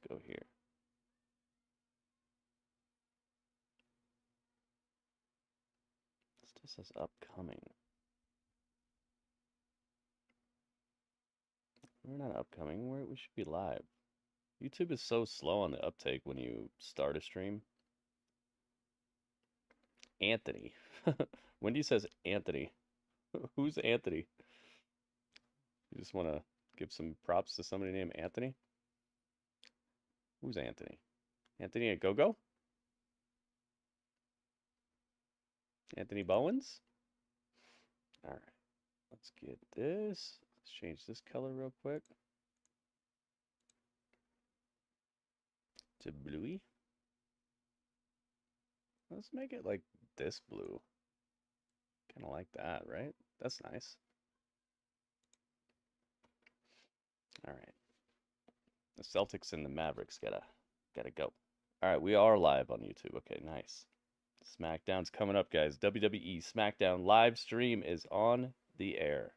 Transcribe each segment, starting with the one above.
go here. This says upcoming. We're not upcoming. We should be live. YouTube is so slow on the uptake when you start a stream. Anthony. Wendy says Anthony. Who's Anthony? You just want to give some props to somebody named Anthony? Who's Anthony? Anthony at Go-Go? Anthony Bowens? All right. Let's get this. Let's change this color real quick to bluey. Let's make it like this blue. Kind of like that, right? That's nice. All right. The Celtics and the Mavericks gotta go. All right, we are live on YouTube. Okay, nice. SmackDown's coming up, guys. WWE SmackDown live stream is on the air.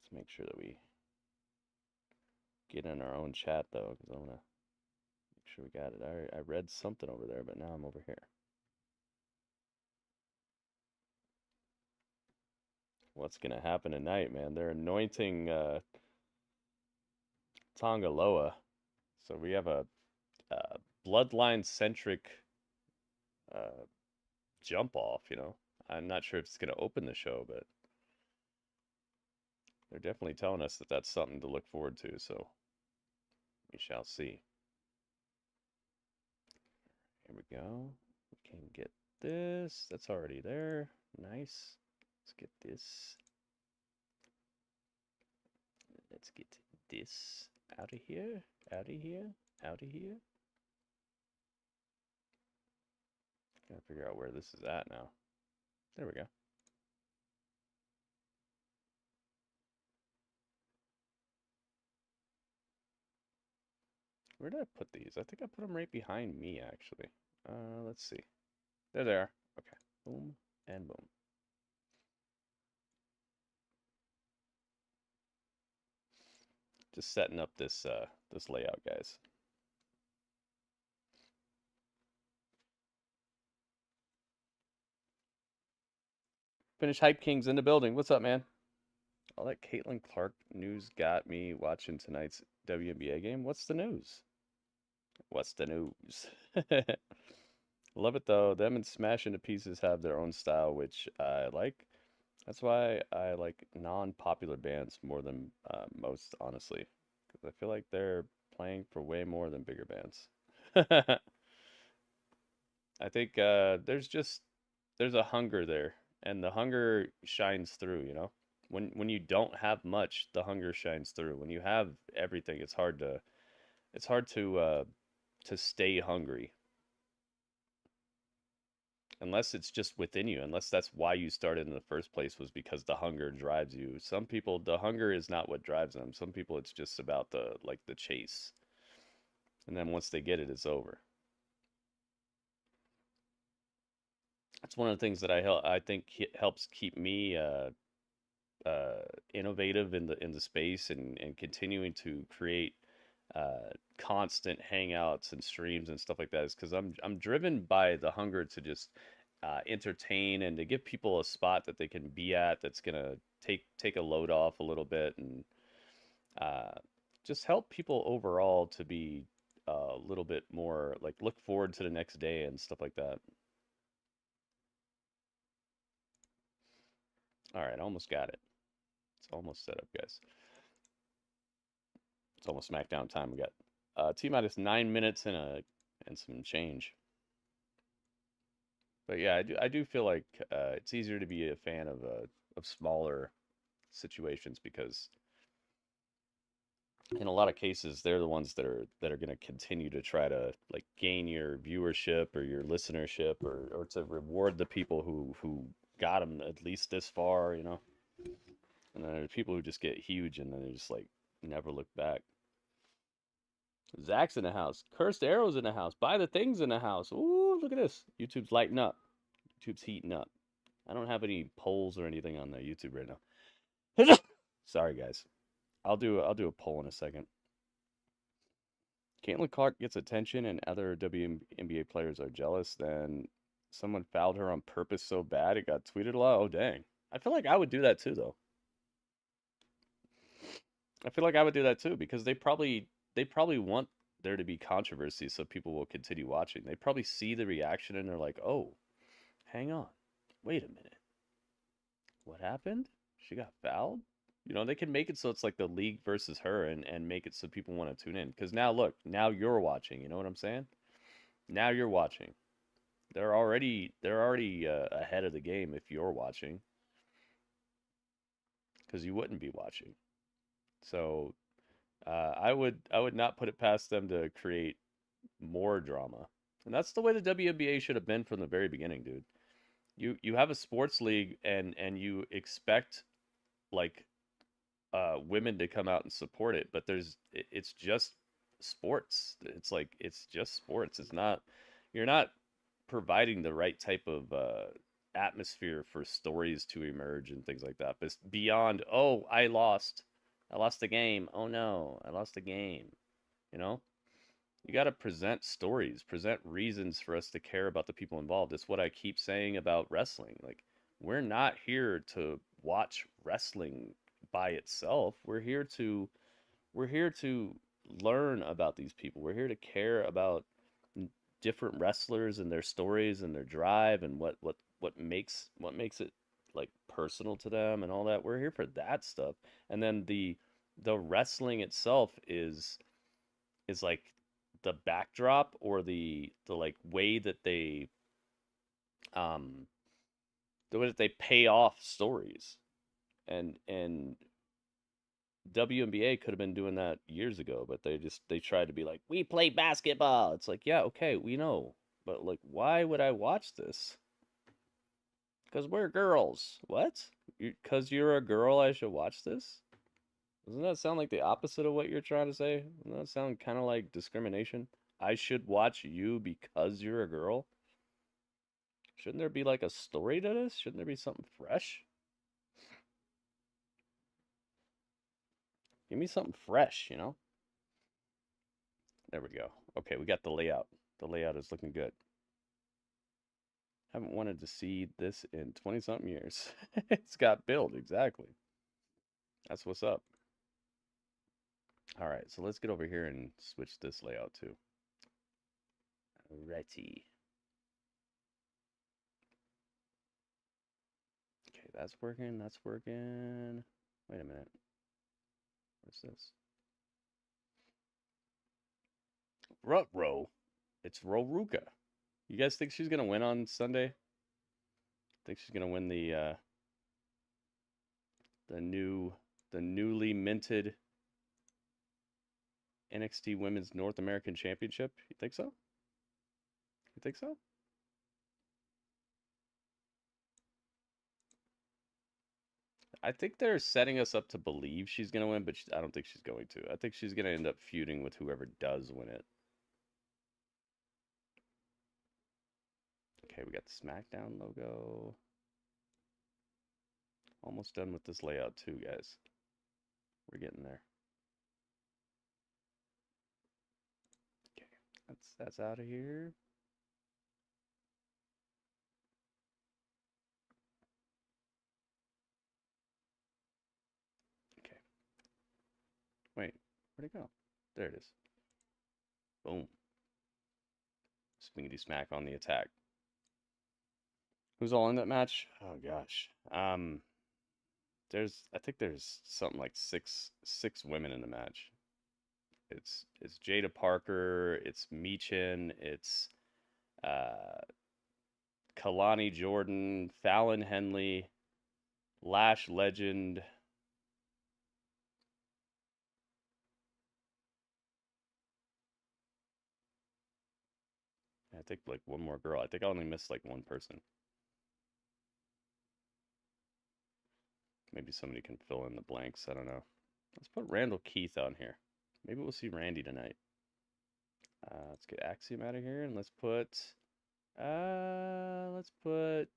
Let's make sure that we get in our own chat, though, because I want to make sure we got it. I read something over there, but now I'm over here. What's going to happen tonight, man? They're anointing Tanga Loa. So we have a bloodline-centric jump-off, you know. I'm not sure if it's going to open the show, but they're definitely telling us that that's something to look forward to, so we shall see. Here we go. We can get this. That's already there. Nice. Let's get this. Let's get this out of here. Out of here. Out of here. Gotta figure out where this is at now. There we go. Where did I put these? I think I put them right behind me, actually. Let's see. There they are. Okay. Boom and boom. Just setting up this this layout, guys. Finish Hype King's in the building. What's up, man? All that Caitlin Clark news got me watching tonight's WNBA game. What's the news? What's the news? Love it, though. Them and Smash Into Pieces have their own style, which I like. That's why I like non-popular bands more than most, honestly. Because I feel like they're playing for way more than bigger bands. I think there's a hunger there, and the hunger shines through, you know? When you don't have much, the hunger shines through. When you have everything, it's hard to stay hungry. Unless it's just within you, unless that's why you started in the first place, was because the hunger drives you. Some people, the hunger is not what drives them. Some people, it's just about the chase. And then once they get it, it's over. That's one of the things that I think helps keep me innovative in the space and continuing to create constant hangouts and streams and stuff like that, is because I'm driven by the hunger to just entertain and to give people a spot that they can be at that's gonna take a load off a little bit, and just help people overall to be a little bit more like look forward to the next day and stuff like that. All right, almost got it. It's almost set up, guys. It's almost SmackDown time. We got T-minus 9 minutes and some change. But yeah, I do feel like it's easier to be a fan of smaller situations, because in a lot of cases they're the ones that are going to continue to try to like gain your viewership or your listenership, or to reward the people who got them at least this far, you know. And then there's people who just get huge and then they just like never look back. Zach's in the house. Cursed Arrow's in the house. Buy the Things in the house. Ooh, look at this. YouTube's lighting up. YouTube's heating up. I don't have any polls or anything on the YouTube right now. Sorry, guys. I'll do a poll in a second. Caitlin Clark gets attention and other WNBA players are jealous, then someone fouled her on purpose so bad it got tweeted a lot. Oh, dang. I feel like I would do that too, though. I feel like I would do that too because they probably want there to be controversy so people will continue watching. They probably see the reaction and they're like, "Oh, hang on. Wait a minute. What happened? She got fouled?" You know, they can make it so it's like the league versus her and make it so people want to tune in. Because now look, now you're watching. You know what I'm saying? Now you're watching. They're already ahead of the game if you're watching because you wouldn't be watching. So I would not put it past them to create more drama, and that's the way the WNBA should have been from the very beginning, dude. You have a sports league and you expect like women to come out and support it, but it's just sports. It's like it's just sports. It's not you're not providing the right type of atmosphere for stories to emerge and things like that. But beyond, oh, I lost the game. Oh no, I lost the game. You know, you got to present stories, present reasons for us to care about the people involved. It's what I keep saying about wrestling. Like, we're not here to watch wrestling by itself. We're here to learn about these people. We're here to care about different wrestlers and their stories and their drive and what makes it like personal to them and all that. We're here for that stuff. And then the wrestling itself is like the backdrop or the like way that they um the way that they pay off stories. And WNBA could have been doing that years ago, but they tried to be like, we play basketball. It's like, yeah, okay, we know. But like, why would I watch this? Because we're girls. What? Because you're a girl, I should watch this? Doesn't that sound like the opposite of what you're trying to say? Doesn't that sound kind of like discrimination? I should watch you because you're a girl? Shouldn't there be like a story to this? Shouldn't there be something fresh? Give me something fresh, you know? There we go. Okay, we got the layout. The layout is looking good. Haven't wanted to see this in 20 something years. It's got build, exactly. That's what's up. All right, so let's get over here and switch this layout too. Alrighty. Okay, that's working. That's working. Wait a minute. What's this? Row. It's Roruka. You guys think she's gonna win on Sunday? Think she's gonna win the new the newly minted NXT Women's North American Championship? You think so? You think so? I think they're setting us up to believe she's gonna win, but I don't think she's going to. I think she's gonna end up feuding with whoever does win it. Okay, we got the SmackDown logo. Almost done with this layout too, guys. We're getting there. Okay, that's out of here. Okay. Wait, where'd it go? There it is. Boom. Swingity smack on the attack. Who's all in that match? Oh gosh. I think there's something like six women in the match. It's Jada Parker, it's Meechin, it's uh Kalani Jordan, Fallon Henley, Lash Legend. I think like one more girl. I think I only missed like one person. Maybe somebody can fill in the blanks. I don't know. Let's put Randall Keith on here. Maybe we'll see Randy tonight. Let's get Axiom out of here and let's put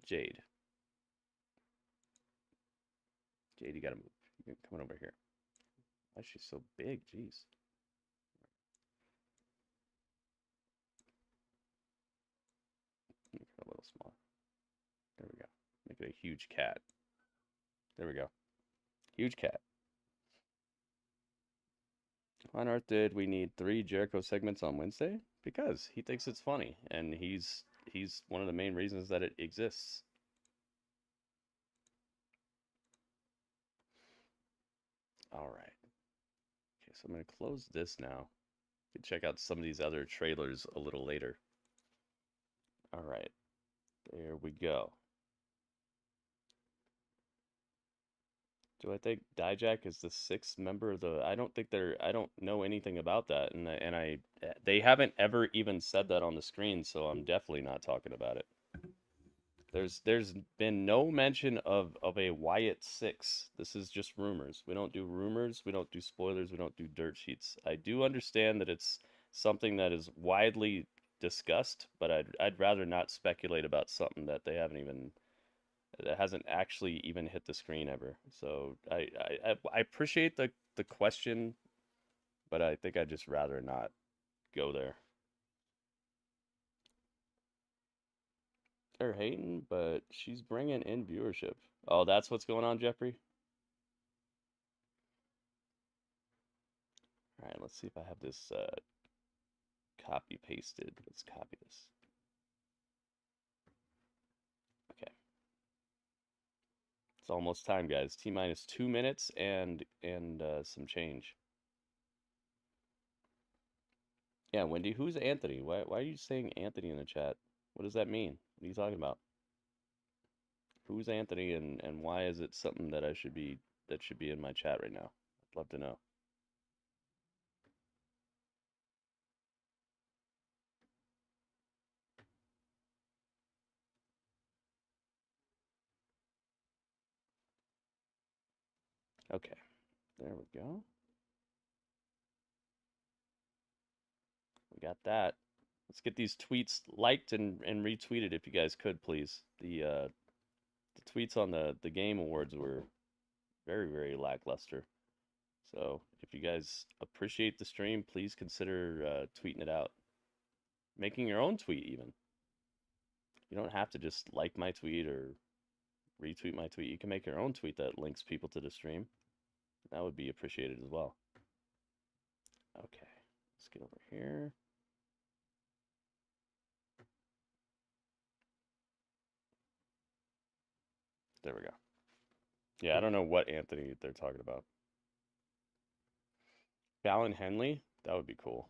Jade. Jade, you gotta move. You're coming over here. Why is she so big? Jeez. Look at a huge cat. There we go. Huge cat. On earth did we need 3 Jericho segments on Wednesday? Because he thinks it's funny, and he's one of the main reasons that it exists. All right. Okay, so I'm going to close this now. You can check out some of these other trailers a little later. All right. There we go. Do I think Dijak is the 6th member of the? I don't think they're. I don't know anything about that, and they haven't ever even said that on the screen, so I'm definitely not talking about it. There's been no mention of a Wyatt 6. This is just rumors. We don't do rumors. We don't do spoilers. We don't do dirt sheets. I do understand that it's something that is widely discussed, but I'd rather not speculate about something that they haven't even. That hasn't actually even hit the screen ever. So I appreciate the question, but I think I'd just rather not go there. They're hating, but she's bringing in viewership. Oh, that's what's going on, Jeffrey? All right, let's see if I have this copy pasted. Let's copy this. Okay. It's almost time, guys. T-minus 2 minutes and some change. Yeah, Wendy, who's Anthony? Why are you saying Anthony in the chat? What does that mean? What are you talking about? Who's Anthony and why is it something that should be in my chat right now? I'd love to know. Okay, there we go. We got that. Let's get these tweets liked and retweeted if you guys could, please. The tweets on the Game Awards were very, very lackluster. So if you guys appreciate the stream, please consider tweeting it out. Making your own tweet even. You don't have to just like my tweet or retweet my tweet. You can make your own tweet that links people to the stream. That would be appreciated as well. Okay, let's get over here. There we go. Yeah, I don't know what Anthony they're talking about. Fallon Henley? That would be cool.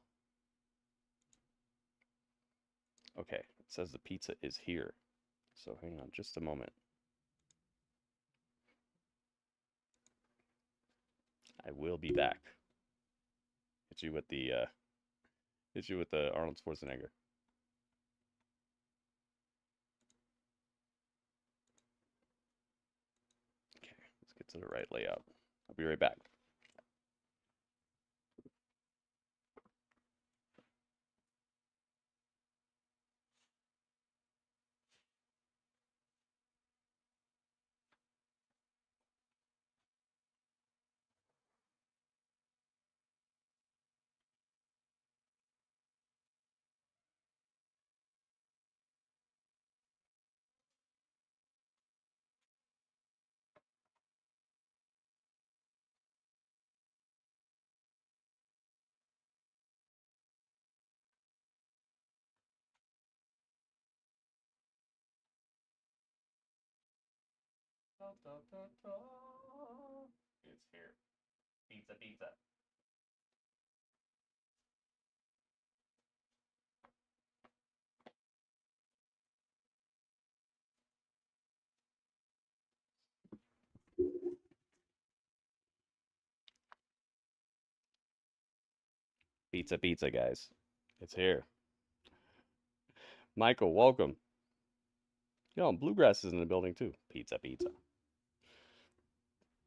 Okay, it says the pizza is here. So hang on just a moment. I will be back. Hit you with the Arnold Schwarzenegger. Okay, let's get to the right layout. I'll be right back. It's here. Pizza, pizza. Pizza, pizza, guys. It's here. Michael, welcome. Yo, Bluegrass is in the building too. Pizza, pizza.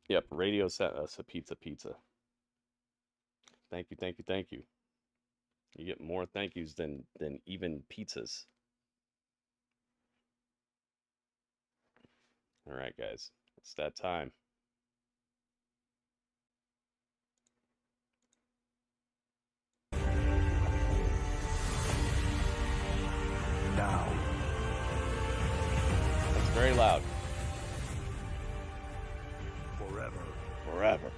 Yep, radio sent us a pizza, pizza. Thank you, thank you, thank you. You get more thank yous than even pizzas. All right, guys, it's that time. Now. It's very loud. Forever. Forever.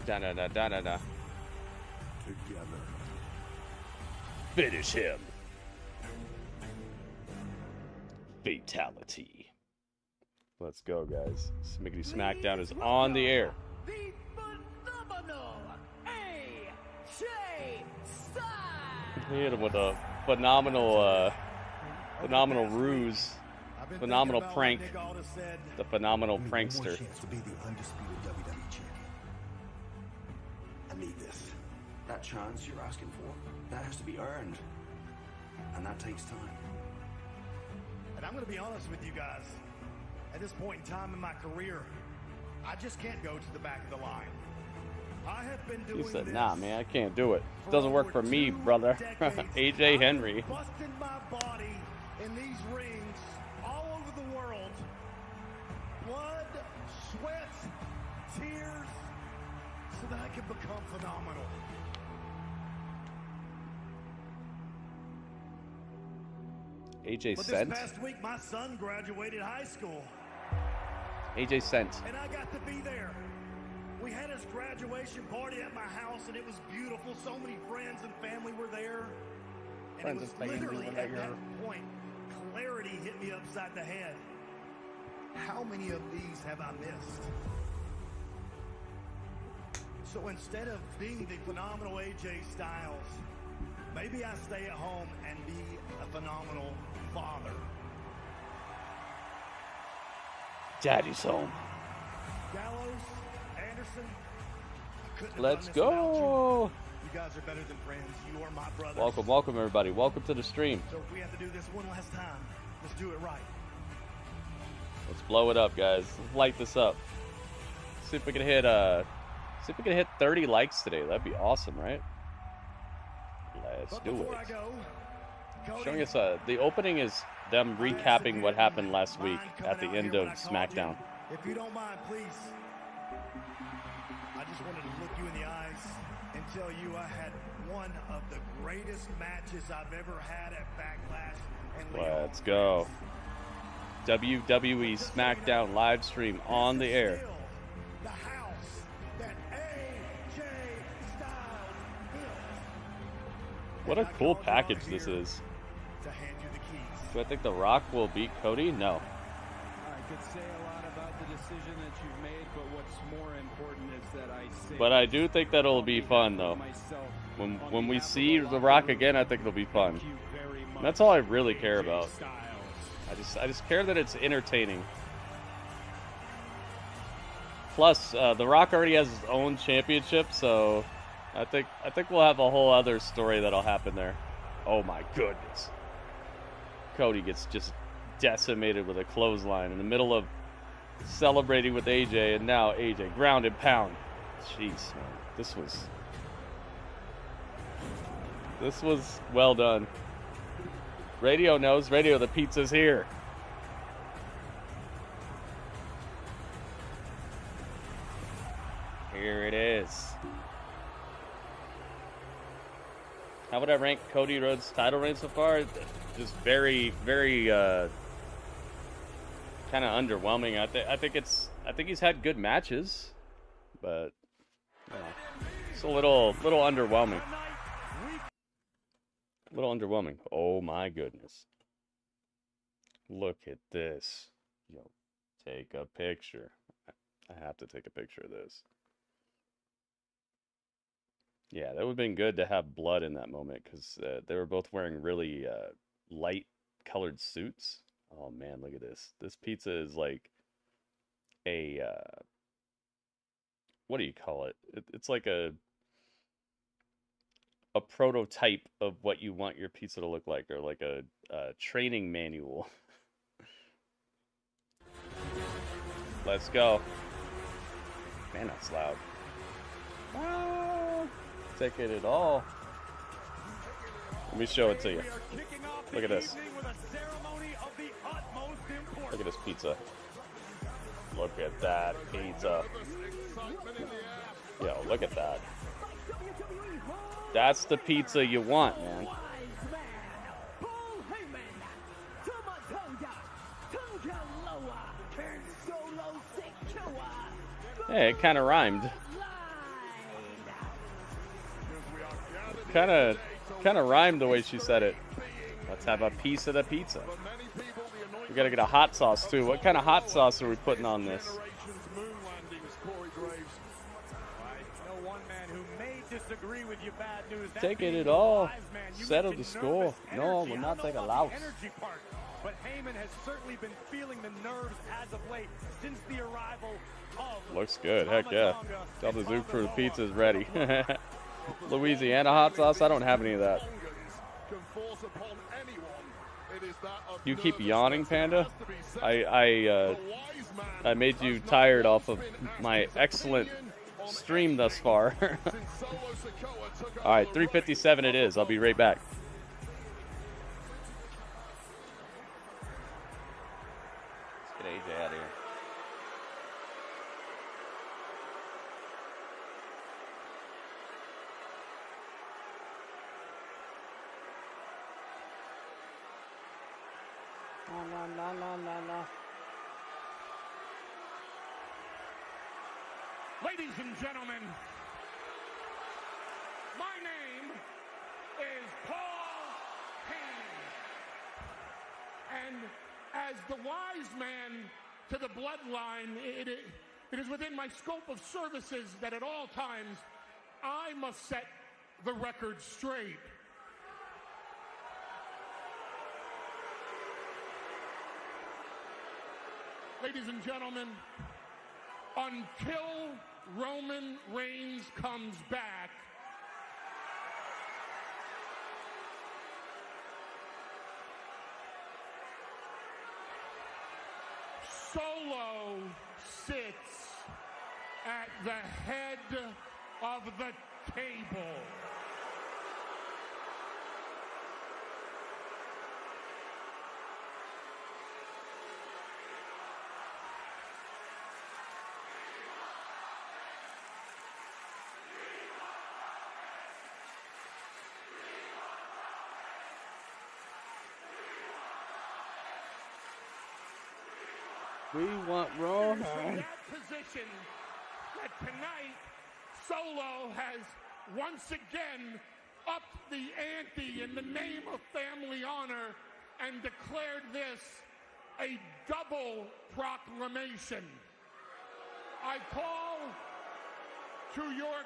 Da-da-da-da-da-da. Together. Finish him. Fatality. Let's go, guys. Smickety SmackDown is on the air. The phenomenal AJ Styles. He hit him with a phenomenal, phenomenal ruse, phenomenal prank. The phenomenal prankster. Chance to be the undisputed WWE champion. I need this. That chance you're asking for, that has to be earned. And that takes time. And I'm going to be honest with you guys. At this point in time in my career, I just can't go to the back of the line. I have been doing He said, this nah, man, I can't do it. Doesn't work for me, brother. AJ Henry. Busting my body in these rings all over the world. Blood, sweat, tears, so that I can become phenomenal. AJ But sent. this past week, my son graduated high school. AJ sent. And I got to be there. We had his graduation party at my house, and it was beautiful. So many friends and family were there. And it was literally at that point, clarity hit me upside the head. How many of these have I missed? So instead of being the phenomenal AJ Styles, maybe I stay at home and be a phenomenal father. Daddy's home. Gallows, Anderson, I couldn't have Let's done this without go. you. You guys are better than friends. You are my brothers. Welcome, welcome, everybody. Welcome to the stream. So if we have to do this one last time, let's do it right. Let's blow it up, guys. Let's light this up. See if we can hit 30 likes today. That'd be awesome, right? Let's But do before it. I go, Cody, Showing us the opening is them recapping what happened last week at the end of SmackDown. If you don't mind, please. I just wanted to look you in the eyes and tell you I had one of the greatest matches I've ever had at Backlash. And Let's go. WWE SmackDown live stream on the air. The house that AJ Styles built. What a cool package this is. To hand you the keys. Do I think The Rock will beat Cody? No. I could say a lot about the decision that you've made, but what's more important is that I say. But I do think that'll be fun, though. When we see The Rock again, I think it'll be fun. That's all I really care about. I just care that it's entertaining. Plus, The Rock already has his own championship, so I think we'll have a whole other story that'll happen there. Oh my goodness. Cody gets just decimated with a clothesline in the middle of celebrating with AJ, and now AJ ground and pound. Jeez, man. This was well done. Radio knows. Radio, the pizza's here. Here it is. How would I rank Cody Rhodes' title reign so far? Just very, very kind of underwhelming. I think he's had good matches, but it's a little underwhelming. A little underwhelming. Oh my goodness. Look at this. Yo, take a picture. I have to take a picture of this. Yeah, that would have been good to have blood in that moment, because they were both wearing really light colored suits. Oh man, look at this. This pizza is like a, what do you call it? It's like a prototype of what you want your pizza to look like, or like a training manual. Let's go. Man, that's loud. Ah, take it at all. Let me show it to you. Look at this. Look at this pizza. Look at that pizza. Yo, look at that. That's the pizza you want, man. Hey, it kind of rhymed. Kind of rhymed the way she said it. Let's have a piece of the pizza. We gotta get a hot sauce too. What kind of hot sauce are we putting on this? Taking it all. Settle the score. No, we'll not take a loss. But Heyman has certainly been feeling the nerves as of late since the arrival of Looks good. Heck yeah. Tell the Zoo crew the pizza's ready. Louisiana hot sauce? I don't have any of that. You keep yawning, Panda? I made you tired off of my excellent stream thus far. Alright, 3:57 it is. I'll be right back. Let's get AJ out of here. No. Ladies and gentlemen, my name is Paul Heyman. And as the wise man to the bloodline, it is within my scope of services that at all times I must set the record straight. Ladies and gentlemen, until Roman Reigns comes back, Solo sits at the head of the table. We want Raw. That position that tonight Solo has once again upped the ante in the name of family honor and declared this a double proclamation. I call to your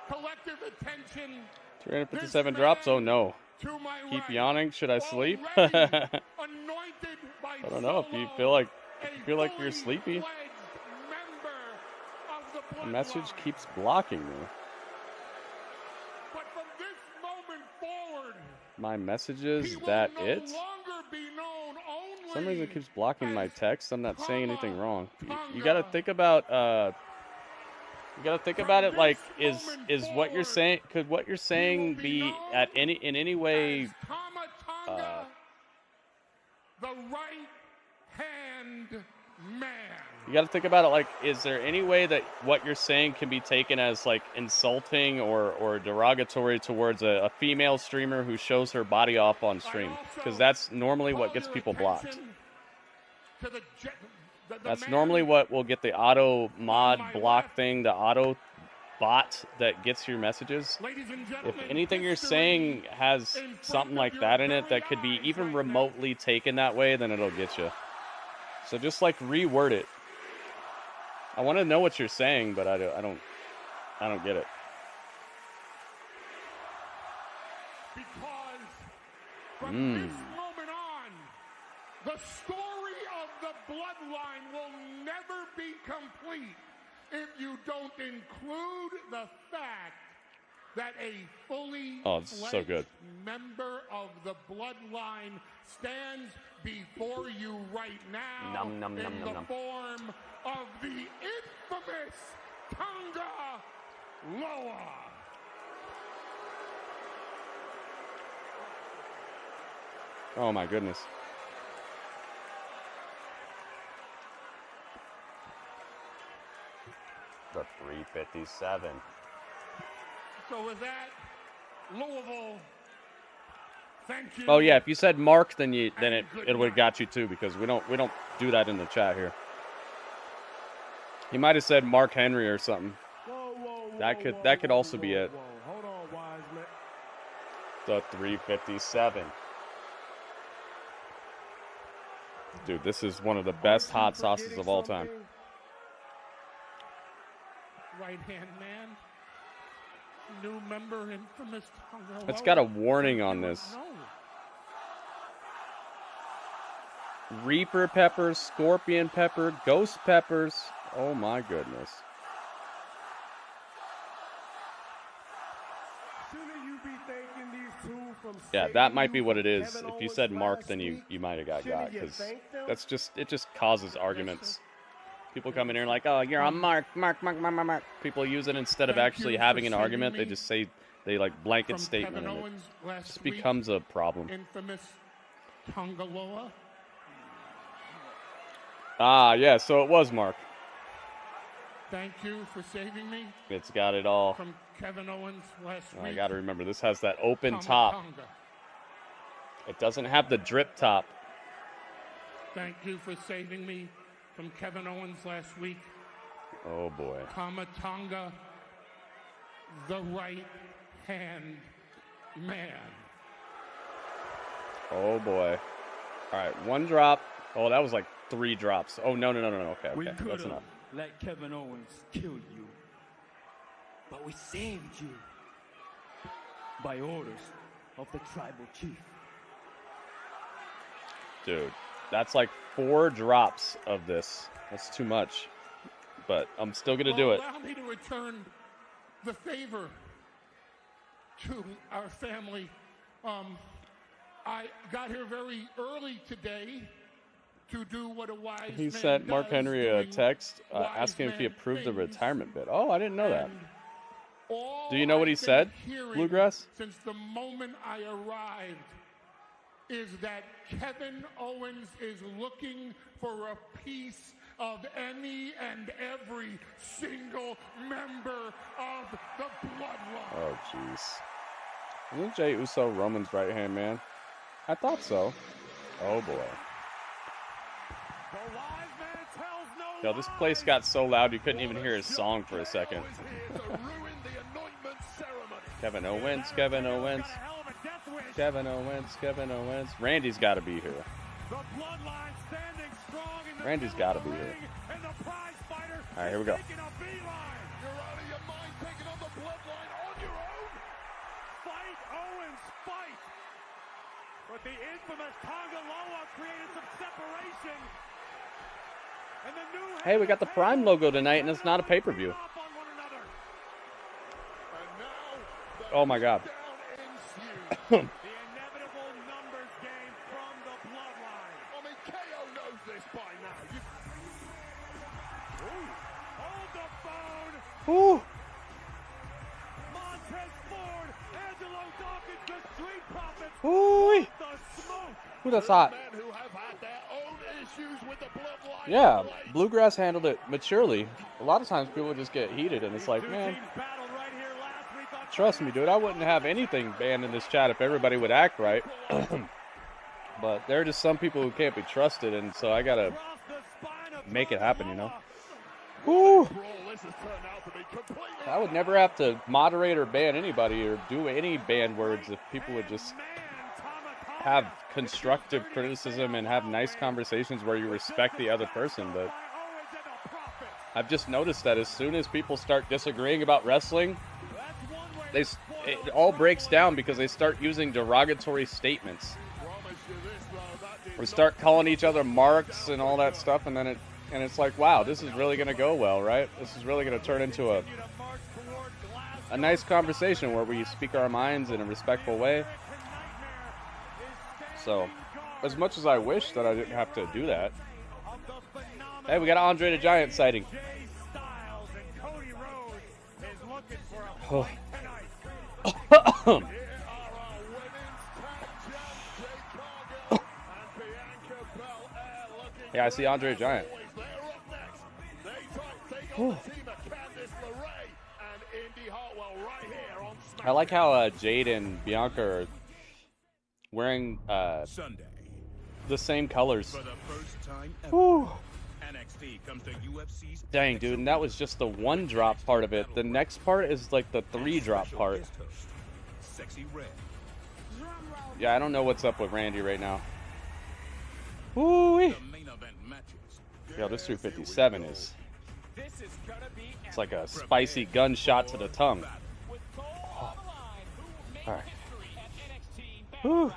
collective attention 357 drops? Oh no. to my Keep right, yawning. Should I sleep? already I anointed by don't know. If you Solo, feel like you're sleepy. The message keeps blocking me. But from this moment forward, My messages, he will that no it? longer be known only For some reason it keeps blocking my as text. I'm not saying anything wrong. You Tonga. gotta think about it like is what you're saying, could what you're saying be at in any way as Tama Tonga, the right hand man. you got to think about it like, is there any way that what you're saying can be taken as like insulting or derogatory towards a female streamer who shows her body off on stream? Because that's normally what gets people blocked. That's normally what will get the auto mod block thing, the auto bot that gets your messages. If anything you're saying has something like that in it that could be even remotely taken that way, then it'll get you. So just like reword it. I want to know what you're saying, but I don't get it. Because from this moment on, the story of the bloodline will never be complete if you don't include the fact that a fully fledged member of the bloodline stands before you right now in the form of the infamous Tanga Loa. Oh my goodness. The 357. So with that, Louisville, thank you. Oh yeah, if you said Mark, then it would have got you too, because we don't do that in the chat here. He might have said Mark Henry or something. Whoa, That could also be it. Hold on, wise man. The 357. Dude, this is one of the best hot sauces of all time. Right hand man. New member, infamous Tanga Loa. It's got a warning on this. No. Reaper peppers, scorpion pepper, ghost peppers. Oh my goodness. Yeah, that might be what it is. If you said Mark, then you might have got because that's just, it just causes arguments. People come in here like, oh, you're a Mark. People use it instead of actually having an argument. They just say, they like blanket statement, and it just becomes a problem. Infamous Tanga Loa. Ah, yeah, so it was Mark. Thank you for saving me. It's got it all. From Kevin Owens last week. I got to remember, this has that open top. It doesn't have the drip top. Thank you for saving me from Kevin Owens last week. Oh, boy. Kamatanga, the right hand man. Oh, boy. All right, one drop. Oh, that was like 3 drops. Oh, no. Okay, that's enough. Let Kevin Owens kill you, but we saved you by orders of the tribal chief. Dude, that's like 4 drops of this. That's too much, but I'm still gonna do it. Allow me to return the favor to our family. I got here very early today to do what a wise man He sent Mark does, Henry a doing text wise asking if he man approved the things. retirement bid. Oh, I didn't know that. And all Do you know what he I've been said, hearing Bluegrass? Since the moment I arrived is that Kevin Owens is looking for a piece of any and every single member of the bloodline. Oh, jeez. Isn't Jey Uso Roman's right-hand man? I thought so. Oh, boy. The wise man tells no Yo, this place got so loud you couldn't even hear his song for a second. Kevin Owens, Kevin Owens. Kevin Owens, Kevin Owens. Randy's got to be here. Randy's got to be here. All right, here we go. But the infamous Tanga Loa created some separation. And the new Hey, we got the Prime logo tonight, and it's not a pay-per-view. Oh, my God. the inevitable numbers game from the bloodline. I mean, KO knows this by now. Hold the phone. Ooh. Montez Ford, Angelo Dawkins, the Street Profits. Ooh. The smoke. Ooh, that's hot. Men who have had their own issues with the bloodline. Yeah, Bluegrass handled it maturely. A lot of times people just get heated, and it's like, man, trust me, dude, I wouldn't have anything banned in this chat if everybody would act right. But there are just some people who can't be trusted, and so I gotta make it happen, you know? Woo! I would never have to moderate or ban anybody or do any banned words if people would just have constructive criticism and have nice conversations where you respect the other person. But I've just noticed that as soon as people start disagreeing about wrestling, it all breaks down because they start using derogatory statements. Or start calling each other marks and all that stuff, and then it's like, wow, this is really going to go well, right? This is really going to turn into a nice conversation where we speak our minds in a respectful way. So, as much as I wish that I didn't have to do that. Hey, we got an Andre the Giant sighting. Oh. Yeah, I see Andre the Giant. Whew. I like how Jade and Bianca are wearing the same colors. For the first time ever, Whew. NXT comes to UFC's. Dang, dude, and that was just the 1 drop part of it. The next part is like the 3 drop part. Sexy Red. Yeah, I don't know what's up with Randy right now. Woo-wee. The main event matches. Yo, this 357 is... It's like a spicy gunshot to the tongue. Oh. All right. Whew.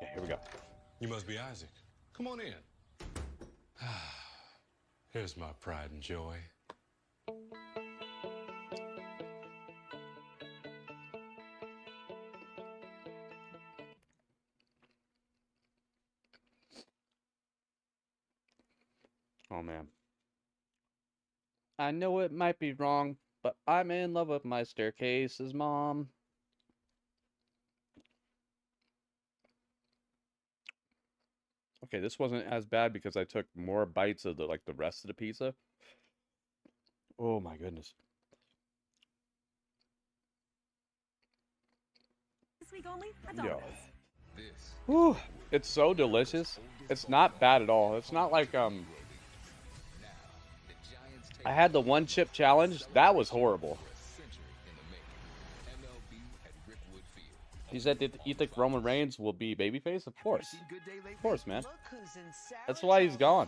Okay, here we go. You must be Isaac. Come on in. Here's my pride and joy. Oh, man. I know it might be wrong, but I'm in love with my staircase's mom. Okay, this wasn't as bad because I took more bites of the rest of the pizza. Oh my goodness. This week only at Yo. Domino's. Whew. It's so delicious. It's not bad at all. It's not like I had the 1 chip challenge. That was horrible. He said that you think Roman Reigns will be babyface? Of course. Of course, man. That's why he's gone.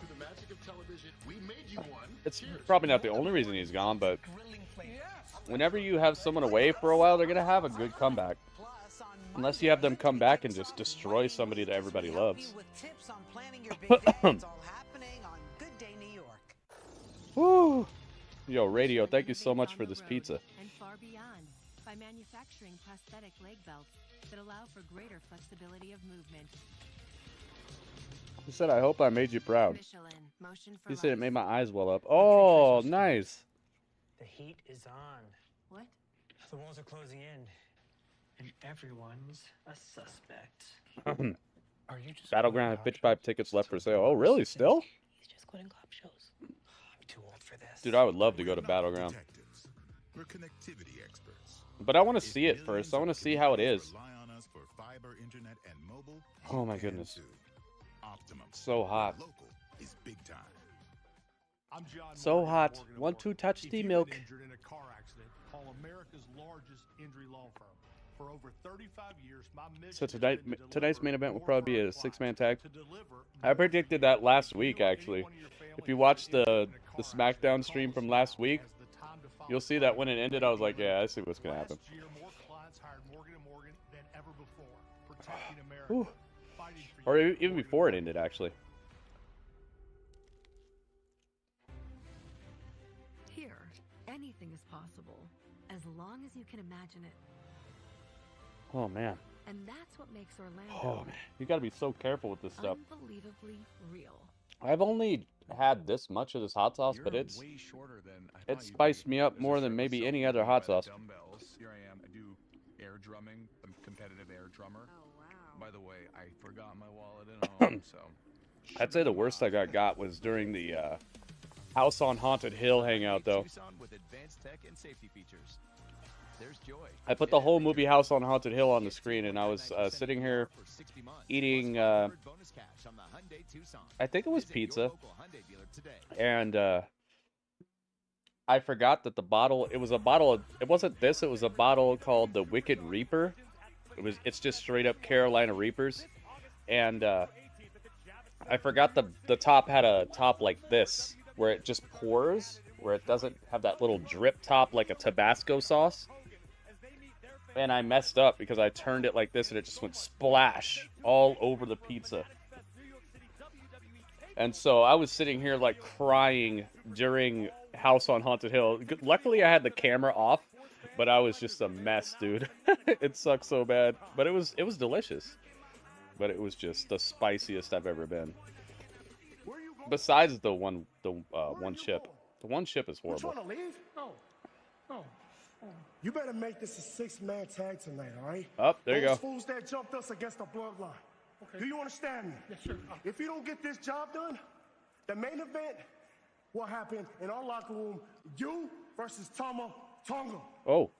It's probably not the only reason he's gone, but whenever you have someone away for a while, they're going to have a good comeback. Unless you have them come back and just destroy somebody that everybody loves. Woo! Yo, Radio, thank you so much for this pizza. And far beyond by manufacturing prosthetic leg belts that allow for greater flexibility of movement. He said, I hope I made you proud. Michelin, motion for He said it life. made my eyes well up. Oh, nice. The heat is on. What? The walls are closing in. And everyone's a suspect. Are you just Battleground had 55 tickets left for sale. Oh, really? Still? He's just quitting cop shows. I'm too old for this. Dude, I would love to go to Battleground. We're connectivity experts. But I want to see it first. I want to see how it is. Rely on us for fiber, internet, and mobile. Oh my goodness. Optimum. So hot. Local is big time. I'm John So Morgan, hot. Morgan & 1-2 Morgan. touch If the you've been milk. injured in a car accident, call America's largest injury law firm. For over 35 years, my mission So has been to tonight's deliver main event will more probably be for our a 6-man tag. clients, to deliver I more predicted for that you. last If you week, or actually. anyone in your family If you has watched been the injured in a car SmackDown accident, stream call from us last now week, as the time to you'll follow see that when it ended, I was like, yeah, I see what's going to happen. Last year, more clients hired Morgan & Morgan than ever before, protecting America, Whew. fighting for Or you. even before it ended, actually. Here, anything is possible, as long as you can imagine it. Oh, man. And that's what makes Orlando Oh, man. You got to be so careful with this stuff. unbelievably real. I've only had this much of this hot sauce, but it spiced me up more than maybe any other hot sauce. Dumbbells. Here I am. I do air drumming. I'm a competitive air drummer. Oh, wow. By the way, I forgot my wallet at home, so. I'd say the worst I got was during the House on Haunted Hill hangout, though. With advanced tech and safety features. There's joy. I put the whole movie House on Haunted Hill on the screen, and I was sitting here eating, I think it was pizza, and I forgot that the bottle, it was a bottle, it wasn't this, it was a bottle called the Wicked Reaper. It's just straight up Carolina Reapers, and I forgot the top had a top like this, where it just pours, where it doesn't have that little drip top like a Tabasco sauce. And I messed up because I turned it like this and it just went splash all over the pizza. And so I was sitting here like crying during House on Haunted Hill. Luckily I had the camera off, but I was just a mess, dude. It sucked so bad, but it was delicious. But it was just the spiciest I've ever been. Besides the one chip. The one chip is horrible. You trying to leave? No. No. You better make this a 6-man tag tonight, all right? Oh, there you go. Those fools that jumped us against the bloodline. Okay. Do you understand me? Yes, sir. If you don't get this job done, the main event will happen in our locker room. You versus Tonga. Oh.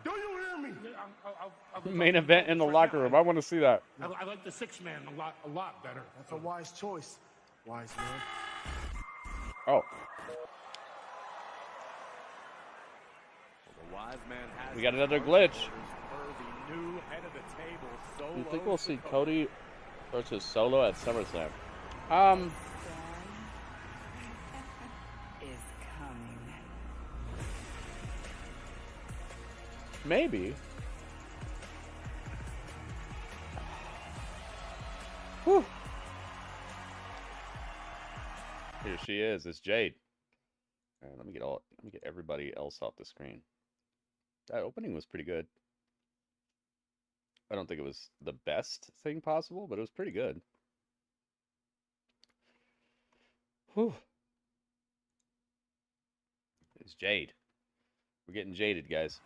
Do you hear me? Main event in the locker room. I want to see that. I like the 6-man a lot better. That's a wise choice. Wise man. Oh. The wise man has We got another glitch. the new head of the table. You think we'll see Cody versus Solo at SummerSlam? Is coming. Maybe. Whew. Here she is. It's Jade. All right, let me get everybody else off the screen. That opening was pretty good. I don't think it was the best thing possible, but it was pretty good. Whew. It's Jade. We're getting jaded, guys.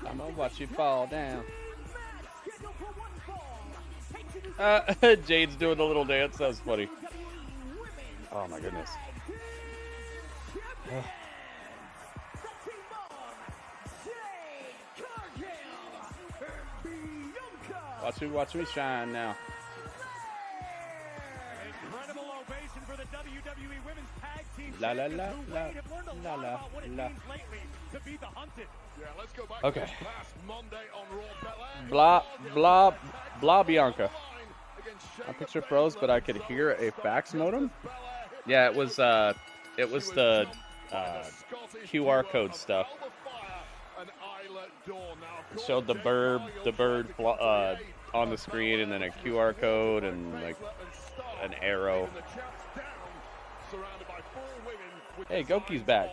I'm gonna watch you fall down. Jade's doing the little dance. That was funny. Oh my goodness. Watch me shine now. Incredible ovation for the WWE Women's Tag Team La la la Champions who la have learned a la lot la about what it la. means lately to be the hunted. Yeah, let's go back Okay. to this past Monday on Raw. Blah blah blah Bianca. My picture froze, but I could hear a fax modem. Yeah, it was the QR code stuff. It showed the bird on the screen, and then a QR code and like an arrow. Hey, Goki's back.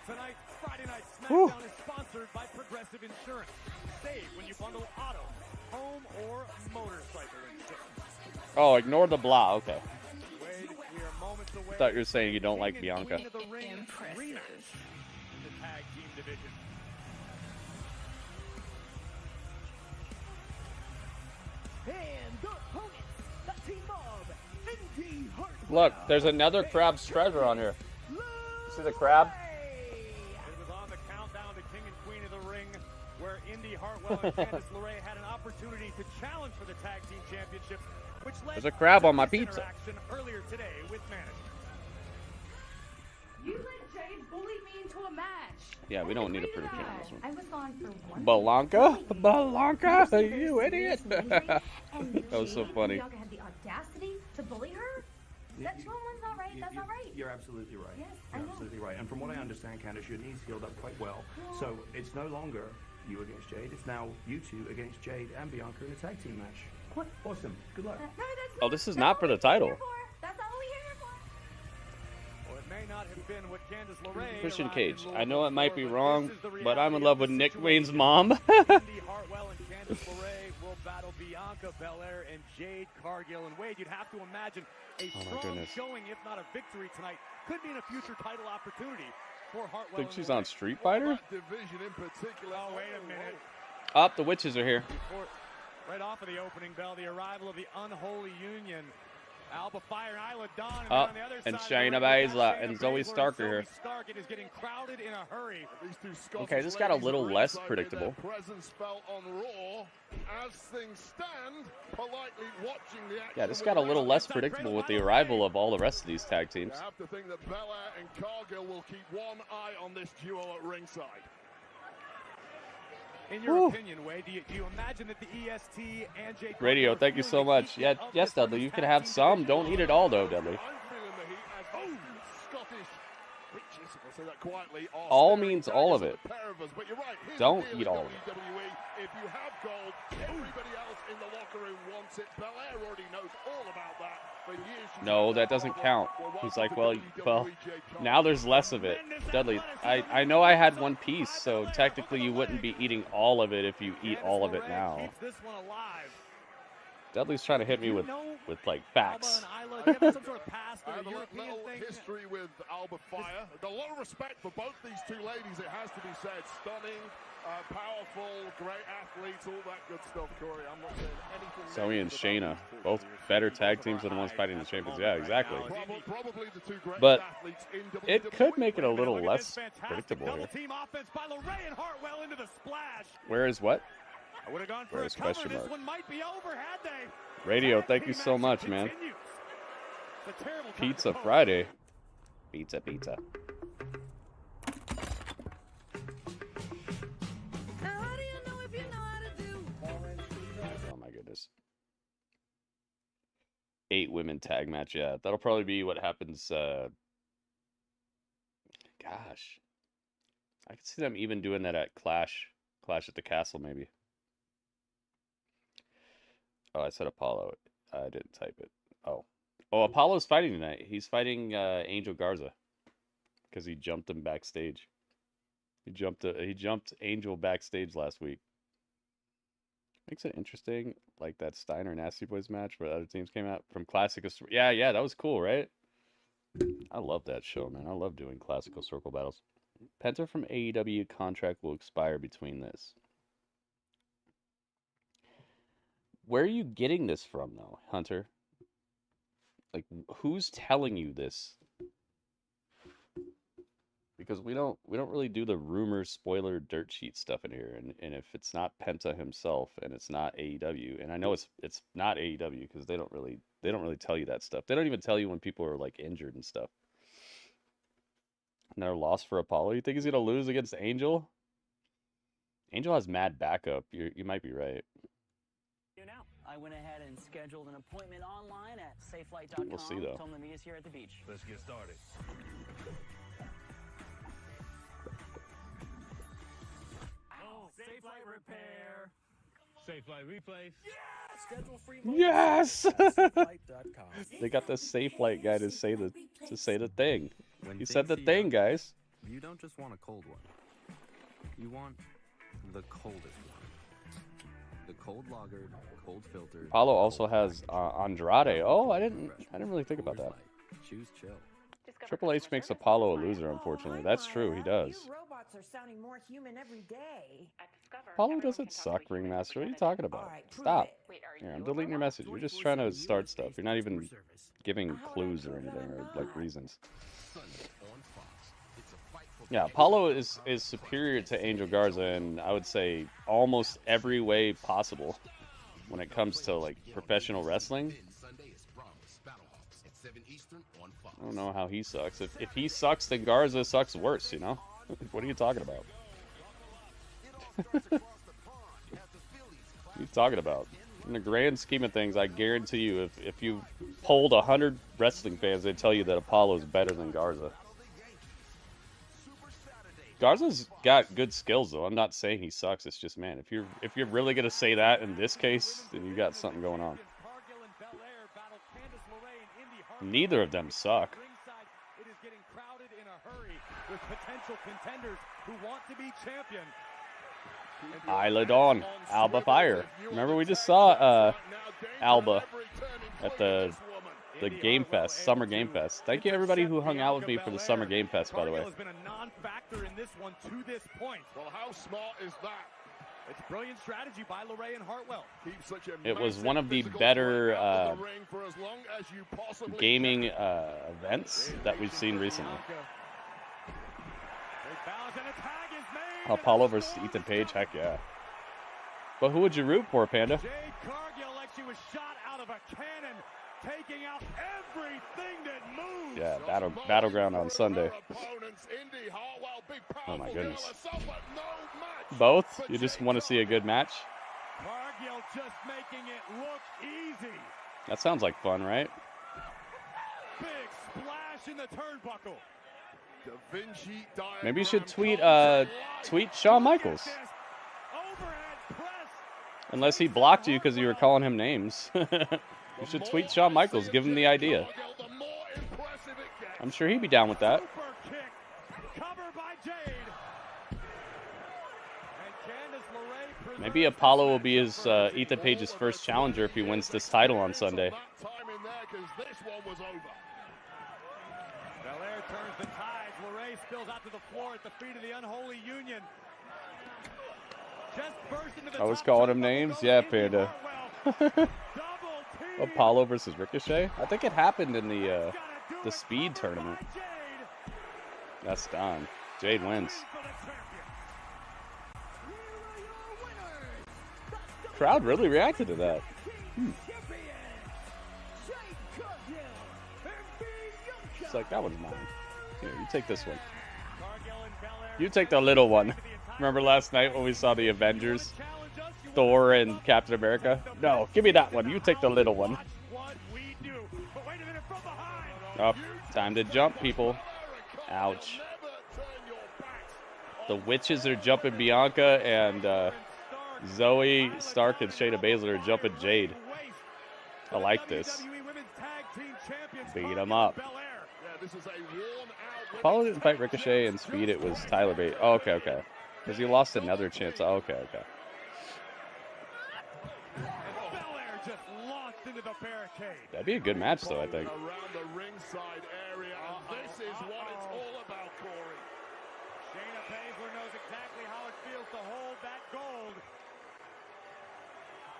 Tonight, Friday Night Whew. SmackDown is sponsored by Progressive Insurance. Save when you bundle auto, home, or motorcycle insurance. Oh, ignore the blah. Okay. Wade, we are moments away I thought you were saying you don't like Bianca. Queen of the Ring rematch in the tag team division. And the opponents, the team of Indi, Hartwell. Look, there's another crab's treasure on here. You see the crab? It was on the countdown to King and Queen of the Ring, where Indi, Hartwell, and Candice LeRae had an opportunity to challenge for the tag team championships, which led There's a crab to on my this pizza. interaction earlier today with management. You let Jade bully me into a match. Yeah, we don't need a prediction on this one. I was gone for one. Blanca, you idiot! That was so funny. Bianca had the audacity to bully her. That one's not right. That's not right. You're absolutely right. Yes, You're I know. absolutely right. And from what I understand, Candice, your knees healed up quite well. So it's no longer you against Jade. It's now you two against Jade and Bianca in a tag team match. What? Awesome. Good luck. Oh, this is not for the title. That's all we here for. Well, it may not have been what Candice LeRae Christian arrived Cage. in I know it might be Louisville wrong, for, this is the but I'm in reality love of with the Nick situation. Wayne's mom. Indi, Hartwell, and Candice LeRae will battle Bianca Belair and Jade Cargill. And Wade, you'd have to imagine a Oh my strong goodness. showing, if not a victory tonight, could be in a future title opportunity for Hartwell. Think and she's LeRae. on Street Fighter? Division in particular. Oh, wait a minute. Oh, the witches are here. Before, right off of the opening bell, the arrival of the unholy union. Alba Fire and Isla Dawn. And, Oh, on the other and side of the Shayna ring, we've got Baszler and Shayna Zoe Baszler Stark are and here. Zoe Stark. It is getting crowded in a hurry. Okay, this got a little less predictable. Presence felt on Raw. As things stand, politely watching the action. Yeah, this got a little less predictable with the arrival of all the rest of these tag teams. You have to think that Belair and Cargill will keep one eye on this duo at ringside. In your opinion, Wade, do you imagine that the EST and Jake Radio, thank you so much. Yeah, yes, Dudley, you can have some. Don't eat it all, though, Dudley. I'm feeling the heat as those Scottish witches, I'll say that quietly, are All staring means all of daggers it. at the pair of us. But you're right, here's Don't the deal eat with all of it. WWE. If you have gold, everybody else in the locker room wants it. Belair already knows all about that. For years, she's No, had that doesn't power. count. Well, He's welcome like, to well, WWE, Jade Cargill. now there's less of it. Dudley, I know I had one piece, so technically you wouldn't be eating all of it if you eat all of it now. keeps this one alive. Dudley's trying to hit me with like facts. Alba and Isla, do you have some sort of past I or have a European little thing? history with Alba Fire. A lot of respect for both these two ladies, it has to be said. Stunning, Powerful, great athletes, all that good stuff, Corey. I'm not saying anything. Zoe and Shayna, both better tag teams than the ones fighting the champions. Yeah, exactly. Probably the two greatest But athletes in WWE. it could make it a little less predictable here. Team offense by Lorraine and Hartwell into the splash. Where is what? I would have gone for Where a is cover. question This mark? one might be over, had they? Radio, thank you so much, man. Pizza Friday. Pizza, pizza. Oh my goodness. 8 women tag match, yeah. That'll probably be what happens, gosh. I could see them even doing that at Clash at the Castle, maybe. Oh, I said Apollo. I didn't type it. Oh, Apollo's fighting tonight. He's fighting Angel Garza because he jumped him backstage. He jumped Angel backstage last week. Makes it interesting, like that Steiner Nasty Boys match where other teams came out from Classic. Yeah, that was cool, right? I love that show, man. I love doing classical circle battles. Penta from AEW contract will expire between this. Where are you getting this from, though, Hunter? Like, who's telling you this? Because we don't really do the rumor, spoiler, dirt sheet stuff in here, and if it's not Penta himself and it's not AEW, and I know it's not AEW because they don't really tell you that stuff. They don't even tell you when people are like injured and stuff. Another loss for Apollo. You think he's gonna lose against Angel? Angel has mad backup. You might be right. I went ahead and scheduled an appointment online at safelight.com. We'll see, though. Told them to meet us here at the beach. Let's get started. Oh, safe light repair. Safe light replace. Yeah! Schedule free. Yes. They got the Safe Light guy to say the thing. He said the thing, guys. You don't just want a cold one. You want the coldest one. The cold lagered, cold filtered. Apollo also has Andrade. Oh, I didn't really think about that. Choose chill. Triple H makes Apollo a loser, unfortunately. That's true, he does. You robots are sounding more human every day. Apollo doesn't suck, Ringmaster. What are you talking about? Stop. Here, I'm deleting your message. You're just trying to start stuff. You're not even giving clues or anything, or like reasons. Yeah, Apollo is superior to Angel Garza in, I would say, almost every way possible when it comes to like professional wrestling. I don't know how he sucks. If he sucks, then Garza sucks worse, you know? What are you talking about? What are you talking about? In the grand scheme of things, I guarantee you, if you polled 100 wrestling fans, they'd tell you that Apollo's better than Garza. Garza's got good skills, though. I'm not saying he sucks. It's just, man, if you're really gonna say that in this case, then you got something going on. Neither of them suck. It is getting crowded in a hurry with potential contenders who want to be champion. Isla Dawn, Alba Fire. Remember, we just saw Alba at the Game Fest, Summer Game Fest. Thank you, everybody who hung out with me for the Summer Game Fest, by the way. Cargill has been a non-factor in this one to this point. Well, how smart is that? It's brilliant strategy by Lorraine and Hartwell. It was one of the better gaming events that we've seen recently. Apollo versus Ethan Page, heck yeah. But who would you root for, Panda? Jade Cargill, like she was shot out of a cannon, taking out everything that moves. Yeah, Battleground on Sunday. Oh my goodness. Both? You just want to see a good match? Cargill just making it look easy. That sounds like fun, right? Big splash in the turnbuckle. Maybe you should tweet Shawn Michaels. Unless he blocked you because you were calling him names. You should tweet Shawn Michaels, give him the idea. I'm sure he'd be down with that. Maybe Apollo will be his Ethan Page's first challenger if he wins this title on Sunday. Belair turns the tides. LeRae spills out to the floor at the feet of the Unholy Union. I was calling him names. Yeah, Panda. Apollo versus Ricochet. I think it happened in the Speed tournament. That's done. Jade wins. Crowd really reacted to that. It's like, that one's mine. Here, you take this one. You take the little one. Remember last night when we saw the Avengers? Thor and Captain America? No, give me that one. You take the little one. Oh, time to jump, people. Ouch. The witches are jumping Bianca, and Zoe Stark and Shayna Baszler are jumping Jade. I like this. Beat him up. Apollo didn't fight Ricochet and Speed. It was Tyler Bate. Oh, okay, okay. Because he lost another chance. Oh, okay, okay. That'd be a good match, though, I think. Around the ringside area, and this is what it's all about, Corey. Shayna Baszler knows exactly how it feels to hold that gold.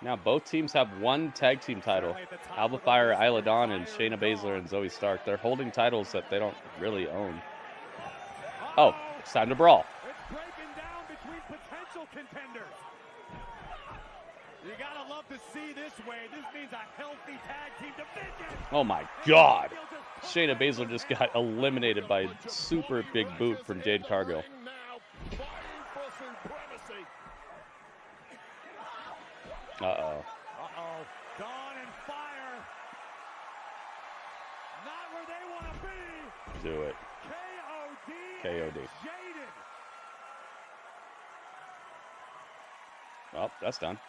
Now both teams have one tag team title. Alba Fire, Isla Dawn, and Shayna Baszler and Zoe Stark. They're holding titles that they don't really own. Oh, it's time to brawl. It's breaking down between potential contenders. You gotta love to see this way. This means a healthy tag team division. Oh my God. Shayna Baszler just got eliminated by a super big boot from Jade Cargill. Uh-oh. Uh-oh. Dawn and Fire. Not where they want to be. Do it. KOD. KOD. Well, that's done.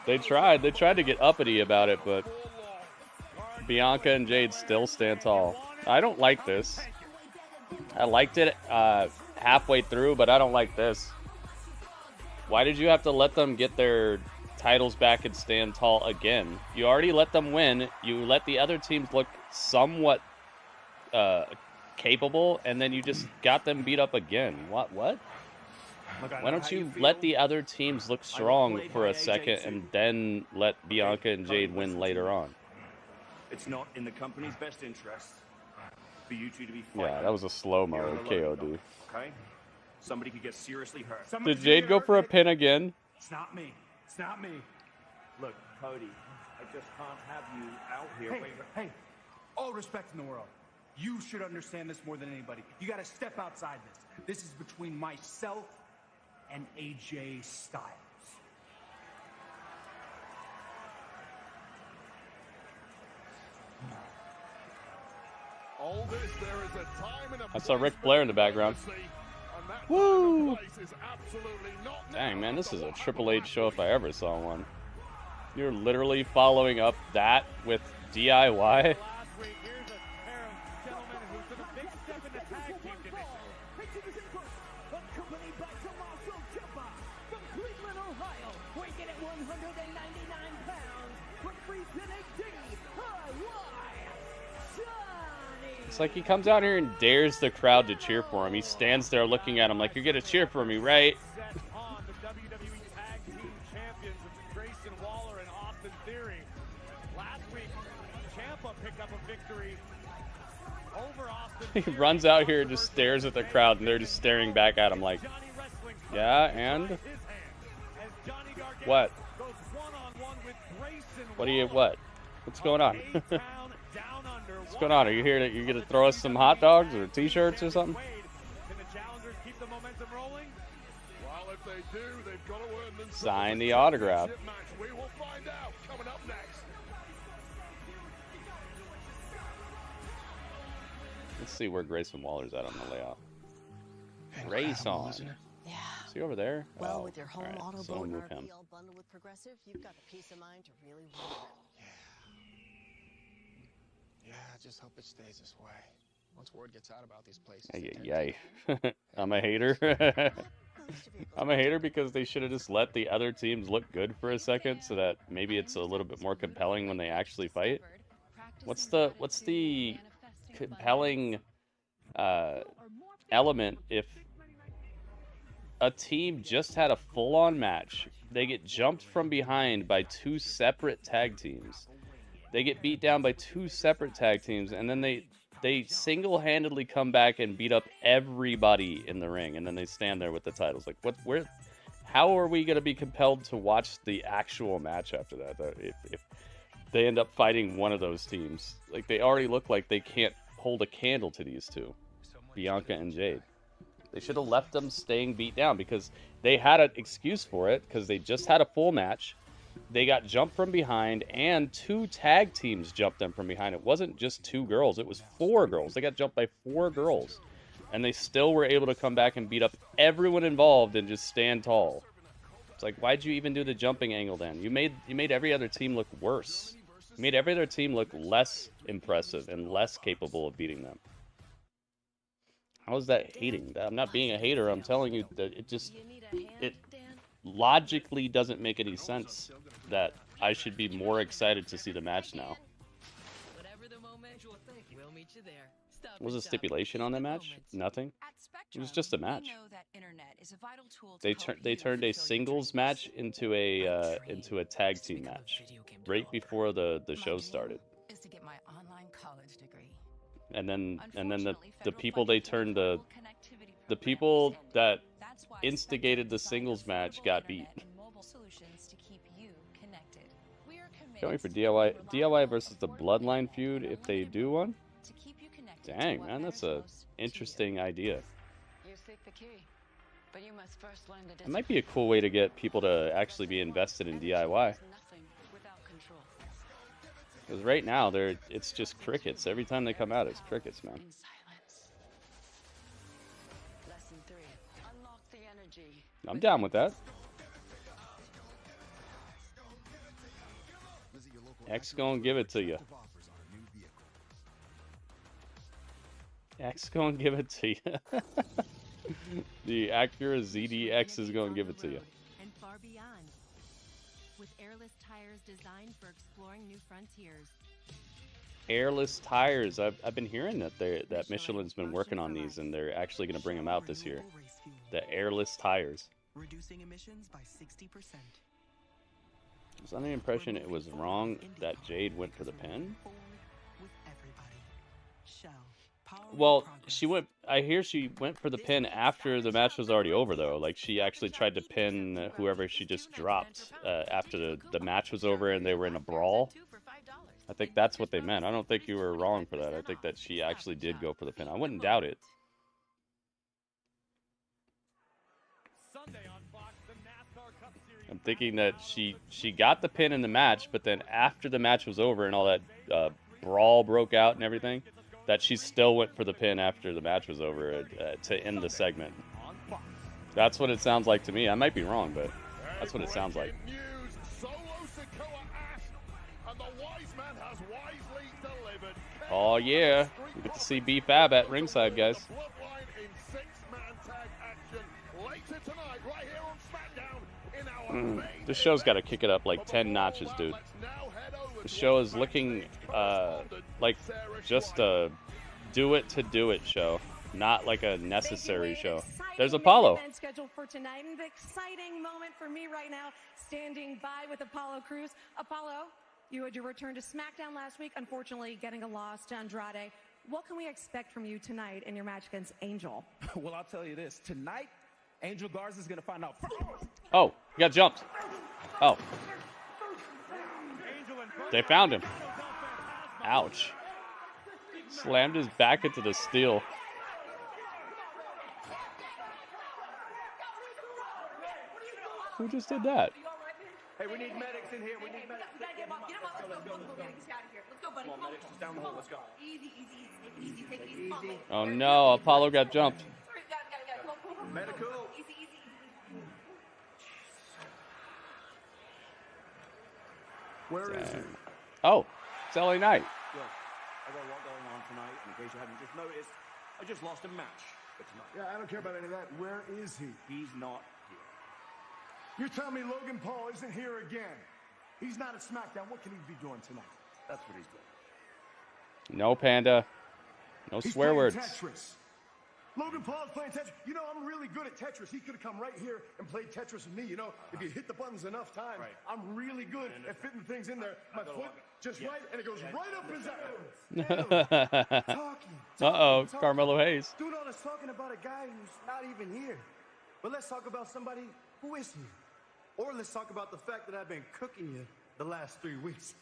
They tried to get uppity about it, but Bianca and Jade still stand tall. I don't like this. I liked it halfway through, but I don't like this. Why did you have to let them get their titles back and stand tall again? You already let them win. You let the other teams look somewhat capable, and then you just got them beat up again. What? Why don't you let the other teams look strong for a second and then let Bianca and Jade win later on? It's not in the company's best interest for you two to be fighting. Yeah, that was a slow-mo KOD. Okay? Somebody could get seriously hurt. Did Jade go for a pin again? It's not me. It's not me. Look, Cody, I just can't have you out here. Hey, all respect in the world. You should understand this more than anybody. You got to step outside this. This is between myself and AJ Styles. All this, there is a time and a I saw Ric Flair in the background. Woo! Dang, man, this is a Triple H show if I ever saw one. You're literally following up that with DIY? It's like he comes out here and dares the crowd to cheer for him. He stands there looking at him like, you're going to cheer for me, right? On the WWE Tag Team Champions of Grayson Waller and Austin Theory. Last week, Ciampa picked up a victory over Austin. He runs out here and just stares at the crowd, and they're just staring back at him like, yeah, and? What? What? What's going on? What's going on? Are you here to, you gonna throw us some hot dogs or t-shirts or something? Can the challengers keep the momentum rolling? Well, if they do, they've got to earn themselves Sign the autograph. We will find out coming up next. Let's see where Grayson Waller's at on the layout. Grayson. Yeah. Is he over there? Well, Oh, with your home all right, auto so we'll boat move RV him. all bundled with Progressive, you've got the peace of mind to really roll it. Yeah, I just hope it stays this way. Once word gets out about these places. Yay. I'm a hater. I'm a hater because they should have just let the other teams look good for a second so that maybe it's a little bit more compelling when they actually fight. What's the compelling element if a team just had a full-on match. They get jumped from behind by 2 separate tag teams. They get beat down by 2 separate tag teams, and then they single-handedly come back and beat up everybody in the ring, and then they stand there with the titles. Like, how are we going to be compelled to watch the actual match after that? If they end up fighting one of those teams, like, they already look like they can't hold a candle to these two, Bianca and Jade. They should have left them staying beat down, because they had an excuse for it, because they just had a full match. They got jumped from behind, and 2 tag teams jumped them from behind. It wasn't just 2 girls, it was 4 girls. They got jumped by 4 girls, and they still were able to come back and beat up everyone involved and just stand tall. It's like, why'd you even do the jumping angle then? You made every other team look worse. You made every other team look less impressive and less capable of beating them. How is that hating? I'm not being a hater. I'm telling you that it logically doesn't make any sense that I should be more excited to see the match now. What was the stipulation on that match? Nothing. It was just a match. They turned a singles match into a tag team match right before the show started. And then the people they turned the people that instigated the singles match got beat. Can't wait for DIY versus the Bloodline feud if they do one. Dang, man, that's a interesting idea. It might be a cool way to get people to actually be invested in DIY. Because right now it's just crickets. Every time they come out, it's crickets, man. I'm down with that. X gonna give it to you. X gonna give it to you. The Acura ZDX is gonna give it to you. And far beyond. With airless tires designed for exploring new frontiers. Airless tires. I've been hearing that Michelin's been working on these, and they're actually going to bring them out this year. The airless tires. Reducing emissions by 60%. I was under the impression it was wrong that Jade went for the pin. Well, I hear she went for the pin after the match was already over, though. Like, she actually tried to pin whoever she just dropped after the match was over and they were in a brawl. I think that's what they meant. I don't think you were wrong for that. I think that she actually did go for the pin. I wouldn't doubt it. I'm thinking that she got the pin in the match, but then after the match was over and all that brawl broke out and everything, that she still went for the pin after the match was over to end the segment. That's what it sounds like to me. I might be wrong, but that's what it sounds like. Oh yeah, we get to see B-Fab at ringside, guys. This show's got to kick it up like 10 notches, dude. The show is looking like just a do-it-to-do-it show, not like a necessary show. There's Apollo. Scheduled for tonight, and the exciting moment for me right now, standing by with Apollo Crews. Apollo, you had your return to SmackDown last week, unfortunately getting a loss to Andrade. What can we expect from you tonight in your match against Angel? Well, I'll tell you this. Tonight, Angel Garza is going to find out. Oh, he got jumped. Oh. They found him. Ouch. Slammed his back into the steel. Who just did that? Hey, we need medics in here. We need medics. Get him up. Let's go. Get this guy out of here. Let's go, buddy. Come on, medics. Just down the hall. Let's go. Easy. Take it easy. Oh no, Apollo got jumped. Medical. Easy. Where is he? Oh, it's LA Knight. Look, I got a lot going on tonight. In case you haven't just noticed, I just lost a match for tonight. Yeah, I don't care about any of that. Where is he? He's not here. You're telling me Logan Paul isn't here again? He's not at SmackDown. What can he be doing tonight? That's what he's doing. No, Panda. No He's swear playing words. Tetris. Logan Paul's playing Tetris. You know, I'm really good at Tetris. He could have come right here and played Tetris with me. You know, if you hit the buttons enough times, I'm really good at fitting things in there. My foot just right, and it goes right up his ass. Uh-oh, Carmelo Hayes. Dude, all this talking about a guy who's not even here. But let's talk about somebody who is here. Or let's talk about the fact that I've been cooking you the last 3 weeks.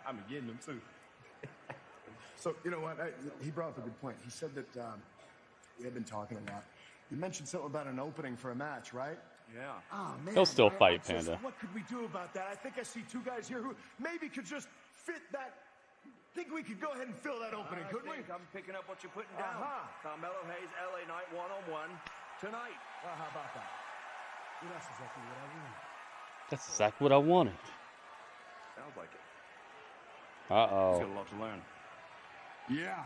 I'm getting them too. So, you know what? He brought up a good point. He said that we have been talking a lot. You mentioned something about an opening for a match, right? Yeah. Oh, man. He'll still fight, Panda. What could we do about that? I think I see two guys here who maybe could just fit that. Think we could go ahead and fill that opening, couldn't we? I'm picking up what you're putting down. Carmelo Hayes, LA Knight, one-on-one tonight. Well, how about that? Well, that's exactly what I wanted. That's exactly what I wanted. Sounds like it. Uh-oh. He's got a lot to learn. Yeah.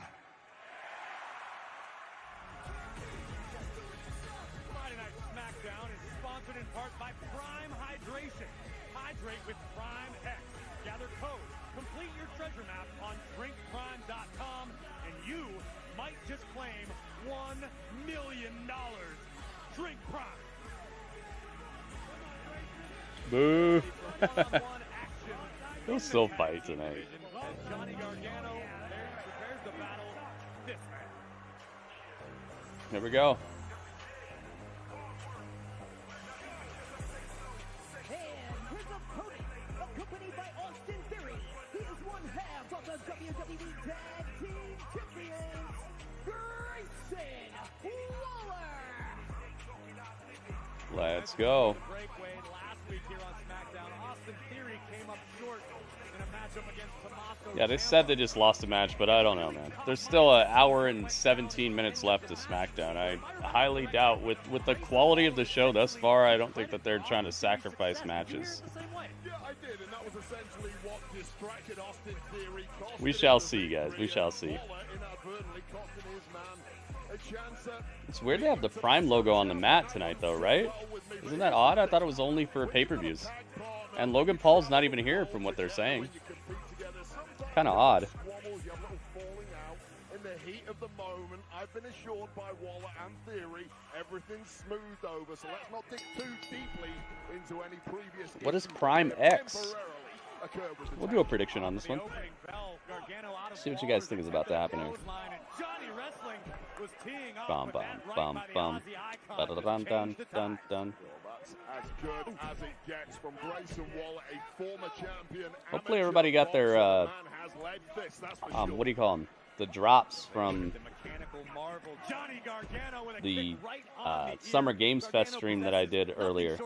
Friday Night SmackDown is sponsored in part by Prime Hydration. Hydrate with Prime X. Gather code. Complete your treasure map on drinkprime.com, and you might just claim $1 million. Drink Prime. Boo. He'll still fight tonight. Johnny Gargano prepares to battle this man. Here we go. And his opponent, accompanied by Austin Theory, he is one half of the WWE Tag Team Champions, Grayson Waller. Let's go. Breakaway last week here on SmackDown. Austin Theory came up short in a matchup against Tommaso. Yeah, they said they just lost a match, but I don't know, man. There's still an hour and 17 minutes left to SmackDown. I highly doubt, with the quality of the show thus far, I don't think that they're trying to sacrifice matches. Yeah, I did, and that was essentially what distracted Austin Theory. We shall see, guys. We shall see. It's weird to have the Prime logo on the mat tonight, though, right? Isn't that odd? I thought it was only for pay-per-views. And Logan Paul's not even here, from what they're saying. Kind of odd. In the heat of the moment, I've been assured by Waller and Theory everything's smoothed over, so let's not dig too deeply into any previous. What is Prime X? We'll do a prediction on this one. See what you guys think is about to happen here. Bum bum bum bum. Dun dun dun dun. As good as it gets from Grayson Waller, a former champion. Hopefully everybody got their what do you call them? The drops from the Summer Games Fest stream that I did earlier.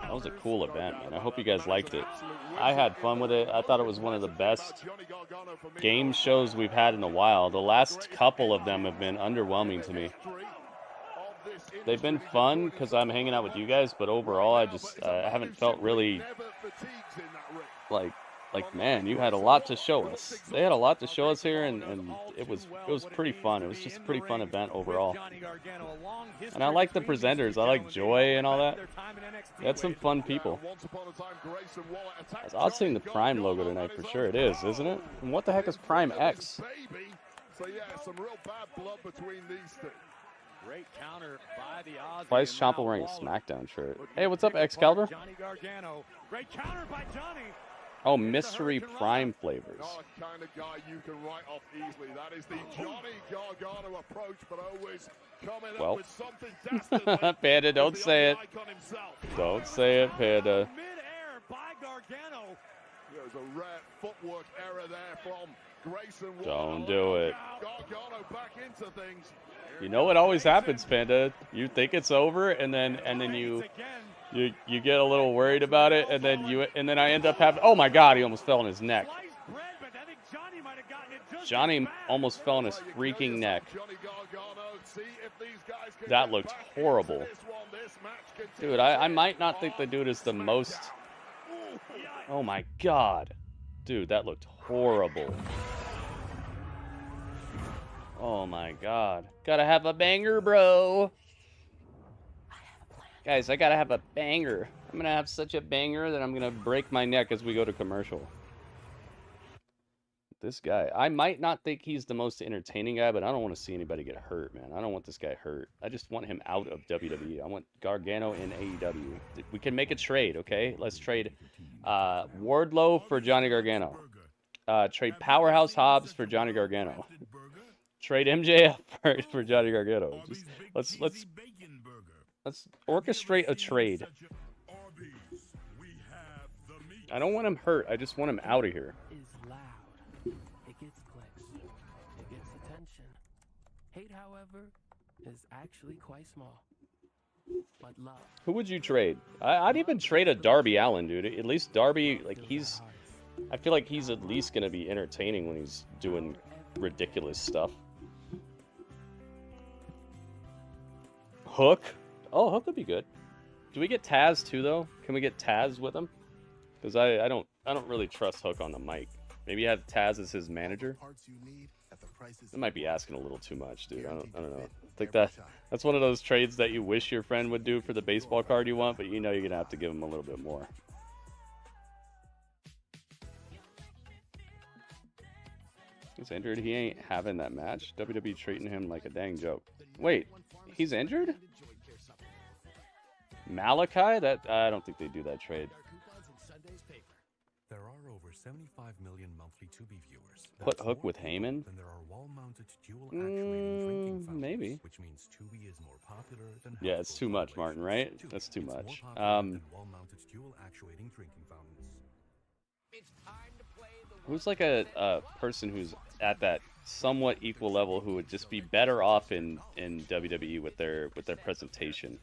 That was a cool event, man. I hope you guys liked it. I had fun with it. I thought it was one of the best game shows we've had in a while. The last couple of them have been underwhelming to me. They've been fun because I'm hanging out with you guys, but overall I haven't felt really like man, you had a lot to show us. They had a lot to show us here, and it was pretty fun. It was just a pretty fun event overall. And I like the presenters. I like Joy and all that. They had some fun people. It's odd seeing the Prime logo tonight for sure. It is, isn't it? And what the heck is Prime X? So yeah, some real bad blood between these two. Great counter by the Aussie. Twice Ciampa wearing a SmackDown shirt. Hey, what's up, Excalibur? Johnny Gargano. Great counter by Johnny. Oh, mystery Prime flavors. Not a kind of guy you can write off easily. That is the Johnny Gargano approach, but always coming up with something dastardly. Panda, don't say it. Don't say it, Panda. Mid-air by Gargano. There's a rare footwork error there from Grayson. Don't do it. Gargano back into things. You know what always happens, Panda. You think it's over, and then you get a little worried about it, and then I end up having. Oh my God! He almost fell on his neck. Johnny almost fell on his freaking neck. That looked horrible, dude. I might not think the dude is the most. Oh my God, dude, that looked horrible. Oh my God. Gotta have a banger, bro. Guys, I gotta have a banger. I'm gonna have such a banger that I'm gonna break my neck as we go to commercial. This guy, I might not think he's the most entertaining guy, but I don't want to see anybody get hurt, man. I don't want this guy hurt. I just want him out of WWE. I want Gargano in AEW. We can make a trade, okay? Let's trade Wardlow for Johnny Gargano. Trade Powerhouse Hobbs for Johnny Gargano. Trade MJF for Johnny Gargano. Just let's orchestrate a trade. I don't want him hurt. I just want him out of here. It gets clicks. It gets attention. Hate, however, is actually quite small. But love. Who would you trade? I'd even trade a Darby Allin, dude. At least Darby, like, I feel like he's at least gonna be entertaining when he's doing ridiculous stuff. Hook? Oh, Hook would be good. Do we get Taz too, though? Can we get Taz with him? Because I don't really trust Hook on the mic. Maybe have Taz as his manager. That might be asking a little too much, dude. I don't know. I think that's one of those trades that you wish your friend would do for the baseball card you want, but you know you're gonna have to give him a little bit more. He's injured. He ain't having that match. WWE treating him like a dang joke. Wait, he's injured? Malachi? That I don't think they do that trade. There are over 75 million monthly Tubi viewers. Put Hook with Heyman? Then there are wall-mounted dual actuating drinking fountains, maybe. which means Tubi is more popular than Yeah, it's too much, Martin, right? That's too much. wall-mounted dual actuating drinking fountains. Who's like a person who's at that somewhat equal level who would just be better off in WWE with their presentation?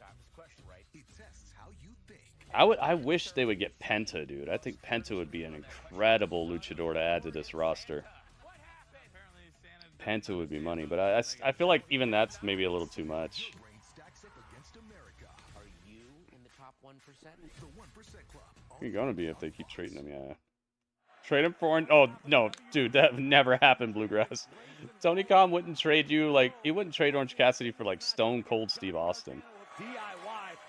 I wish they would get Penta, dude. I think Penta would be an incredible luchador to add to this roster. Penta would be money, but I feel like even that's maybe a little too much. You're gonna be if they keep trading him, yeah. Trade him for oh no, dude, that would never happen, Bluegrass. Tony Khan wouldn't trade you like he wouldn't trade Orange Cassidy for like Stone Cold Steve Austin.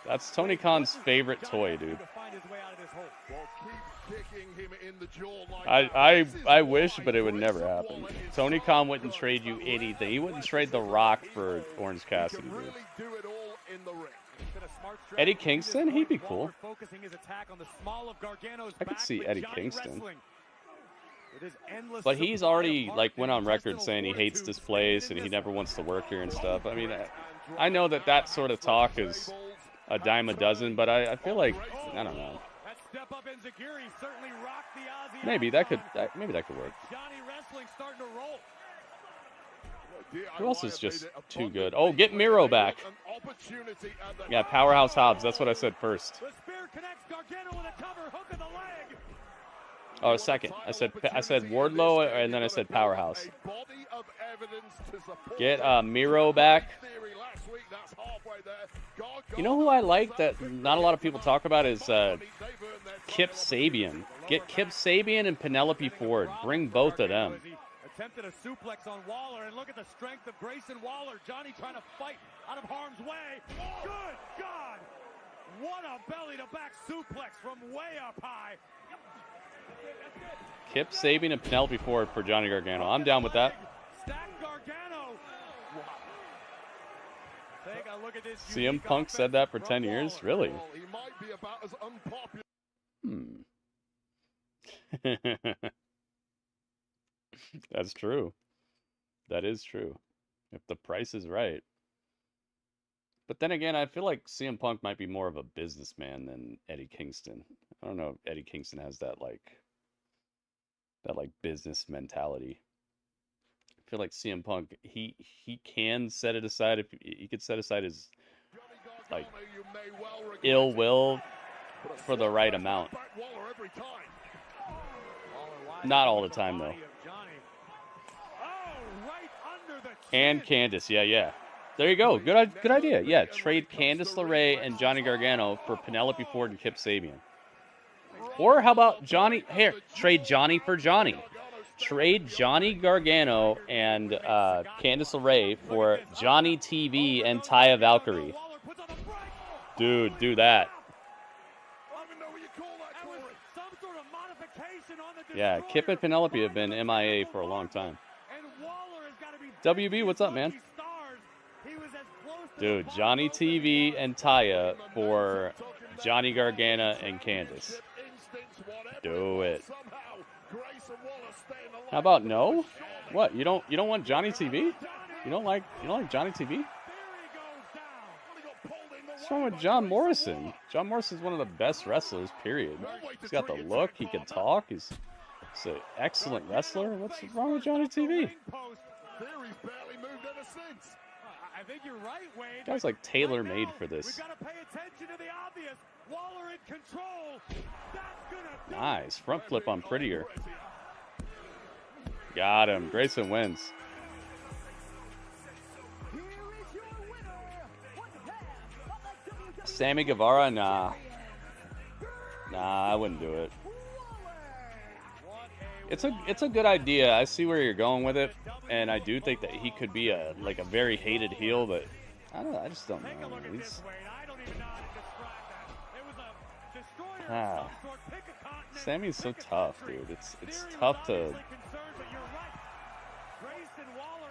That's Tony Khan's favorite toy, dude. I wish, but it would never happen. Tony Khan wouldn't trade you anything. He wouldn't trade The Rock for Orange Cassidy, dude. Eddie Kingston? He'd be cool. I could see Eddie Kingston. But he's already like went on record saying he hates this place and he never wants to work here and stuff. I mean, I know that sort of talk is a dime a dozen, but I feel like, I don't know. Maybe that could work. Who else is just too good? Oh, get Miro back. Yeah, Powerhouse Hobbs. That's what I said first. Oh, second. I said Wardlow, and then I said Powerhouse. Get Miro back. You know who I like that not a lot of people talk about is Kip Sabian. Get Kip Sabian and Penelope Ford. Bring both of them. Attempted a suplex on Waller, and look at the strength of Grayson Waller. Johnny trying to fight out of harm's way. Good God! What a belly-to-back suplex from way up high. Kip Sabian and Penelope Ford for Johnny Gargano. I'm down with that. Stack Gargano. Take a look at this. CM Punk said that for 10 years? Really? That's true. That is true. If the price is right. But then again, I feel like CM Punk might be more of a businessman than Eddie Kingston. I don't know if Eddie Kingston has that business mentality. I feel like CM Punk, he can set it aside. If he could set aside his like ill will for the right amount. Not all the time though. And Candice, yeah. There you go. Good idea. Yeah, trade Candice LeRae and Johnny Gargano for Penelope Ford and Kip Sabian. Or how about Johnny? Here, trade Johnny for Johnny. Trade Johnny Gargano and Candice LeRae for Johnny TV and Taya Valkyrie. Dude, do that. That was some sort of modification on the Yeah, Kip and Penelope have been MIA for a long time. WB, what's up, man? Dude, Johnny TV and Taya for Johnny Gargano and Candice. Do it. How about no? What, you don't want Johnny TV? You don't like Johnny TV? What's wrong with John Morrison? John Morrison's one of the best wrestlers, period. He's got the look, he can talk, he's an excellent wrestler. What's wrong with Johnny TV? I think you're right, Wade. Guy's like tailor-made for this. We gotta pay attention to the obvious. Waller in control. That's gonna Nice. Front flip on Prettier. Got him. Grayson wins. Sammy Guevara? Nah. Nah, I wouldn't do it. It's a good idea. I see where you're going with it, and I do think that he could be a very hated heel, but I don't know. I just don't know. Sammy's so tough, dude. It's tough to.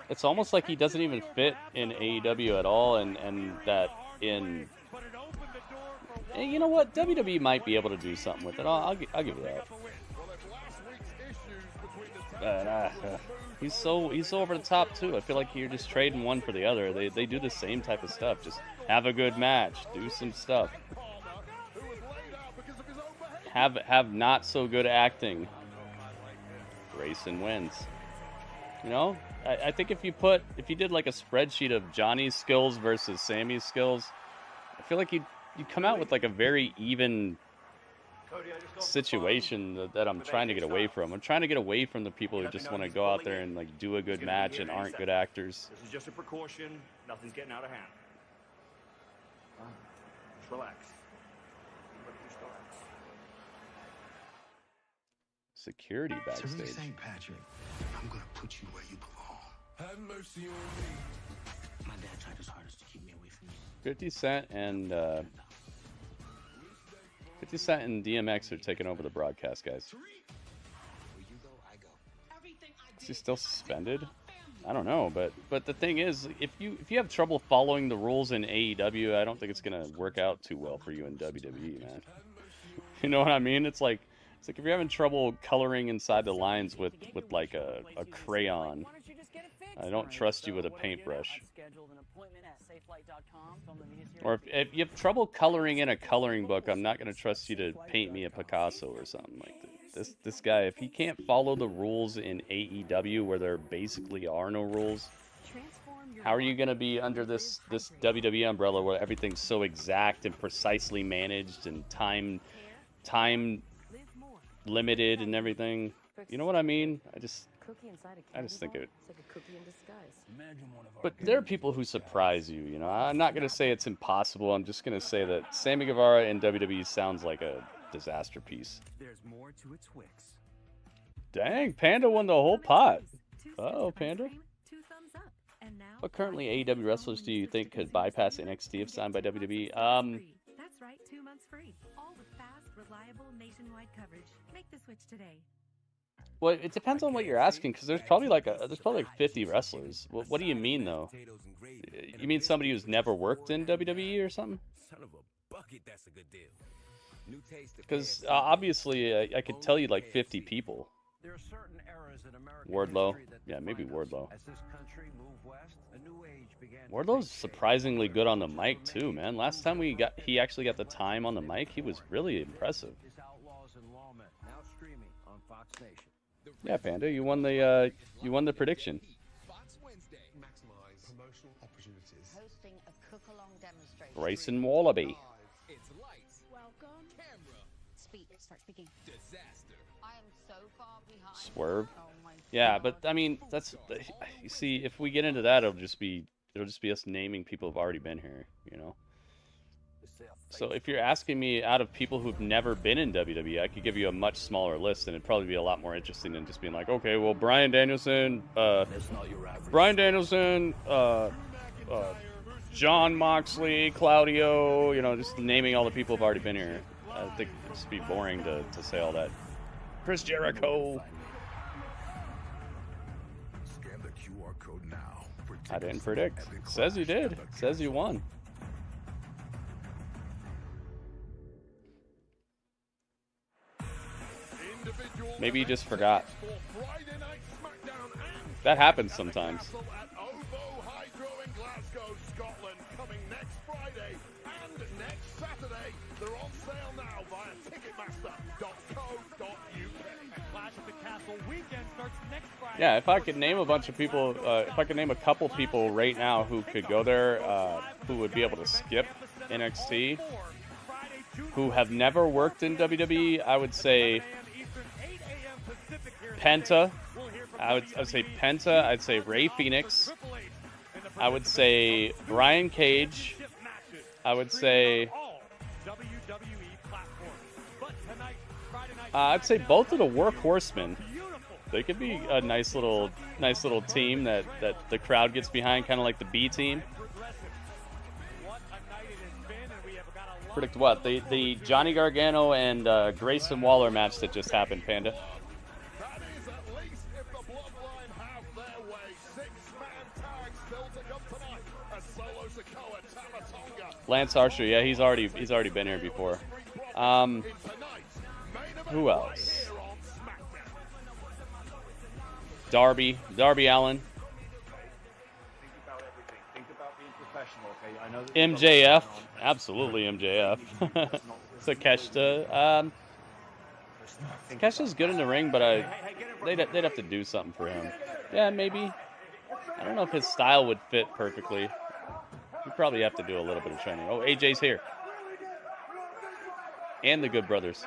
It's almost like he doesn't even fit in AEW at all, and that in. And you know what? WWE might be able to do something with it. I'll give you that. He's so over the top too. I feel like you're just trading one for the other. They do the same type of stuff. Just have a good match, do some stuff. Have not so good acting. Grayson wins. You know, I think if you did like a spreadsheet of Johnny's skills versus Sammy's skills, I feel like you'd come out with like a very even situation that I'm trying to get away from. I'm trying to get away from the people who just want to go out there and like do a good match and aren't good actors. This is just a precaution. Nothing's getting out of hand. Just relax. Security backstage. To really St. Patrick, I'm gonna put you where you belong. Have mercy on me. My dad tried his hardest to keep me away from you. 50 Cent and DMX are taking over the broadcast, guys. Is he still suspended? I don't know, but the thing is, if you have trouble following the rules in AEW, I don't think it's gonna work out too well for you in WWE, man. You know what I mean? It's like if you're having trouble coloring inside the lines with like a crayon, I don't trust you with a paintbrush. Or if you have trouble coloring in a coloring book, I'm not going to trust you to paint me a Picasso or something like that. This guy, if he can't follow the rules in AEW where there basically are no rules, how are you going to be under this WWE umbrella where everything's so exact and precisely managed and time limited and everything? You know what I mean? I just think it. But there are people who surprise you, you know. I'm not going to say it's impossible. I'm just going to say that Sammy Guevara in WWE sounds like a disaster piece. There's more to its Wix. Dang, Panda won the whole pot. Uh-oh, Panda. What currently AEW wrestlers do you think could bypass NXT if signed by WWE? That's right, 2 months free. All with fast, reliable, nationwide coverage. Make the switch today. Well, it depends on what you're asking, because there's probably like 50 wrestlers. What do you mean though? You mean somebody who's never worked in WWE or something? Son of a bucket, that's a good deal. Because obviously I could tell you like 50 people. There are certain eras in American Wardlow, history that yeah, maybe define us. Wardlow. As this country moved west, a new age began to Wardlow's surprisingly good on the mic too, man. Last time he actually got the time on the mic, he was really impressive. His Outlaws and Lawmen, now streaming on Fox Nation. Yeah, Panda, you won the prediction. Maximize promotional opportunities. Hosting a cook-along demonstration. Grayson Wallaby. It's lights. Welcome. Camera. Speak. Start speaking. Disaster. I am so far behind. Swerve. Oh my Yeah, but I mean, you see, if we get into that, it'll just be us naming people who've already been here, you know. So if you're asking me out of people who've never been in WWE, I could give you a much smaller list, and it'd probably be a lot more interesting than just being like, okay, well, Bryan Danielson, John Moxley, Claudio, you know, just naming all the people who've already been here. I think it'd just be boring to say all that. Chris Jericho. Scan the QR code now. I didn't predict. Says you did. Says you won. Maybe you just forgot. That happens sometimes. Yeah, if I could name a bunch of people, if I could name a couple people right now who could go there, who would be able to skip NXT, who have never worked in WWE, I would say Penta. I would say Penta. I'd say Rey Fenix. I would say Brian Cage. I would say I'd say both of the Workhorsemen. They could be a nice little team that the crowd gets behind, kind of like the B team. Predict what? The Johnny Gargano and Grayson Waller match that just happened, Panda. Lance Archer, yeah, he's already been here before. Who else? Darby Allin. MJF, absolutely MJF. Takeshita. Takeshita's good in the ring, but they'd have to do something for him. Yeah, maybe. I don't know if his style would fit perfectly. You probably have to do a little bit of training. Oh, AJ's here. And the Good Brothers.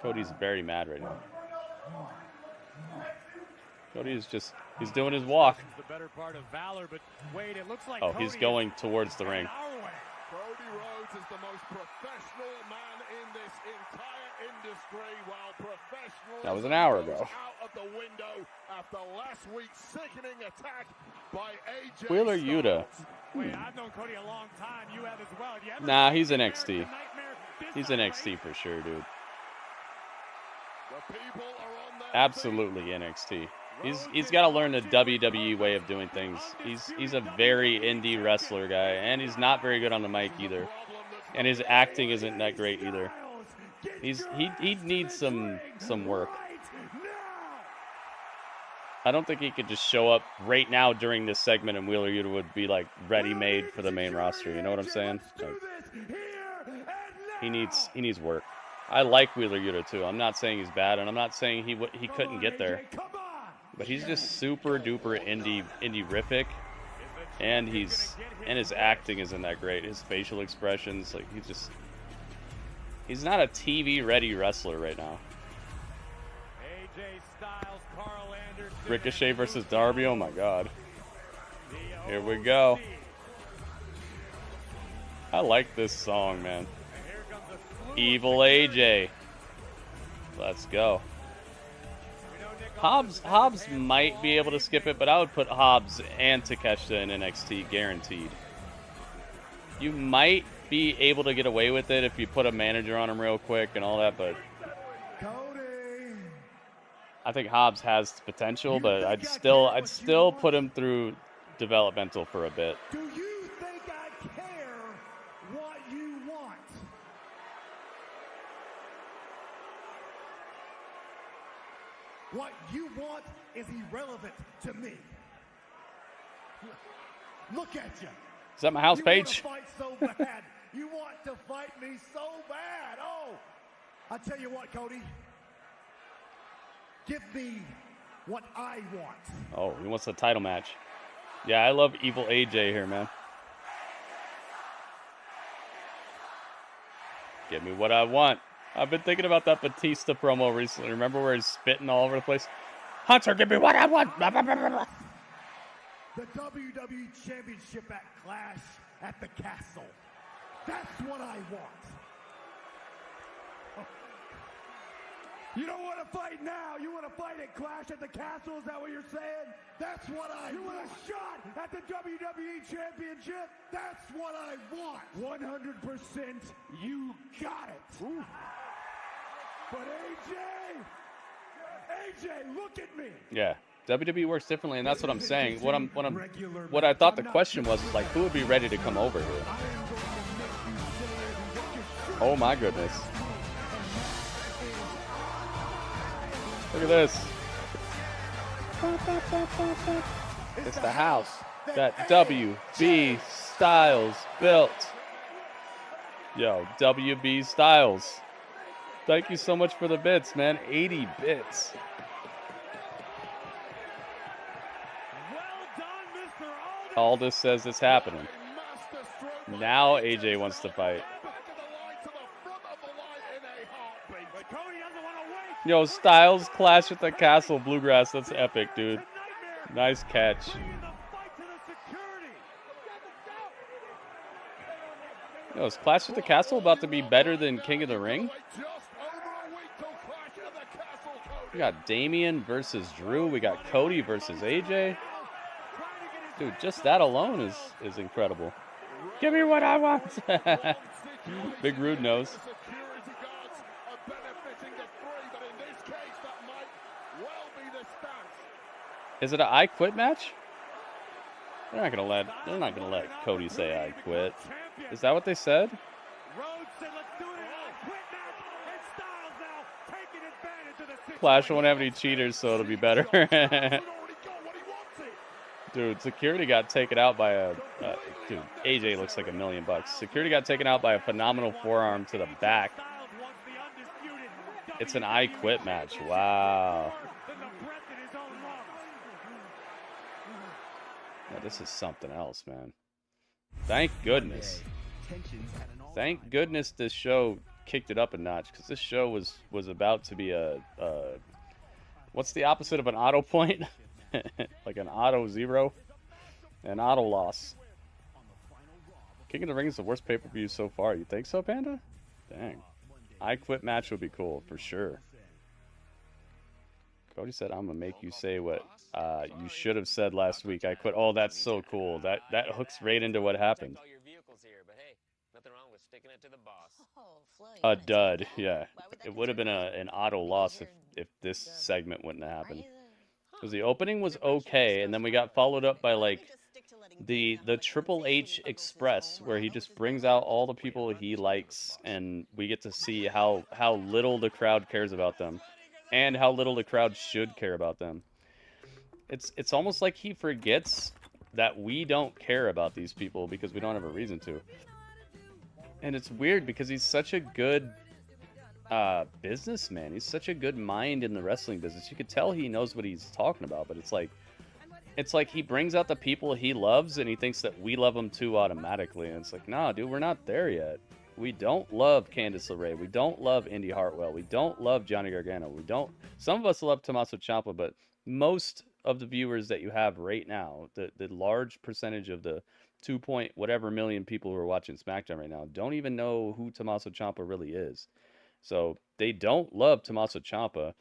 Cody's very mad right now. Cody's he's doing his walk. Oh, he's going towards the ring. Cody Rhodes is the most professional man in this entire industry, while professional That was an hour ago. out of the window after last week's sickening attack by AJ Wheeler Yuta. Wait, I've known Cody a long time. You have as well. Have you ever Nah, he's NXT. He's NXT for sure, dude. Absolutely NXT. He's got to learn the WWE way of doing things. He's a very indie wrestler guy, and he's not very good on the mic either. And his acting isn't that great either. He needs some work. I don't think he could just show up right now during this segment and Wheeler Yuta would be like ready-made for the main roster. You know what I'm saying? Like, he needs work. I like Wheeler Yuta too. I'm not saying he's bad, and I'm not saying he couldn't get there. But he's just super duper indie-rific, and his acting isn't that great. His facial expressions, like he's not a TV ready wrestler right now. Ricochet versus Darby. Oh my God. Here we go. I like this song, man. Evil AJ. Let's go. Hobbs might be able to skip it, but I would put Hobbs and Takeshita in NXT guaranteed. You might be able to get away with it if you put a manager on him real quick and all that, but I think Hobbs has potential, but I'd still put him through developmental for a bit. Do you think I care what you want? What you want is irrelevant to me. Look at you. Is that my house page? You want to fight so bad. You want to fight me so bad. Oh, I tell you what, Cody. Give me what I want. Oh, he wants the title match. Yeah, I love Evil AJ here, man. Give me what I want. I've been thinking about that Batista promo recently. Remember where he's spitting all over the place? Hunter, give me what I want. The WWE Championship at Clash at the Castle. That's what I want. You don't want to fight now. You want to fight at Clash at the Castle. Is that what you're saying? That's what I want. You want a shot at the WWE Championship? That's what I want. 100% you got it. Ooh. But AJ, look at me. Yeah. WWE works differently, and that's what I'm saying. What I thought the question was like, who would be ready to come over here? Oh my goodness! Look at this. It's the house that WB Styles built. Yo, WB Styles. Thank you so much for the bits, man. 80 bits. Aldous says it's happening. Now AJ wants to fight. Yo, Styles Clash at the Castle Bluegrass. That's epic, dude. Nice catch. Yo, is Clash at the Castle about to be better than King of the Ring? We got Damian versus Drew. We got Cody versus AJ. Dude, just that alone is incredible. Give me what I want. Big Rude knows. Is it an I quit match? They're not gonna let Cody say I quit. Is that what they said? Clash won't have any cheaters, so it'll be better. Dude, security got taken out by a... dude, AJ looks like $1 million. Security got taken out by a phenomenal forearm to the back. It's an I quit match. Wow. Yeah, this is something else, man. Thank goodness. Thank goodness this show kicked it up a notch, because this show was about to be a... what's the opposite of an auto point? Like an auto zero, an auto loss. King of the Ring is the worst pay-per-view so far. You think so, Panda? Dang. I quit match would be cool for sure. Cody said, "I'm gonna make you say what you should have said last week. I quit." Oh, that's so cool. That hooks right into what happened. A dud, yeah. It would have been an auto loss if this segment wouldn't have happened. Because the opening was okay, and then we got followed up by like the Triple H Express, where he just brings out all the people he likes, and we get to see how little the crowd cares about them, and how little the crowd should care about them. It's almost like he forgets that we don't care about these people because we don't have a reason to. And it's weird because he's such a good businessman. He's such a good mind in the wrestling business. You could tell he knows what he's talking about, but it's like he brings out the people he loves and he thinks that we love them too automatically. And it's like, nah, dude, we're not there yet. We don't love Candice LeRae. We don't love Indi Hartwell. We don't love Johnny Gargano. Some of us love Tommaso Ciampa, but most of the viewers that you have right now, the large percentage of the 2 point whatever million people who are watching SmackDown right now don't even know who Tommaso Ciampa really is. So they don't love Tommaso Ciampa.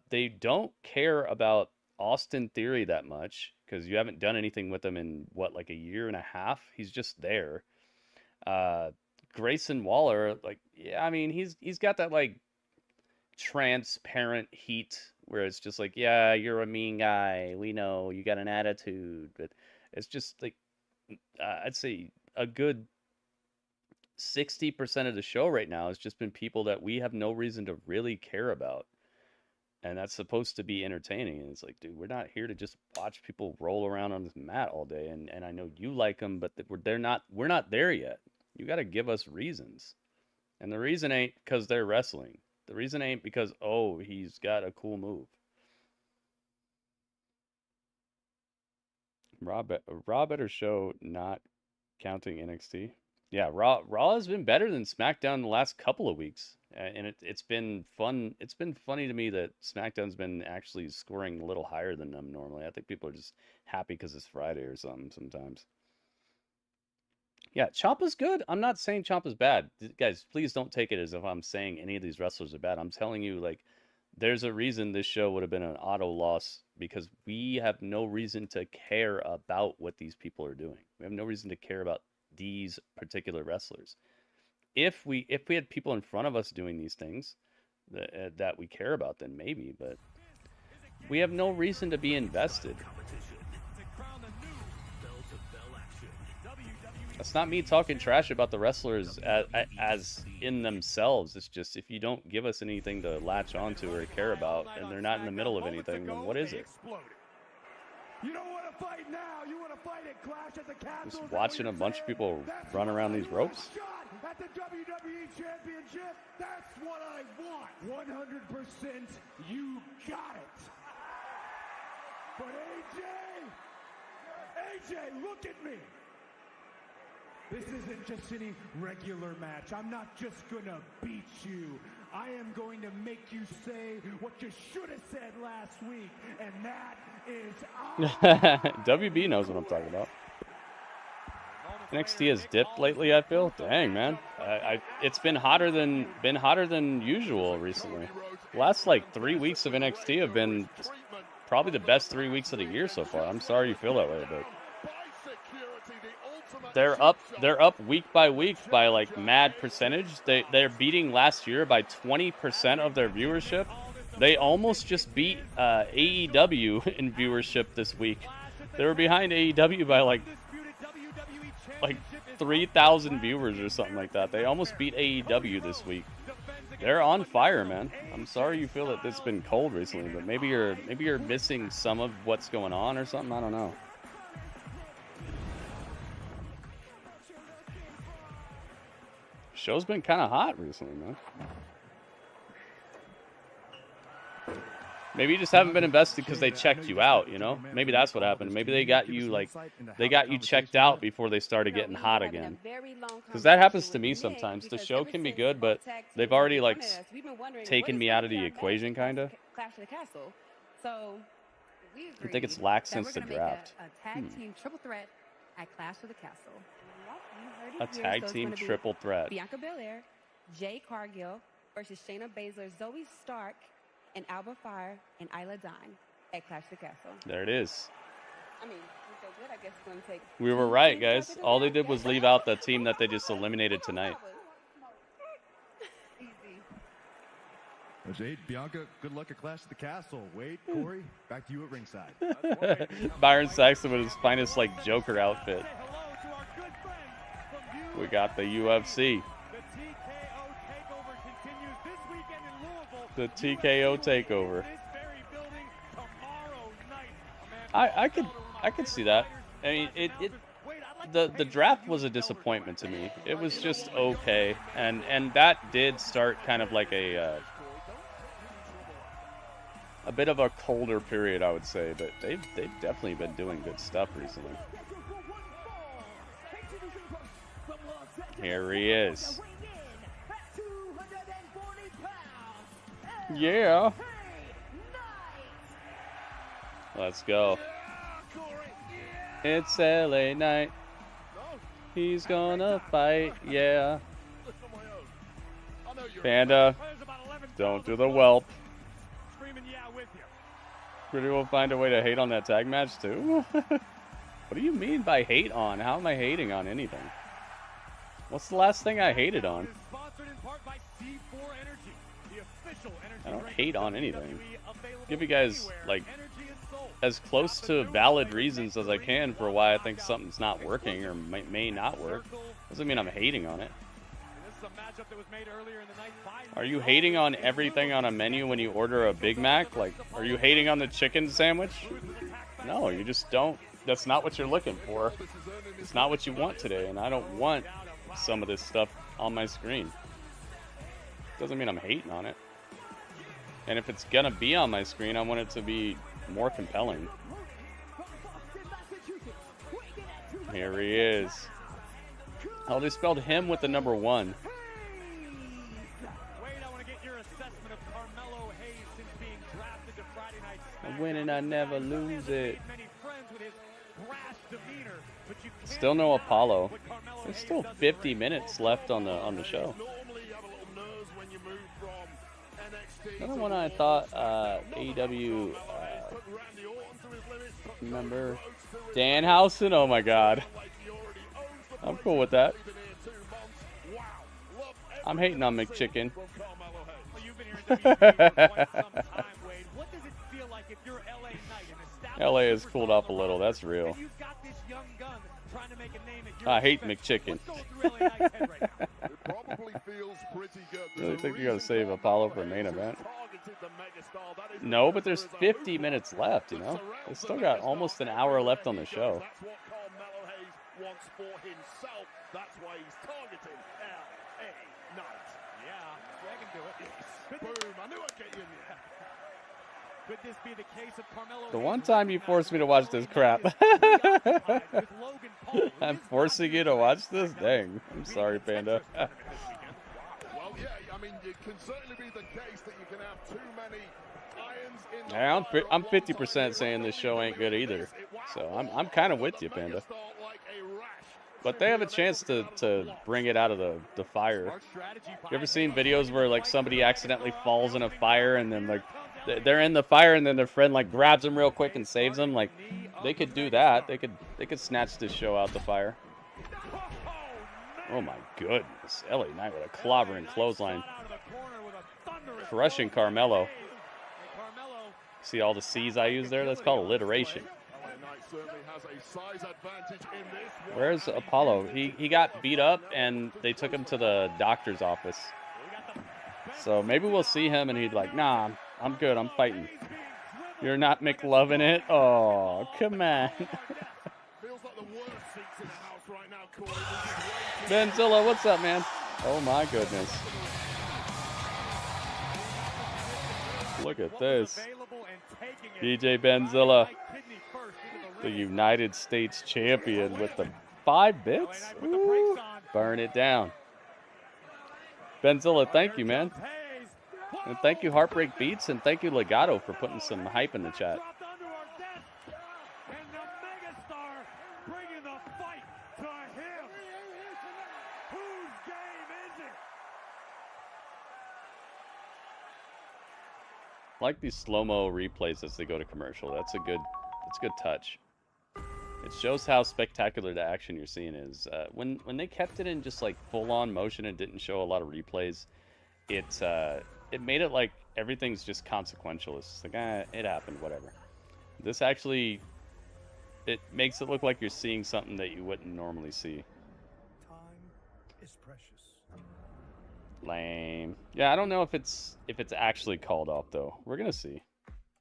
They don't care about Austin Theory that much because you haven't done anything with him in like a year and a half. He's just there. Grayson Waller, like, yeah, I mean, he's got that like transparent heat where it's just like, yeah, you're a mean guy. We know you got an attitude, but it's just like, I'd say a good 60% of the show right now has just been people that we have no reason to really care about. And that's supposed to be entertaining. And it's like, dude, we're not here to just watch people roll around on this mat all day. And I know you like them, but we're not there yet. You got to give us reasons. And the reason ain't because they're wrestling. The reason ain't because, oh, he's got a cool move. Raw better show, not counting NXT. Yeah, Raw has been better than SmackDown the last couple of weeks, and it's been fun. It's been funny to me that SmackDown's been actually scoring a little higher than them normally. I think people are just happy because it's Friday or something sometimes. Yeah, Ciampa's good. I'm not saying Ciampa's bad. Guys, please don't take it as if I'm saying any of these wrestlers are bad. I'm telling you, like, there's a reason this show would have been an auto loss, because we have no reason to care about what these people are doing. We have no reason to care about these particular wrestlers. If we had people in front of us doing these things that we care about, then maybe, but we have no reason to be invested. That's not me talking trash about the wrestlers as in themselves. It's just, if you don't give us anything to latch onto or care about, and they're not in the middle of anything, then what is it? You don't want to fight now. You want to fight at Clash at the Castle. Just watching a bunch of people run around these ropes? At the WWE Championship, that's what I want. 100%, you got it. But AJ, look at me. This isn't just any regular match. I'm not just gonna beat you. I am going to make you say what you should have said last week, and that is WB knows what I'm talking about. NXT has dipped lately, I feel. Dang, man. It's been hotter than usual recently. The last like 3 weeks of NXT have been probably the best 3 weeks of the year so far. I'm sorry you feel that way, but they're up week by week by like mad percentage. They're beating last year by 20% of their viewership. They almost just beat AEW in viewership this week. They were behind AEW by like 3,000 viewers or something like that. They almost beat AEW this week. They're on fire, man. I'm sorry you feel that it's been cold recently, but maybe you're missing some of what's going on or something. I don't know. Show's been kind of hot recently, man. Maybe you just haven't been invested because they checked you out, you know? Maybe that's what happened. Maybe they got you checked out before they started getting hot again. Because that happens to me sometimes. The show can be good, but they've already like taken me out of the equation, kind of. I think it's lax since the draft. A tag team triple threat at Clash of the Castle. A tag team triple threat. Bianca Belair, Jade Cargill versus Shayna Baszler, Zoe Stark, and Alba Fire and Isla Dawn at Clash of the Castle. There it is. I mean, so good. I guess it's going to take. We were right, guys. All they did was leave out the team that they just eliminated tonight. Jade, Bianca, good luck at Clash of the Castle. Wade, Corey, back to you at ringside. Byron Saxton with his finest like Joker outfit. We got the UFC. The TKO takeover. I could see that. I mean, the draft was a disappointment to me. It was just okay, and that did start kind of like a bit of a colder period, I would say. But they've definitely been doing good stuff recently. Here he is. Yeah. Let's go. It's LA night. He's gonna fight, yeah. Panda, don't do the whelp. Gritty will find a way to hate on that tag match too? What do you mean by hate on? How am I hating on anything? What's the last thing I hated on? I don't hate on anything. Give you guys, like, as close to valid reasons as I can for why I think something's not working or may not work. Doesn't mean I'm hating on it. Are you hating on everything on a menu when you order a Big Mac? Like, are you hating on the chicken sandwich? No, you just don't. That's not what you're looking for. It's not what you want today, and I don't want some of this stuff on my screen. Doesn't mean I'm hating on it. And if it's gonna be on my screen, I want it to be more compelling. Here he is. Oh, they spelled him with the number 1. I win and I never lose it. Still no Apollo. There's still 50 minutes left on the show. Another one I thought AEW. Remember Danhausen? Oh my God. I'm cool with that. I'm hating on McChicken. LA has cooled off a little. That's real. I hate McChicken. Really think you're gonna save Apollo for main event? No, but there's 50 minutes left. You know, they still got almost an hour left on the show. Wants for himself. That's why he's targeting LA Knight. Yeah, I can do it. Yes. Boom. I knew I'd get you in there. Could this be the case of Carmelo? The one time you forced me to watch this crap. I'm forcing you to watch this? Dang. I'm sorry, Panda. Well, yeah, I mean, it can certainly be the case that you can have too many irons in the Yeah, I'm 50% saying this show ain't good either. So I'm kind of with you, Panda. But they have a chance to bring it out of the fire. You ever seen videos where like somebody accidentally falls in a fire and then like they're in the fire and then their friend like grabs them real quick and saves them? Like they could do that. They could snatch this show out the fire. Oh my goodness. LA Knight with a clobbering clothesline. Crushing Carmelo. See all the C's I use there? That's called alliteration. Where's Apollo? He got beat up and they took him to the doctor's office. So maybe we'll see him and he'd like, nah, I'm good, I'm fighting. You're not McLovin' it? Oh, come on. Benzilla, what's up, man? Oh my goodness. Look at this. DJ Benzilla, the United States champion with the 5 bits. Ooh, burn it down. Benzilla, thank you, man. And thank you, Heartbreak Beats, and thank you, Legato, for putting some hype in the chat. I like these slow-mo replays as they go to commercial. That's a good touch. It shows how spectacular the action you're seeing is. When they kept it in just like full-on motion and didn't show a lot of replays, it made it like everything's just consequential. It's just like, it happened, whatever. This actually, it makes it look like you're seeing something that you wouldn't normally see. Time is precious. Lame. Yeah, I don't know if it's actually called off though. We're gonna see.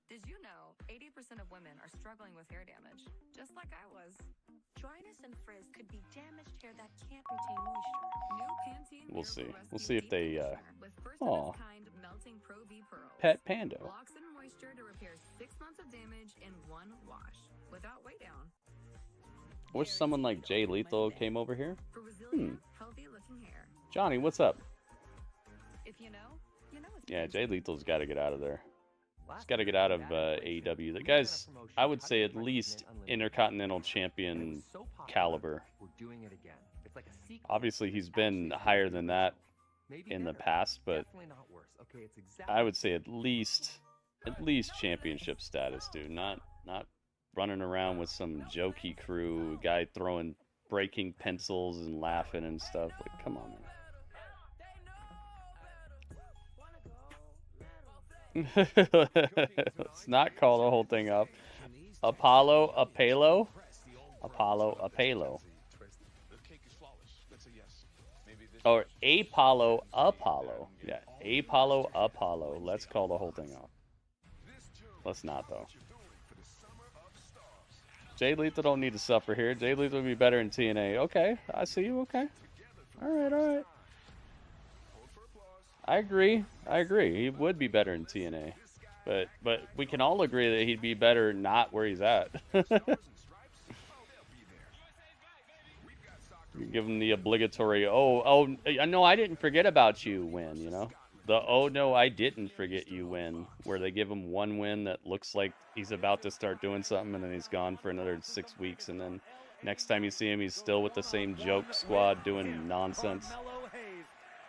Did you know 80% of women are struggling with hair damage, just like I was? Dryness and frizz could be damaged hair that can't retain moisture. New Pantene We'll see. Miracle We'll see if they. with first of its kind melting Pro V pearls. Pet Panda. Locks in moisture to repair 6 months of damage in one wash without weight down. Wish someone like Jay Lethal came over here. For resilient, healthy looking hair. Johnny, what's up? If you know, you know it's Yeah, Jay Lethal's got to get out of there. He's got to get out of AEW. The guy's, I would say, at least Intercontinental Champion caliber. Obviously, he's been higher than that in the past, but I would say at least championship status, dude. Not running around with some jokey crew, guy breaking pencils and laughing and stuff. Like, come on, man. Let's not call the whole thing up. Apollo Apollo. Or Apollo. Yeah, Apollo. Let's call the whole thing off. Let's not, though. Jay Lethal don't need to suffer here. Jay Lethal would be better in TNA. Okay, I see you. Okay. All right. I agree. He would be better in TNA. But we can all agree that he'd be better not where he's at. You give him the obligatory, oh, no, I didn't forget about you win, you know? The oh, no, I didn't forget you win, where they give him one win that looks like he's about to start doing something, and then he's gone for another 6 weeks, and then next time you see him, he's still with the same joke squad doing nonsense.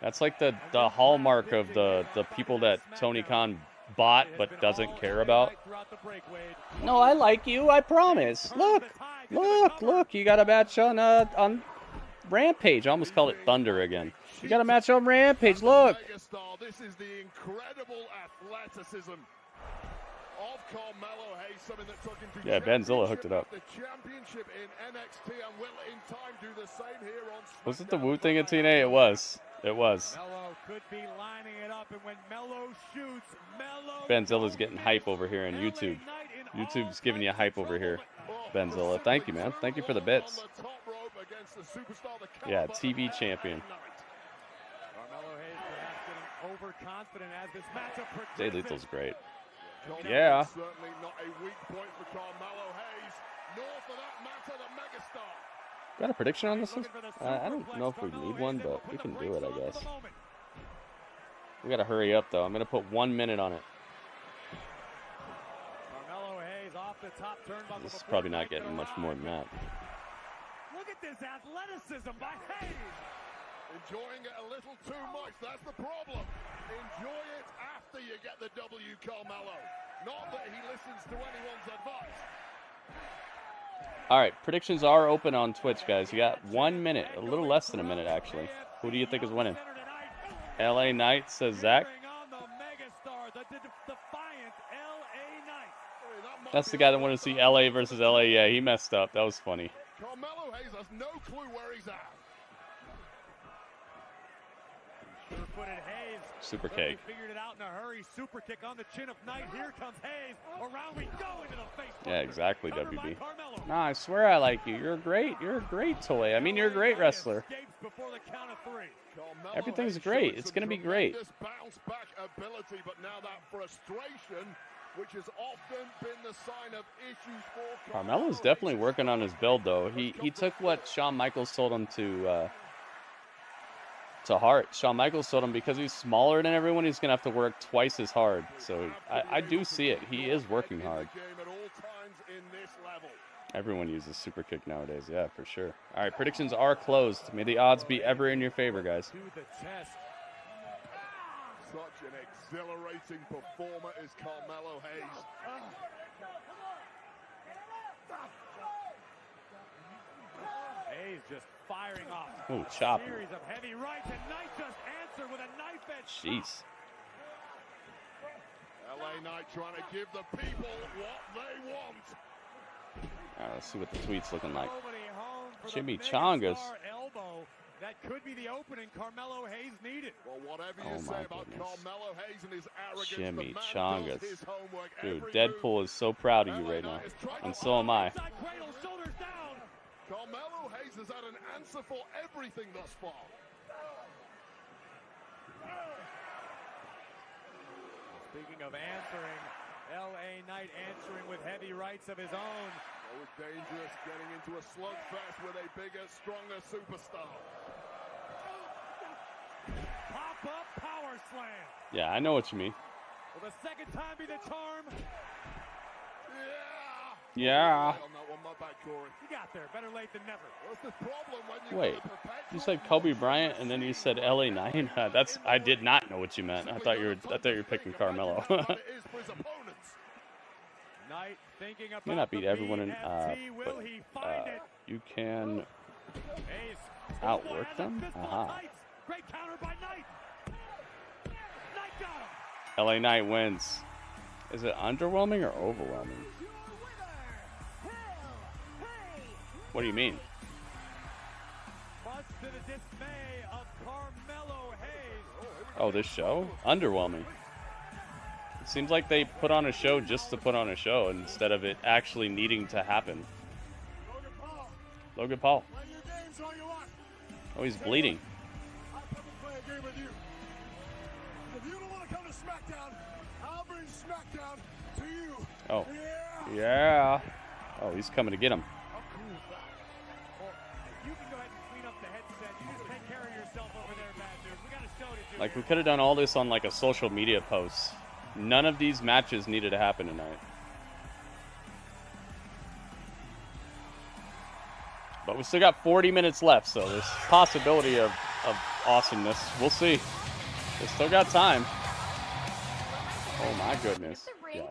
That's like the hallmark of the people that Tony Khan bought but doesn't care about. No, I like you, I promise. Look, you got a match on Rampage. I almost called it Thunder again. You got a match on Rampage, look. This is the incredible athleticism of Carmelo Hayes, something that took him to Yeah, Benzilla hooked it up. the championship in NXT and will in time do the same here on Was it the Wu thing in TNA? It was. It was. Melo could be lining it up, and when Melo shoots, Melo Benzilla's getting hype over here on YouTube. YouTube's giving you hype over here, Benzilla. Thank you, man. Thank you for the bits. Yeah, TV champion. Carmelo Hayes perhaps getting overconfident as this matchup progresses. Jay Lethal's great. Yeah. Certainly not a weak point for Carmelo Hayes, nor for that matter the megastar. Got a prediction on this one? I don't know if we need one, but we can do it, I guess. We gotta hurry up, though. I'm gonna put 1 minute on it. Carmelo Hayes off the top turnbuckle. This is probably not getting much more than that. Look at this athleticism by Hayes. Enjoying it a little too much, that's the problem. Enjoy it after you get the W, Carmelo. Not that he listens to anyone's advice. All right, predictions are open on Twitch, guys. You got 1 minute, a little less than a minute, actually. Who do you think is winning? LA Knight, says Zach. That's the guy that wanted to see LA versus LA. Yeah, he messed up. That was funny. Carmelo Hayes has no clue where he's at. Sure-footed Hayes. Super kick. Figured it out in a hurry. Super kick on the chin of Knight. Here comes Hayes. Around we go into the face. Yeah, exactly, WB. Nah, I swear I like you. You're great. You're a great toy. I mean, you're a great wrestler. Everything's great. It's going to be great. Bounce back ability, but now that frustration, which has often been the sign of issues for Carmelo's definitely working on his build, though. He took what Shawn Michaels told him to Hart. Shawn Michaels told him because he's smaller than everyone, he's going to have to work twice as hard. So I do see it. He is working hard. Everyone uses super kick nowadays. Yeah, for sure. All right, predictions are closed. May the odds be ever in your favor, guys. Such an exhilarating performer is Carmelo Hayes. Hayes just firing off. Ooh, chop. Series of heavy rights, and Knight just answered with a knife edge. Jeez. LA Knight trying to give the people what they want. All right, let's see what the tweet's looking like. Chimichangas. Elbow. That could be the opening Carmelo Hayes needed. Well, whatever you say about Carmelo Hayes and his arrogance, Chimichangas. Dude, Deadpool is so proud of you right now. And so am I. Carmelo Hayes has had an answer for everything thus far. Speaking of answering, LA Knight answering with heavy rights of his own. Always dangerous getting into a slugfest with a bigger, stronger superstar. Pop-up power slam. Yeah, I know what you mean. Will the second time be the charm? Yeah. You got there. Better late than never. What's the problem when you Wait, you said Kobe Bryant and then you said LA Knight. I did not know what you meant. I thought you were picking Carmelo. Knight thinking about you may not beat everyone in, will he find it? You can outwork them. Great counter by Knight. Knight got him. LA Knight wins. Is it underwhelming or overwhelming? What do you mean? Much to the dismay of Carmelo Hayes. Oh, this show? Underwhelming. It seems like they put on a show just to put on a show instead of it actually needing to happen. Logan Paul. Oh, he's bleeding. If you don't want to come to SmackDown, I'll bring SmackDown to you. Oh. Yeah. Oh, he's coming to get him. Like, we could have done all this on, like, a social media post. None of these matches needed to happen tonight. But we still got 40 minutes left, so there's possibility of of awesomeness. We'll see. We still got time. Oh my goodness. Yo,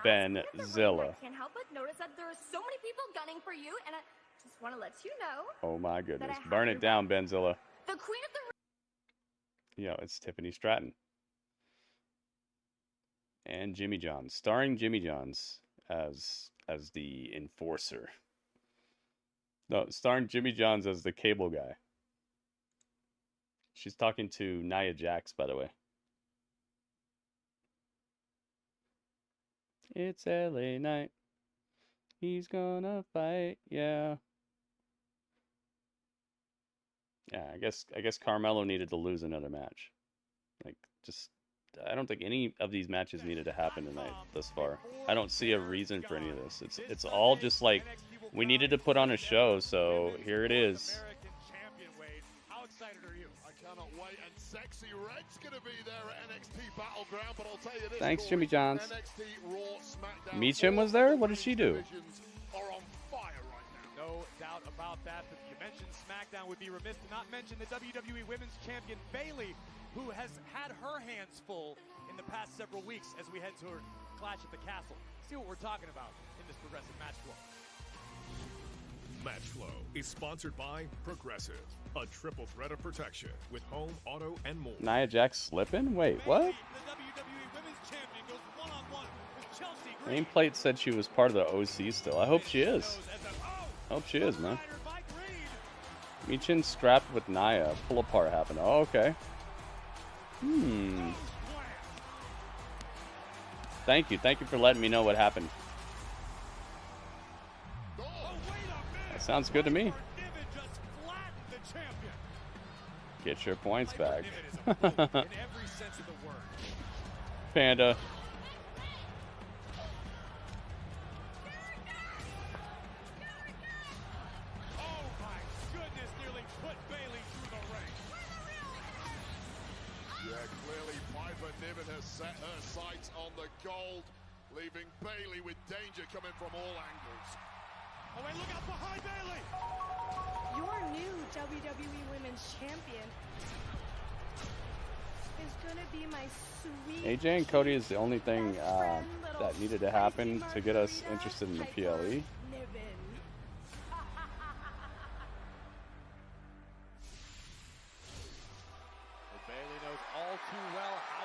Benzilla. I can't help but notice that there are so many people gunning for you, and I just want to let you know. Oh my goodness. Burn it down, Benzilla. The queen of the Yo, it's Tiffany Stratton. And Jimmy Johns. Starring Jimmy Johns as the enforcer. No, starring Jimmy Johns as the cable guy. She's talking to Nia Jax, by the way. It's LA night. He's gonna fight, yeah. Yeah, I guess Carmelo needed to lose another match. Like, just I don't think any of these matches needed to happen tonight thus far. I don't see a reason for any of this. It's all just like we needed to put on a show, so here it is. How excited are you? I cannot wait, and Sexy Red's gonna be there at NXT Battleground, but I'll tell you this. Thanks, Jimmy Johns. NXT Raw SmackDown Meacham was there? What did she do? are on fire right now. No doubt about that. But you mentioned SmackDown, would be remiss to not mention the WWE Women's Champion Bayley, who has had her hands full in the past several weeks as we head toward Clash at the Castle. See what we're talking about in this Progressive Match Flow. Match Flow is sponsored by Progressive, a triple threat of protection with home, auto, and more. Nia Jax slipping? Wait, what? Nameplate said she was part of the OC still. I hope she is. I hope she is, man. Meechin scrapped with Nia. Pull apart happened. Oh, okay. Thank you. Thank you for letting me know what happened. That sounds good to me. Get your points back. Panda. Set her sights on the gold, leaving Bayley with danger coming from all angles. Oh, wait, look out behind Bayley! Your new WWE Women's Champion is going to be my sweet... AJ and Cody is the only thing that needed to happen to get us interested in the PLE.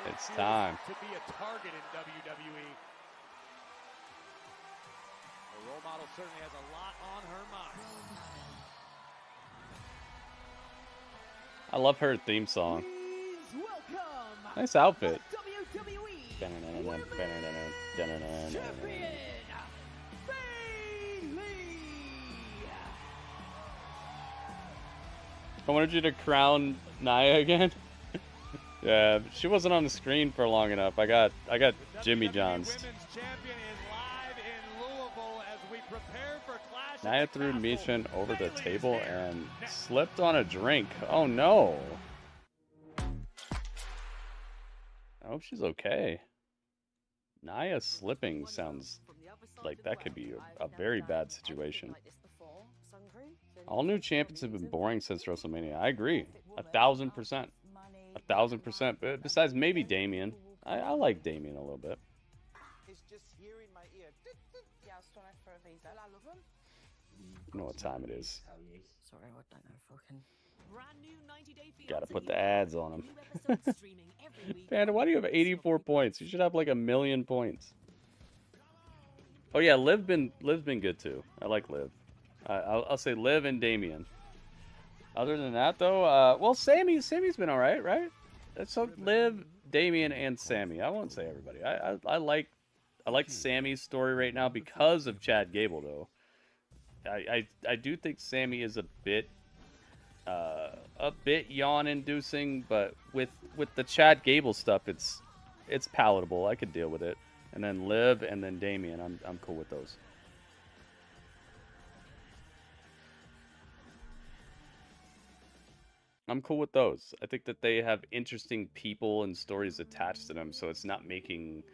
It's time. To be a target in WWE. The role model certainly has a lot on her mind. I love her theme song. Nice outfit. I wanted you to crown Nia again. Yeah, she wasn't on the screen for long enough. I got Jimmy Johns. Nia threw Meechin over the table and slipped on a drink. Oh no. I hope she's okay. Nia slipping sounds like that could be a very bad situation. All new champions have been boring since WrestleMania. I agree. 1,000%. 1,000%. But besides maybe Damien. I like Damien a little bit. You know what time it is. Sorry, I don't know fucking. Gotta put the ads on him. Panda, why do you have 84 points? You should have like 1,000,000 points. Oh yeah, Liv's been good too. I like Liv. I'll say Liv and Damien. Other than that though, well Sammy's been alright, right? That's so Liv, Damien, and Sammy. I won't say everybody. I like Sammy's story right now because of Chad Gable though. I do think Sammy is a bit yawn-inducing, but with the Chad Gable stuff, it's palatable. I could deal with it. And then Liv and then Damien, I'm cool with those. I'm cool with those. I think that they have interesting people and stories attached to them, so it's not making...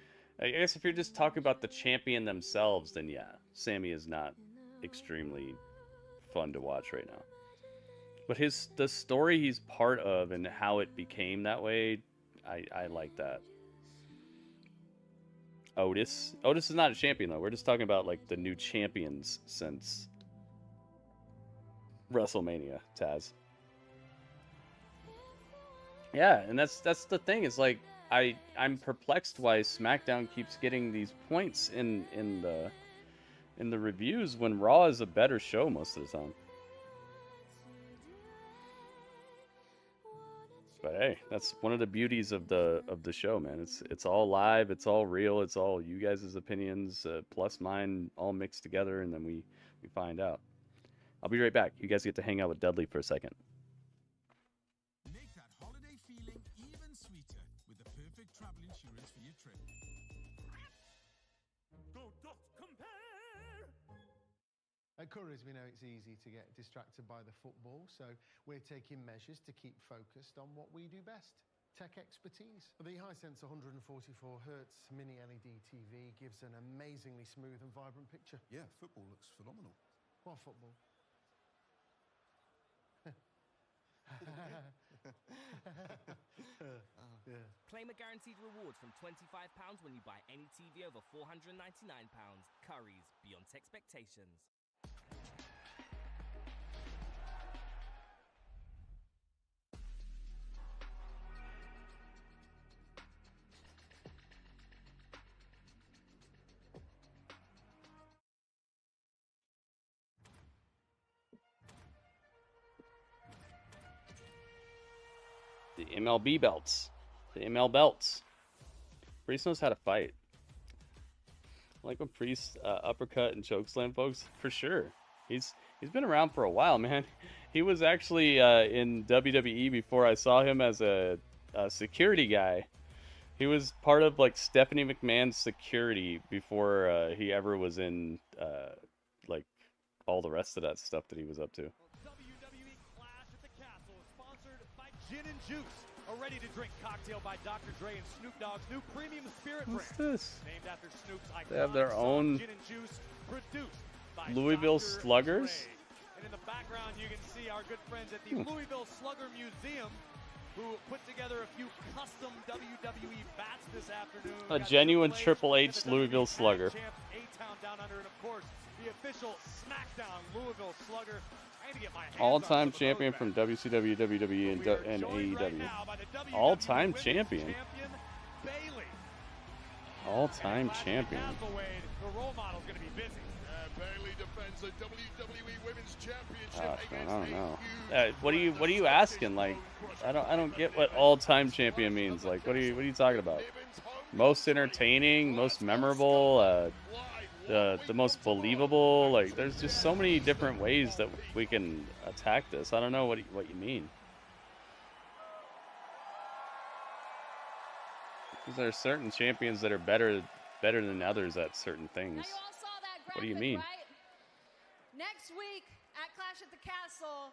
I guess if you're just talking about the champion themselves, then yeah, Sammy is not extremely fun to watch right now. But the story he's part of and how it became that way, I like that. Otis is not a champion though. We're just talking about like the new champions since WrestleMania, Taz. Yeah, and that's the thing. Is like I'm perplexed why SmackDown keeps getting these points in the reviews when Raw is a better show most of the time. But hey, that's one of the beauties of the show, man. It's all live, it's all real, it's all you guys' opinions plus mine all mixed together, and then we find out. I'll be right back. You guys get to hang out with Dudley for a second. Make that holiday feeling even sweeter with the perfect travel insurance for your trip. At Currys, we know it's easy to get distracted by the football, so we're taking measures to keep focused on what we do best, tech expertise. The Hisense 144Hz mini LED TV gives an amazingly smooth and vibrant picture. Yeah, football looks phenomenal. What football? Yeah. Claim a guaranteed reward from £25 when you buy any TV over £499. Currys, beyond expectations. The MLB belts. The ML belts. Priest knows how to fight. Like when Priest uppercut and chokeslam folks, for sure. He's been around for a while, man. He was actually in WWE before I saw him as a security guy. He was part of like Stephanie McMahon's security before he ever was in like all the rest of that stuff that he was up to. Gin and Juice, a ready-to-drink cocktail by Dr. Dre and Snoop Dogg's new premium spirit What's brand. this? Named after Snoop's iconic They have their own gin and juice, produced by Louisville Dr. Sluggers. Dre. And in the background, you can see our good friends at the Louisville Slugger Museum, who put together a few custom WWE bats this afternoon. A genuine Triple H Louisville Slugger. Champs, A-Town Down Under, and of course, the official SmackDown Louisville Slugger. All-time champion from WCW, WWE, and AEW. All-time champion. All-time champion. The role model's going to be busy. Bailey defends the WWE Women's Championship. Gosh, man, I don't know. What are you asking? Like, I don't get what all-time champion means. Like, what are you talking about? Most entertaining, most memorable, the most believable. Like, there's just so many different ways that we can attack this. I don't know what you mean. Because there are certain champions that are better than others at certain things. What do you mean? Right? Next week at Clash at the Castle,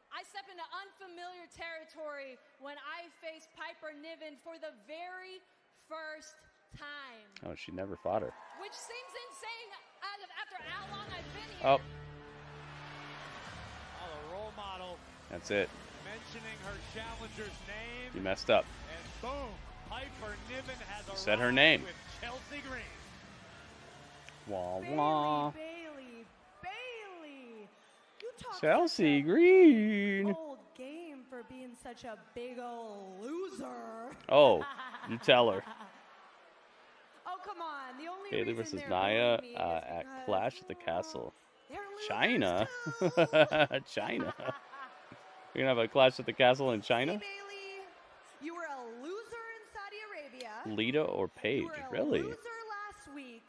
I step into unfamiliar territory when I face Piper Niven for the very first time. Oh, she never fought her. Which seems insane after how long I've been here. Oh. Oh, the role model. That's it. Mentioning her challenger's name. You messed up. And boom, Piper Niven has Said her name. with Chelsea Green. Wah wah. Bailey. You talk Chelsea Green. old game for being such a big old loser. Oh, you tell her. Oh, come on. The only Bailey reason versus they're Nia booing me is at because Clash at the Castle. they're China? China. We're going to have a Clash at the Castle in China? Bailey, you were a loser in Saudi Arabia. Lita or Paige? You were a Really? loser last week.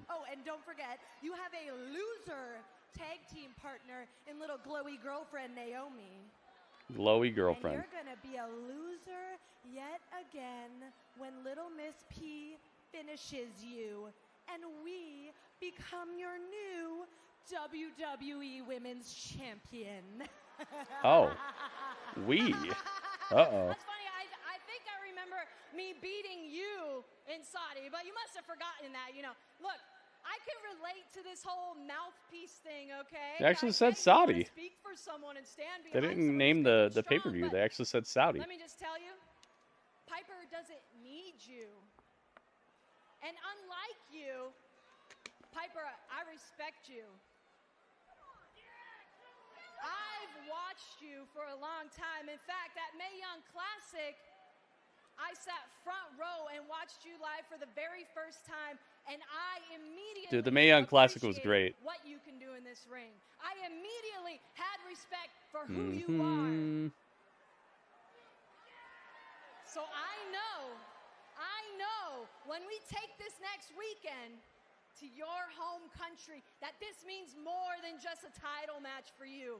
Oh, and don't forget, you have a loser tag team partner in little glowy girlfriend Naomi. Glowy girlfriend. And you're going to be a loser yet again when little Miss P finishes you and we become your new WWE Women's Champion. Oh. We. Uh-oh. That's funny. I think I remember me beating you in Saudi, but you must have forgotten that. You know, look, I I can relate to this whole mouthpiece thing, okay? They actually I said get you wanna Saudi. Speak for someone and stand They behind didn't someone name who's the strong, pay-per-view. but They actually said Saudi. let me just tell you, Piper doesn't need you. And unlike you, Piper, I respect you. I've watched you for a long time. In fact, at Mae Young Classic, I sat front row and watched you live for the very first time, and I immediately Dude, the Mae Young Classic was great. What you can do in this ring. I immediately had respect for who you are. So I know when we take this next weekend to your home country, that this means more than just a title match for you.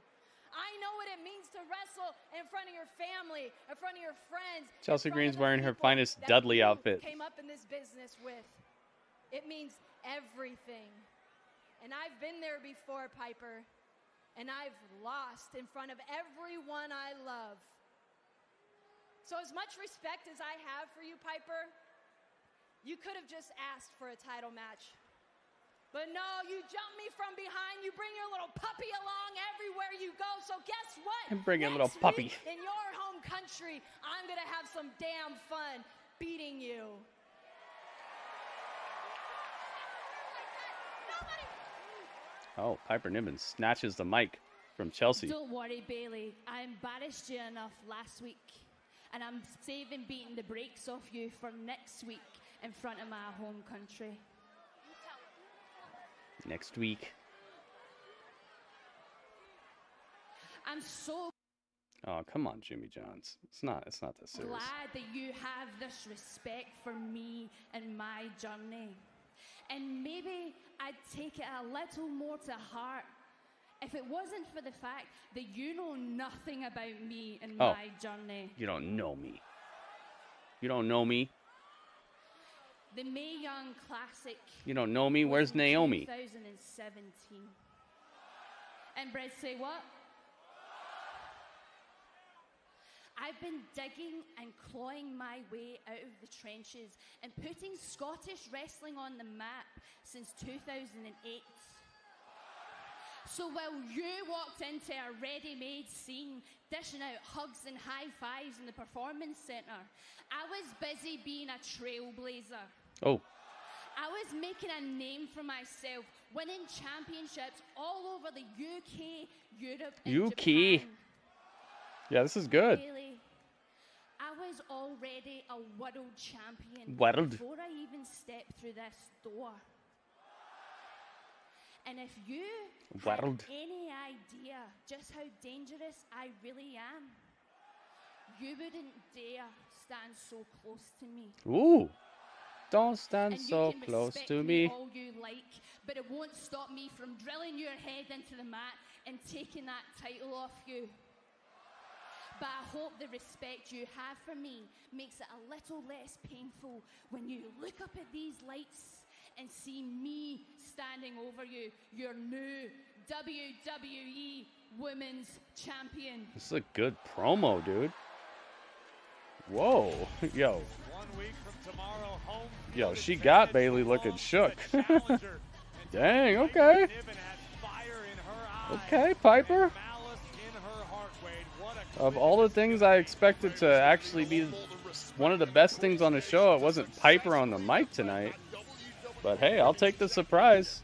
I know what it means to wrestle in front of your family, in front of your friends. Chelsea Green's wearing her finest Dudley outfit. Came up in this business with. It means everything. And I've been there before, Piper. And I've lost in front of everyone I love. So as much respect as I have for you, Piper, you could have just asked for a title match. But no, you jump me from behind. You bring your little puppy along everywhere you go. So guess what? I'm bringing a little Next puppy. week, in your home country, I'm going to have some damn fun beating you. Oh, Piper Niven snatches the mic from Chelsea. Don't worry, Bailey. I embarrassed you enough last week. And I'm saving beating the brakes off you for next week in front of my home country. Next week. I'm so Oh, come on, Jimmy Johns. It's not that serious. glad that you have this respect for me and my journey. And maybe I'd take it a little more to heart if it wasn't for the fact that you know nothing about me and my journey. You don't know me. You don't know me. The Mae Young Classic. You don't know me. Where's Naomi? 2017. And Brett, say what? I've been digging and clawing my way out of the trenches and putting Scottish wrestling on the map since 2008. So while you walked into a ready-made scene, dishing out hugs and high fives in the performance center, I was busy being a trailblazer. Oh. I was making a name for myself, winning championships all over the UK, Europe, and Japan. Yeah, this is good. Really, I was already a world champion World. before I even stepped through this door. And if you had any idea just how dangerous I really am, you wouldn't dare stand so close to me. Ooh. Don't stand And so you can close respect to me. all you like, but it won't stop me from drilling your head into the mat and taking that title off you. But I hope the respect you have for me makes it a little less painful when you look up at these lights and see me standing over you, your new WWE Women's Champion. This is a good promo, dude. Whoa. Yo. 1 week from tomorrow, home Yo, she got Bailey looking shook. Dang, okay. Okay, Piper. Of all the things I expected to actually be one of the best things on the show, it wasn't Piper on the mic tonight. But hey, I'll take the surprise.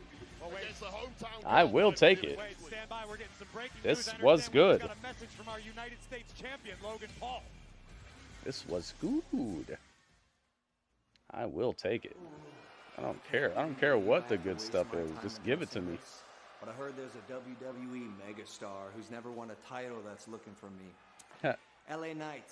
I will take it. This was good. This was good. I will take it. I don't care. I don't care what the good stuff is. Just give it to me. But I heard there's a WWE megastar who's never won a title that's looking for me. LA Knight.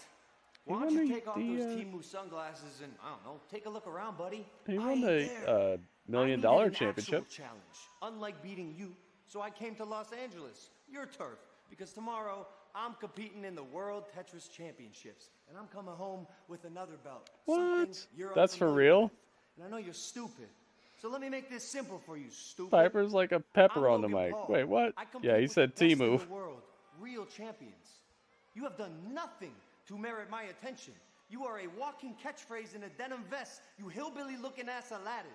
Why don't you take off those Temu sunglasses and, I don't know, take a look around, buddy? He won the $1 million championship. Challenge, unlike beating you, so I came to Los Angeles, your turf, because tomorrow I'm competing in the World Tetris Championships, and I'm coming home with another belt. What? That's for real? And I know you're stupid, so let me make this simple for you, stupid. Piper's like a pepper on the mic. Wait, what? Yeah, he said Temu. Real champions. You have done nothing to merit my attention. You are a walking catchphrase in a denim vest, you hillbilly-looking ass Aladdin.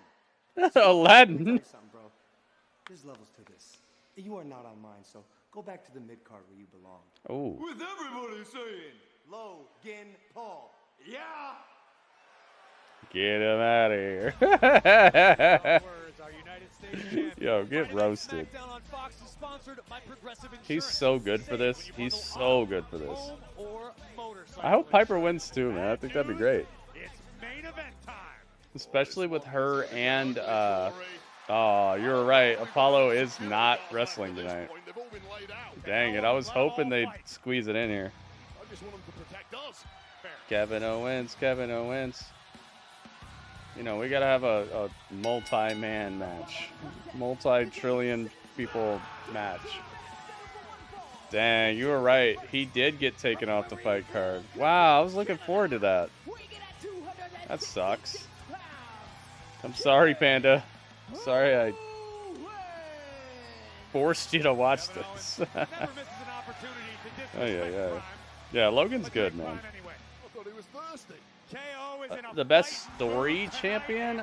Aladdin. Let me tell you something, bro. There's levels to this. You are not on mine, so go back to the mid card where you belong. Oh. With everybody saying Logan Paul. Yeah. Get him out of here. Yo, get roasted. He's so good for this. He's so good for this. I hope Piper wins too, man. I think that'd be great. Especially with her and, oh, you're right. Apollo is not wrestling tonight. Dang it. I was hoping they'd squeeze it in here. Kevin Owens, Kevin Owens. You know, we got to have a multi-man match. Multi-trillion people match. Dang, you were right. He did get taken off the fight card. Wow, I was looking forward to that. That sucks. I'm sorry, Panda. Sorry I forced you to watch this. Oh, yeah. Yeah, Logan's good, man. The best story champion?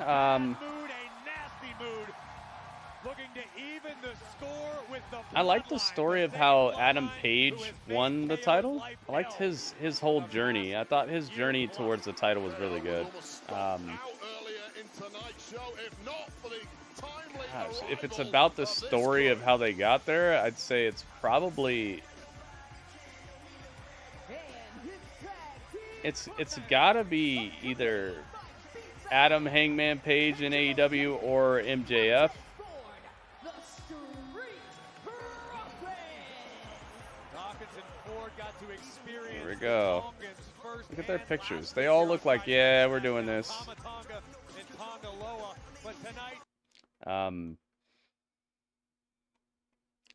I like the story of how Adam Page won the title. I liked his whole journey. I thought his journey towards the title was really good. Gosh, if it's about the story of how they got there, I'd say it's probably... It's gotta be either Adam Hangman Page in AEW or MJF. Here we go. Look at their pictures. They all look like, yeah, we're doing this.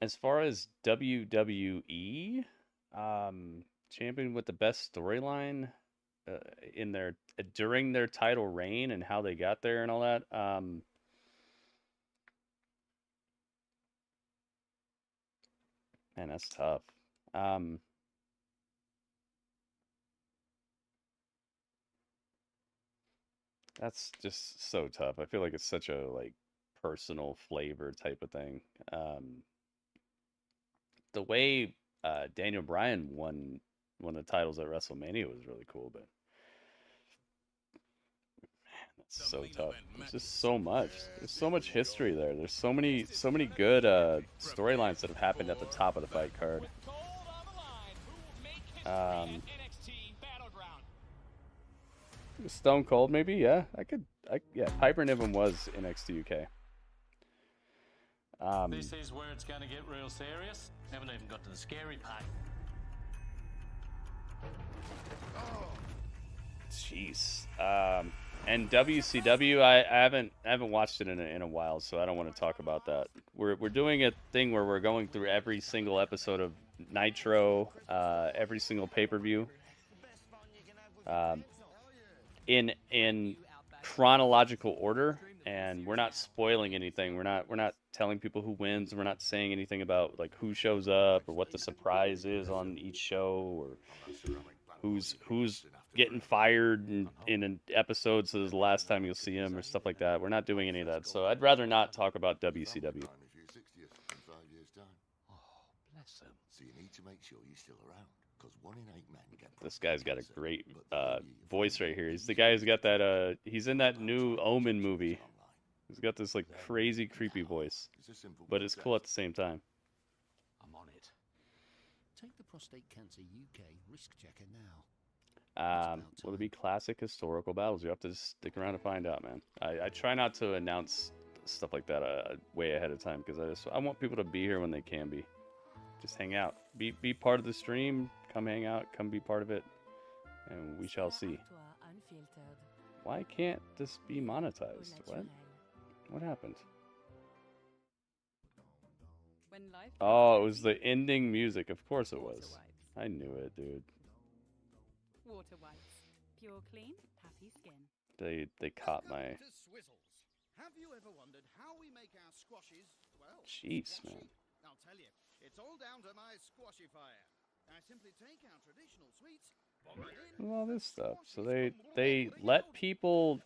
As far as WWE, champion with the best storyline in their during their title reign and how they got there and all that. Man, that's tough. That's just so tough. I feel like it's such a like personal flavor type of thing. The way Daniel Bryan won the titles at WrestleMania was really cool, but man, that's so tough. There's just so much. There's so much history there. There's so many good storylines that have happened at the top of the fight card. Stone Cold, maybe, yeah. Yeah, Piper Niven was NXT UK. This is where it's going to get real serious. Haven't even got to the scary part. Jeez. And WCW, I haven't watched it in a while, so I don't want to talk about that. We're doing a thing where we're going through every single episode of Nitro, every single pay-per-view, in chronological order, and we're not spoiling anything. We're not telling people who wins. We're not saying anything about like who shows up or what the surprise is on each show or who's getting fired in an episode, so this is the last time you'll see him or stuff like that. We're not doing any of that, so I'd rather not talk about WCW. This guy's got a great voice right here. He's the guy who's got that, he's in that new Omen movie. He's got this like crazy creepy voice, but it's cool at the same time. I'm on it. Take the Prostate Cancer UK risk checker now. Will it be classic historical battles? You have to stick around to find out, man. I try not to announce stuff like that way ahead of time because I want people to be here when they can be. Just hang out, be part of the stream. Come hang out, come be part of it, and we shall see. Why can't this be monetized? What happened? Oh, it was the ending music. Of course it was. I knew it, dude. Water wipes. Pure clean, happy skin. They caught my... Have you ever wondered how we make our squashes, well, Jeez, man. I'll tell you, it's all down to my squashifier. I simply take our traditional sweets, All this stuff. So they let people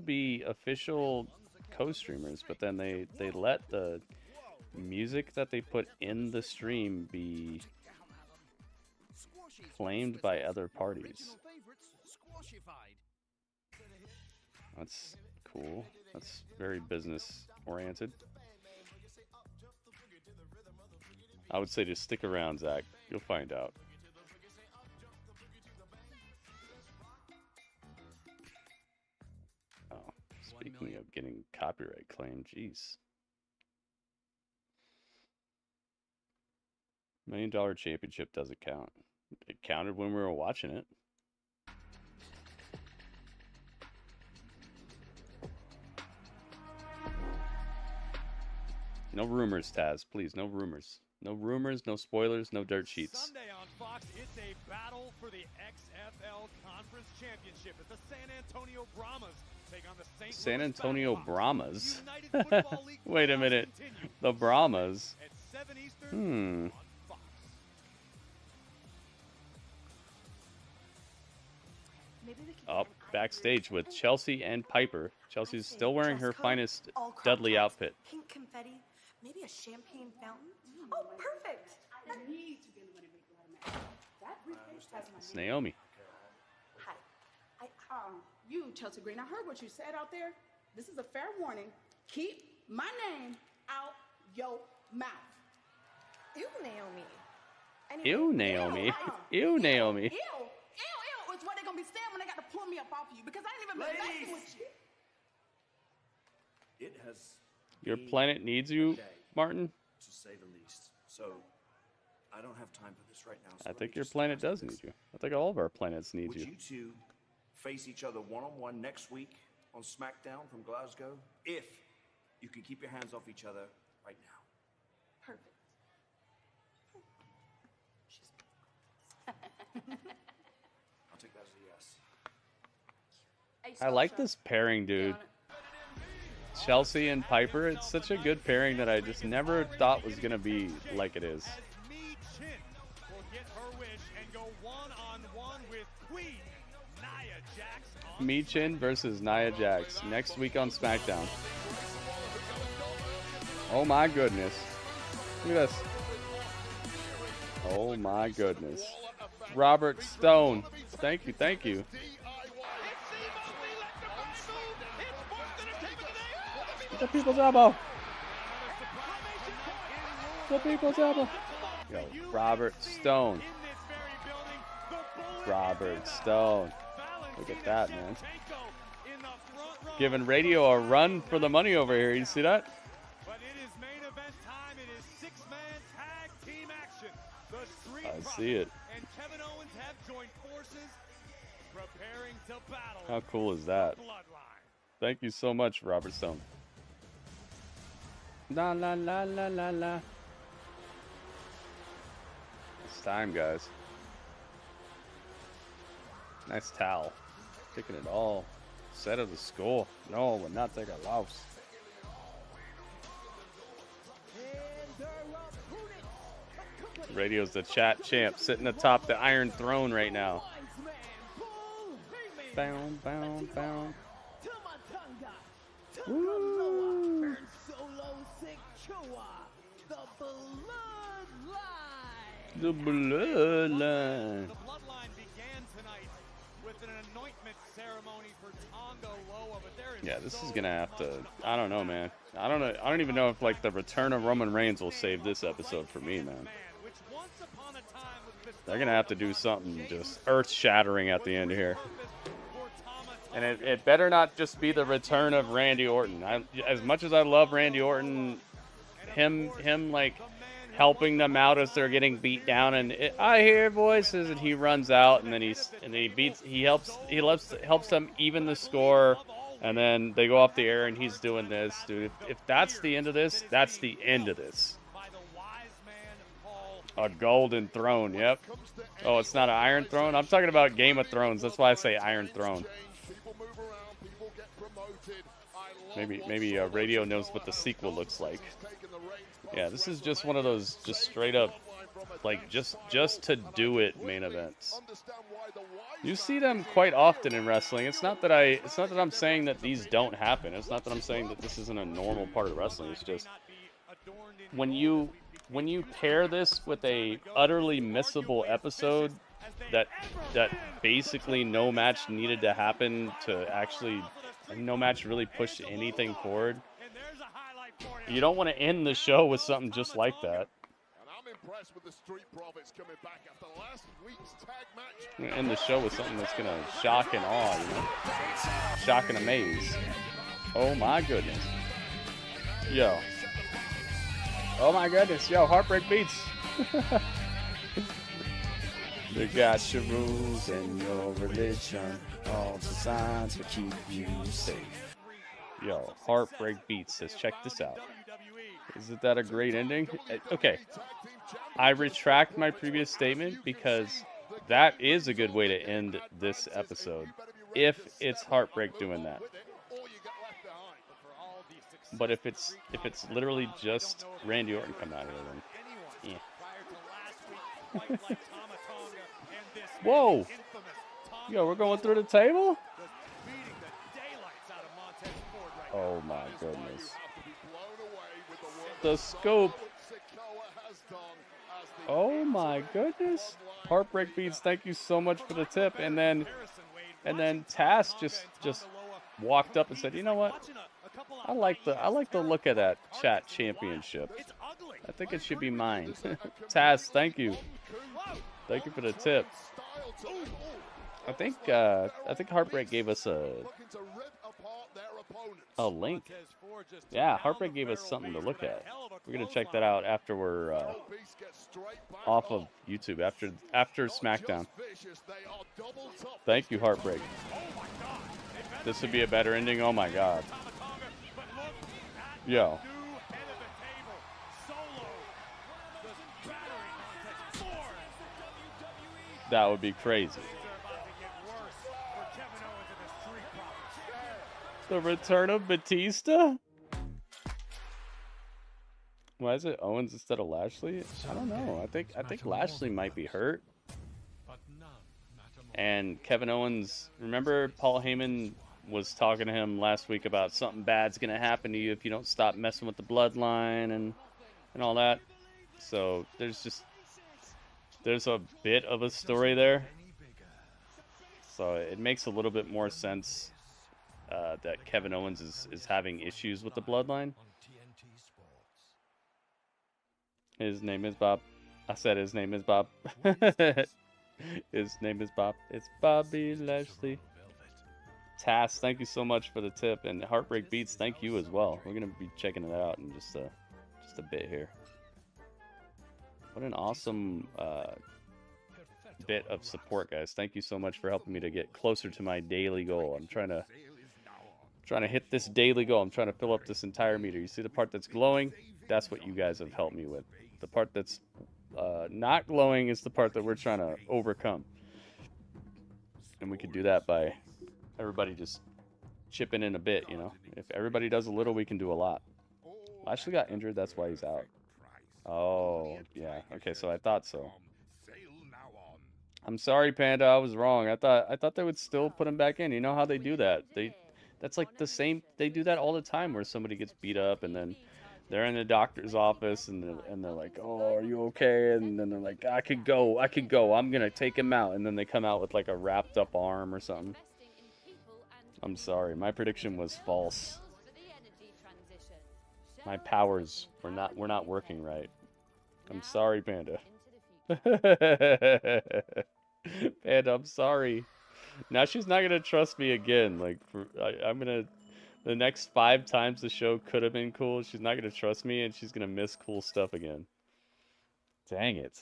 be official co-streamers, but then they let the music that they put in the stream be claimed by other parties. That's cool. That's very business oriented. I would say just stick around, Zach. You'll find out. Oh, speaking of getting copyright claim, jeez. $1 Million Championship doesn't count. It counted when we were watching it. No rumors, Taz. Please, no rumors. No rumors, no spoilers, no dirt sheets. Sunday on Fox, it's a battle for the XFL Conference Championship as the San Antonio Brahmas take on the San Antonio Brahmas? Wait a minute. The Brahmas? Up backstage with Chelsea and Piper. Chelsea's still wearing her finest Dudley outfit. Pink confetti, maybe a champagne fountain. Oh, perfect. It's Naomi. Hi. You, Chelsea Green, I heard what you said out there. This is a fair warning. Keep my name out your mouth. Ew, Naomi. Ew, Naomi. Ew, Naomi. Ew is what they're going to be saying when they got to pull me up off of you because I ain't even been messing with you. It has Your planet needs you, Martin? to say the least. So I don't have time for this right now. So I think your planet does need you. I think all of our planets need Would you. you two face each other one-on-one next week on SmackDown from Glasgow? If you can keep your hands off each other right now. Perfect. I'll take that as a yes. I like this pairing, dude. Chelsea and Piper, it's such a good pairing that I just never thought was going to be like it is. Michin versus Nia Jax next week on SmackDown. Oh my goodness. Look at this. Oh my goodness. Robert Stone. Thank you, thank you. The people's elbow. The people's elbow. Yo, Robert Stone. Robert Stone. Look at that, man. Giving radio a run for the money over here. You see that? I see it. How cool is that? Thank you so much, Robert Stone. La la la la la la. It's time, guys. Nice towel. Taking it all. Set of the score. No, we're not taking a loss. Radio's the chat champ sitting atop the Iron Throne right now. Bound, bound, bound. Woo. The bloodline. The bloodline began tonight with an anointment ceremony for Tanga Loa, but there is Yeah, this is gonna have to. I don't know, man. I don't know. I don't even know if like the return of Roman Reigns will save this episode for me, man. They're gonna have to do something just earth-shattering at the end here. And it better not just be the return of Randy Orton. As much as I love Randy Orton, him like helping them out as they're getting beat down, and I hear voices, and he runs out, and then he helps them even the score, and then they go off the air, and he's doing this, dude. If that's the end of this, that's the end of this. A golden throne, yep. Oh, it's not an Iron Throne? I'm talking about Game of Thrones. That's why I say Iron Throne. Maybe Radio knows what the sequel looks like. Yeah, this is just one of those just straight up like just to do it main events. You see them quite often in wrestling. It's not that I'm saying that these don't happen. It's not that I'm saying that this isn't a normal part of wrestling. It's just when you pair this with a utterly missable episode that basically no match needed to happen to actually, no match really pushed anything forward. You don't want to end the show with something just like that. Impressed with the Street Profits coming back after last week's tag match. End the show with something that's gonna shock and awe, you know? Shock and amaze. Oh my goodness. Yo. Oh my goodness, yo, Heartbreak Beats. You got your rules and your religion, all designed to keep you safe. Yo, Heartbreak Beats says, check this out. Isn't that a great ending? Okay, I retract my previous statement because that is a good way to end this episode if it's Heartbreak doing that. But if it's literally just Randy Orton coming out here, then yeah. Whoa! Yo, we're going through the table? Oh my goodness. The scoop. Oh my goodness. Heartbreak Beats, thank you so much for the tip. And then Taz just walked up and said, you know what? I like the look of that chat championship. I think it should be mine. Taz, thank you. Thank you for the tip. I think Heartbreak gave us a link. Yeah, Heartbreak gave us something to look at. We're gonna check that out after we're off of YouTube, after SmackDown. Thank you, Heartbreak. This would be a better ending. Oh my God. Yo. That would be crazy. The return of Batista? Why is it Owens instead of Lashley? I don't know. I think Lashley might be hurt. And Kevin Owens, remember Paul Heyman was talking to him last week about something bad's gonna happen to you if you don't stop messing with the bloodline and all that. So there's a bit of a story there. So it makes a little bit more sense that Kevin Owens is having issues with the bloodline. His name is Bob. I said his name is Bob. His name is Bob. It's Bobby Lashley. Tass, thank you so much for the tip. And Heartbreak Beats, thank you as well. We're going to be checking that out in just a bit here. What an awesome bit of support, guys. Thank you so much for helping me to get closer to my daily goal. I'm trying to hit this daily goal. I'm trying to fill up this entire meter. You see the part that's glowing? That's what you guys have helped me with. The part that's not glowing is the part that we're trying to overcome. And we could do that by everybody just chipping in a bit, you know? If everybody does a little, we can do a lot. Lashley got injured, that's why he's out. Oh, yeah. Okay, so I thought so. I'm sorry, Panda, I was wrong. I thought they would still put him back in. You know how they do that? That's like the same, they do that all the time where somebody gets beat up and then they're in the doctor's office and they're like, "Oh, are you okay?" And then they're like, I could go. I'm going to take him out." And then they come out with like a wrapped up arm or something. I'm sorry. My prediction was false. My powers were not working right. I'm sorry, Panda. Panda, I'm sorry. Now she's not going to trust me again. Like, I'm going to... The next 5 times the show could have been cool, she's not going to trust me, and she's going to miss cool stuff again. Dang it.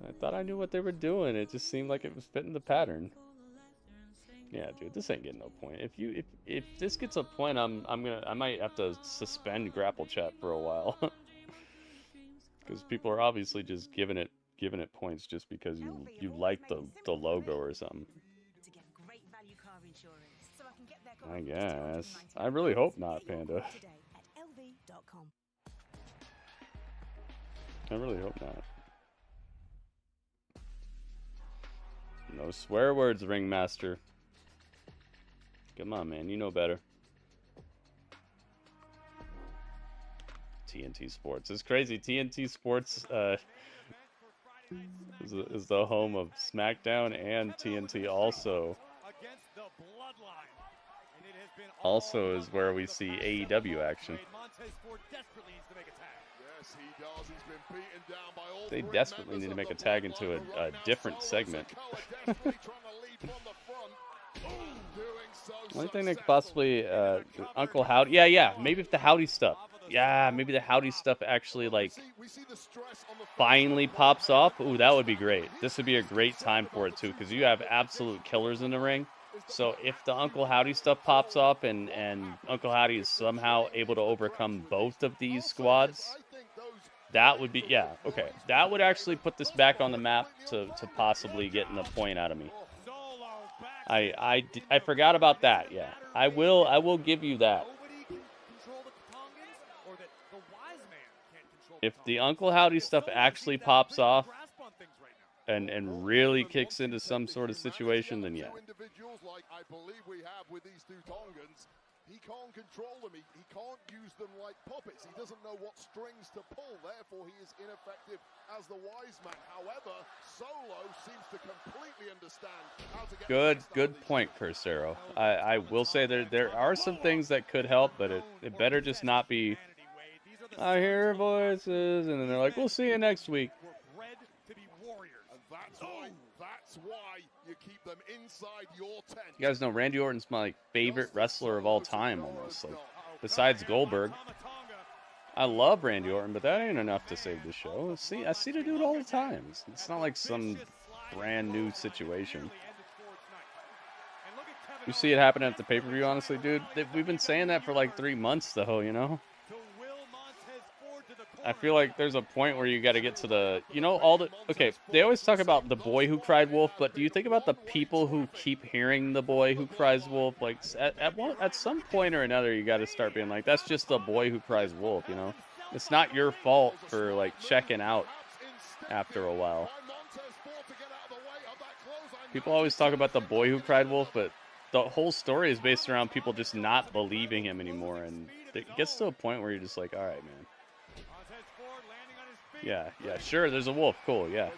I thought I knew what they were doing. It just seemed like it was fitting the pattern. Yeah, dude, this ain't getting no point. If this gets a point, I might have to suspend Grapple Chat for a while. Because people are obviously just giving it points just because you like the logo or something. I guess. I really hope not, Panda. I really hope not. No swear words, Ringmaster. Come on, man. You know better. TNT Sports. It's crazy. TNT Sports is the home of SmackDown, and TNT also is where we see AEW action. They desperately need to make a tag into a different segment. One thing that could possibly Uncle Howdy, yeah, maybe if the Howdy stuff, maybe the Howdy stuff actually like finally pops off. Ooh, that would be great. This would be a great time for it too, because you have absolute killers in the ring. So if the Uncle Howdy stuff pops off and Uncle Howdy is somehow able to overcome both of these squads, that would be, okay. That would actually put this back on the map to possibly getting a point out of me. I forgot about that. Yeah, I will give you that. If the Uncle Howdy stuff actually pops off and really kicks into some sort of situation, then yeah. Individuals like I believe we have with these two Tongans, he can't control them. He can't use them like puppets. He doesn't know what strings to pull. Therefore, he is ineffective as the wise man. However, Solo seems to completely understand how to get Good point, Cursero. I will say there are some things that could help, but it better just not be, I hear voices, and then they're like, we'll see you next week. That's why you keep them inside your tent. You guys know Randy Orton's my favorite wrestler of all time, almost. Like, besides Goldberg. I love Randy Orton, but that ain't enough to save the show. I see the dude all the time. It's not like some brand new situation. You see it happening at the pay-per-view, honestly, dude. We've been saying that for like 3 months, though, you know? I feel like there's a point where you got to get to the, okay, they always talk about the boy who cried wolf, but do you think about the people who keep hearing the boy who cries wolf? Like, at some point or another, you got to start being like, that's just the boy who cries wolf, you know? It's not your fault for, like, checking out after a while. People always talk about the boy who cried wolf, but the whole story is based around people just not believing him anymore, and it gets to a point where you're just like, all right, man. Yeah, sure, there's a wolf. Cool, yeah.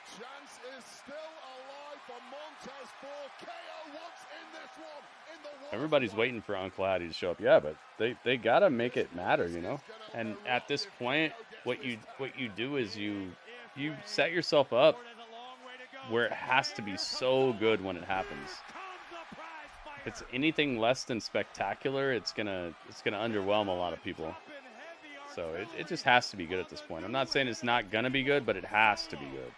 Everybody's waiting for Uncle Howdy to show up. Yeah, but they gotta make it matter, you know? And at this point, what you do is you set yourself up where it has to be so good when it happens. If it's anything less than spectacular, it's gonna underwhelm a lot of people. So it just has to be good at this point. I'm not saying it's not going to be good, but it has to be good.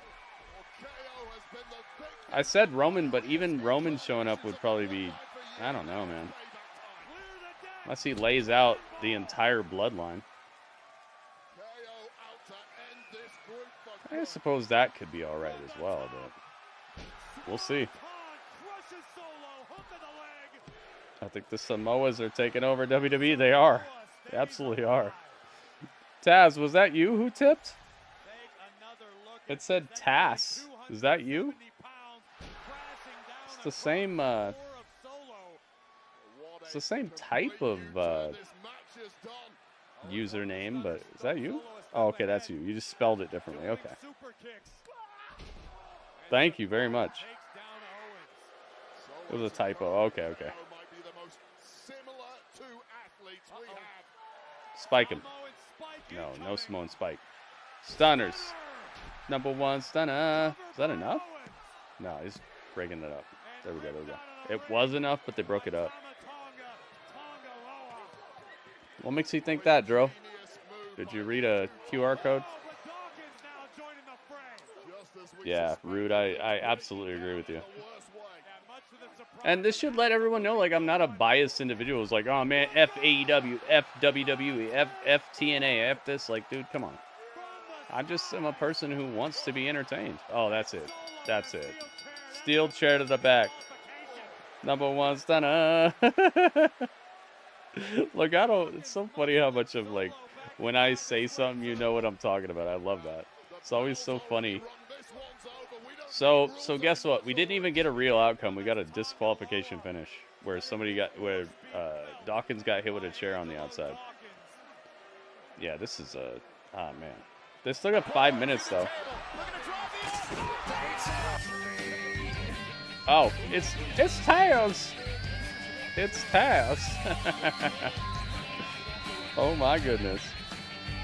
I said Roman, but even Roman showing up would probably be, I don't know, man. Unless he lays out the entire bloodline. I suppose that could be all right as well, but we'll see. I think the Samoas are taking over WWE. They are. They absolutely are. Taz, was that you who tipped? It said Taz. Is that you? It's the same type of username, but is that you? Oh, okay, that's you. You just spelled it differently. Okay. Thank you very much. It was a typo. Okay. Spike him. No Samoan Spike. Stunners. Number one stunner. Is that enough? No, he's breaking it up. There we go. It was enough, but they broke it up. What makes you think that, Dro? Did you read a QR code? Yeah, rude. I absolutely agree with you. And this should let everyone know, like, I'm not a biased individual. It's like, oh, man, F AEW, F WWE, F TNA, F this. Like, dude, come on. I just am a person who wants to be entertained. Oh, that's it. Steel chair to the back. Number one stunner. Look, it's so funny how much of, like, when I say something, you know what I'm talking about. I love that. It's always so funny. So guess what? We didn't even get a real outcome. We got a disqualification finish where Dawkins got hit with a chair on the outside. Yeah, this is a... Ah, man. They still got 5 minutes, though. Oh, it's Tails! It's Tails! Oh, my goodness.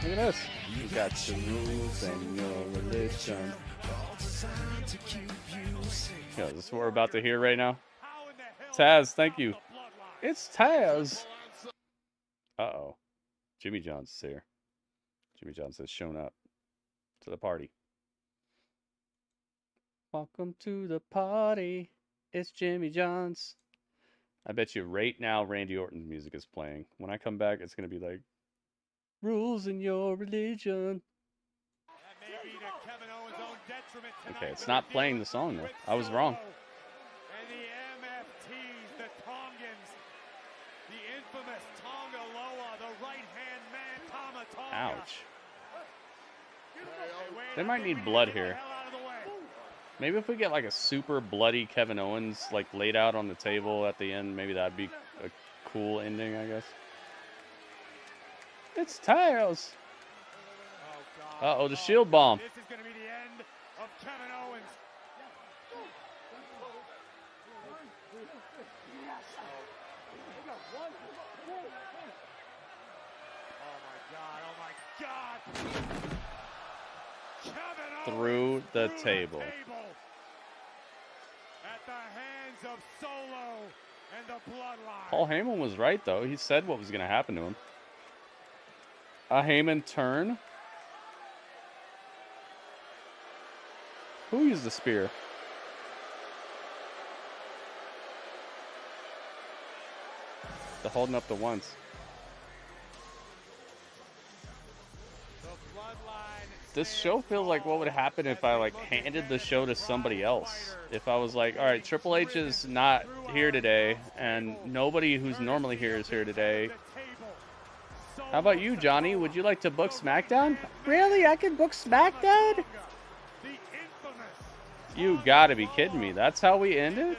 Look at this. You got your rules and your religion. Yeah, this is what we're about to hear right now. Taz, thank you. It's Taz! Uh-oh. Jimmy John's here. Jimmy John's has shown up to the party. Welcome to the party. It's Jimmy John's. I bet you right now Randy Orton's music is playing. When I come back, it's going to be like, rules in your religion. Okay, it's not playing the song though. I was wrong. And the MFTs, the Tongans, the infamous Tanga Loa, the right-hand man, Tama Tonga. Ouch. They might need blood here. Maybe if we get like a super bloody Kevin Owens like laid out on the table at the end, maybe that'd be a cool ending, I guess. It's Tails. Uh-oh, the shield bomb. This is going to be the end of Kevin Owens. Oh my God. Kevin Through the table. At the hands of Solo and the Bloodline. Paul Heyman was right, though. He said what was going to happen to him. A Heyman turn. Who used the spear? They're holding up the once. This show feels like what would happen if I like handed the show to somebody else. If I was like, all right, Triple H is not here today, and nobody who's normally here is here today. How about you, Johnny? Would you like to book SmackDown? Really? I can book SmackDown? You gotta be kidding me. That's how we end it?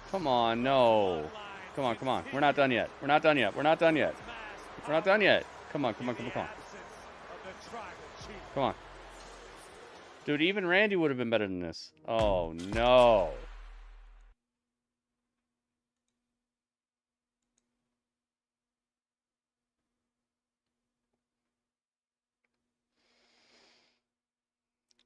Come on, no. Come on, come on. We're not done yet. We're not done yet. We're not done yet. We're not done yet. Come on, come on, come on, come on. Come on. Dude, even Randy would have been better than this. Oh, no.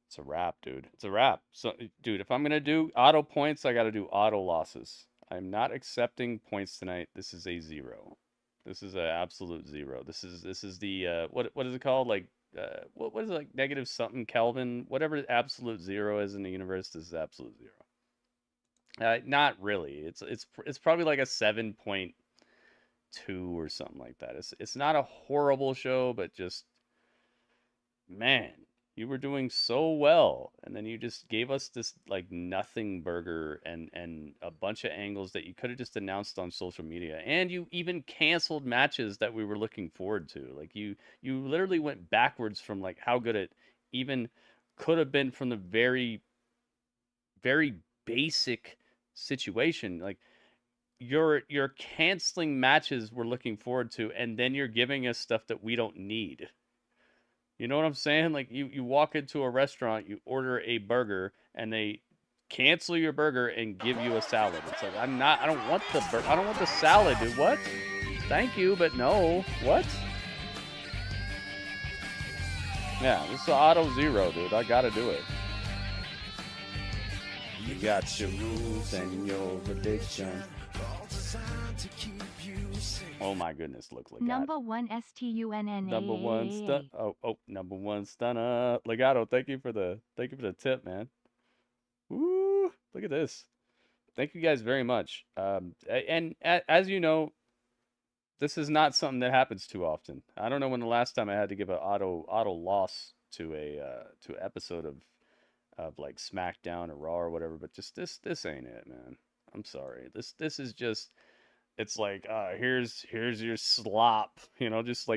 It's a wrap, dude. It's a wrap. So, dude, if I'm going to do auto points, I got to do auto losses. I'm not accepting points tonight. This is a 0. This is an absolute 0. This is the what is it called? Like what is it, like negative something Kelvin? Whatever absolute 0 is in the universe, this is absolute 0. Not really. It's probably like a 7.2 or something like that. It's not a horrible show, but just, man, you were doing so well, and then you just gave us this like nothing burger and a bunch of angles that you could have just announced on social media, and you even canceled matches that we were looking forward to. Like you literally went backwards from like how good it even could have been from the very, very basic situation. Like you're canceling matches we're looking forward to, and then you're giving us stuff that we don't need. You know what I'm saying? Like you walk into a restaurant, you order a burger, and they cancel your burger and give you a salad. It's like I don't want the I don't want the salad, dude. What? Thank you, but no. What? Yeah, this is auto 0, dude. I gotta do it. You got your rules and your religion. Oh my goodness, look, Number 1 STUNNA. Number 1 stun. Number 1 stunner. Legato, thank you for the tip, man. Woo! Look at this. Thank you guys very much. And as you know, this is not something that happens too often. I don't know when the last time I had to give an auto loss to an episode of like SmackDown or Raw or whatever, but just this ain't it, man. I'm sorry. This is just it's like, here's your slop, just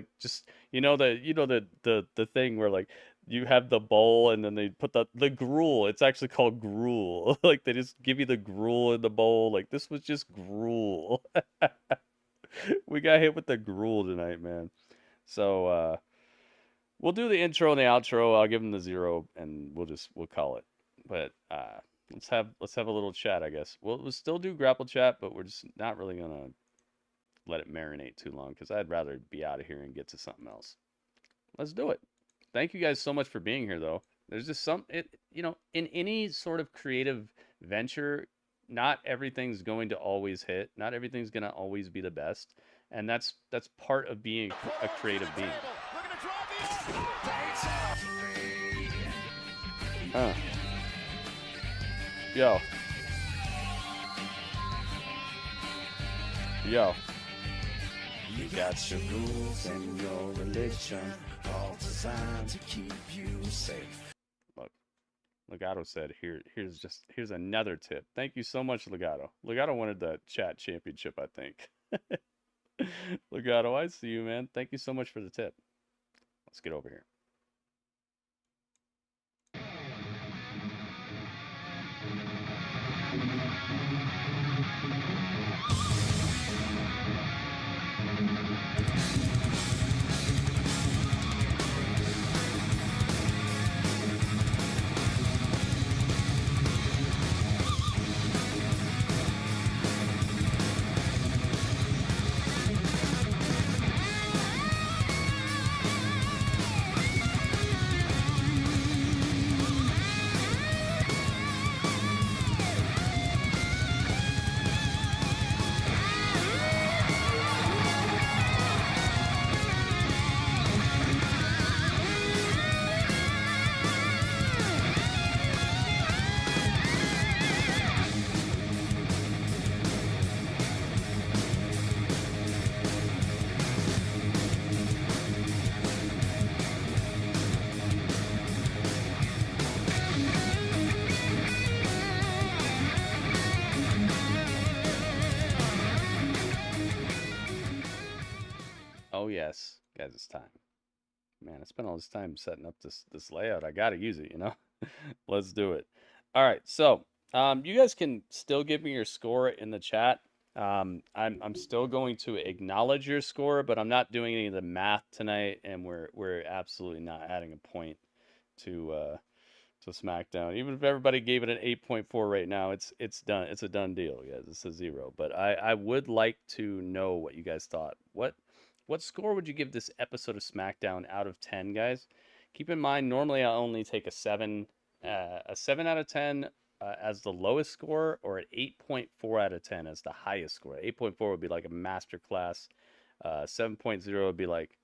the thing where like you have the bowl and then they put the gruel. It's actually called gruel. Like they just give you the gruel in the bowl. Like this was just gruel. We got hit with the gruel tonight, man. So we'll do the intro and the outro. I'll give them the 0 and we'll call it. But let's have a little chat, I guess. We'll still do grapple chat, but we're just not really gonna let it marinate too long because I'd rather be out of here and get to something else. Let's do it. Thank you guys so much for being here, though. There's just in any sort of creative venture, not everything's going to always hit. Not everything's gonna always be the best, and that's part of being a creative being. Yo. You got your rules and your religion, all designed to keep you safe. Look, Legato said, here's another tip. Thank you so much, Legato. Legato wanted the chat championship, I think. Legato, I see you, man. Thank you so much for the tip. Let's get over here. Oh yes, guys, it's time. Man, I spent all this time setting up this layout. I gotta use it, Let's do it. All right, so you guys can still give me your score in the chat. I'm still going to acknowledge your score, but I'm not doing any of the math tonight, and we're absolutely not adding a point to SmackDown. Even if everybody gave it an 8.4 right now, it's done. It's a done deal, guys. It's a 0. But I would like to know what you guys thought. What score would you give this episode of SmackDown out of 10, guys? Keep in mind, normally I only take a 7 out of 10 as the lowest score, or an 8.4 out of 10 as the highest score. 8.4 would be like a masterclass. 7.0 would be like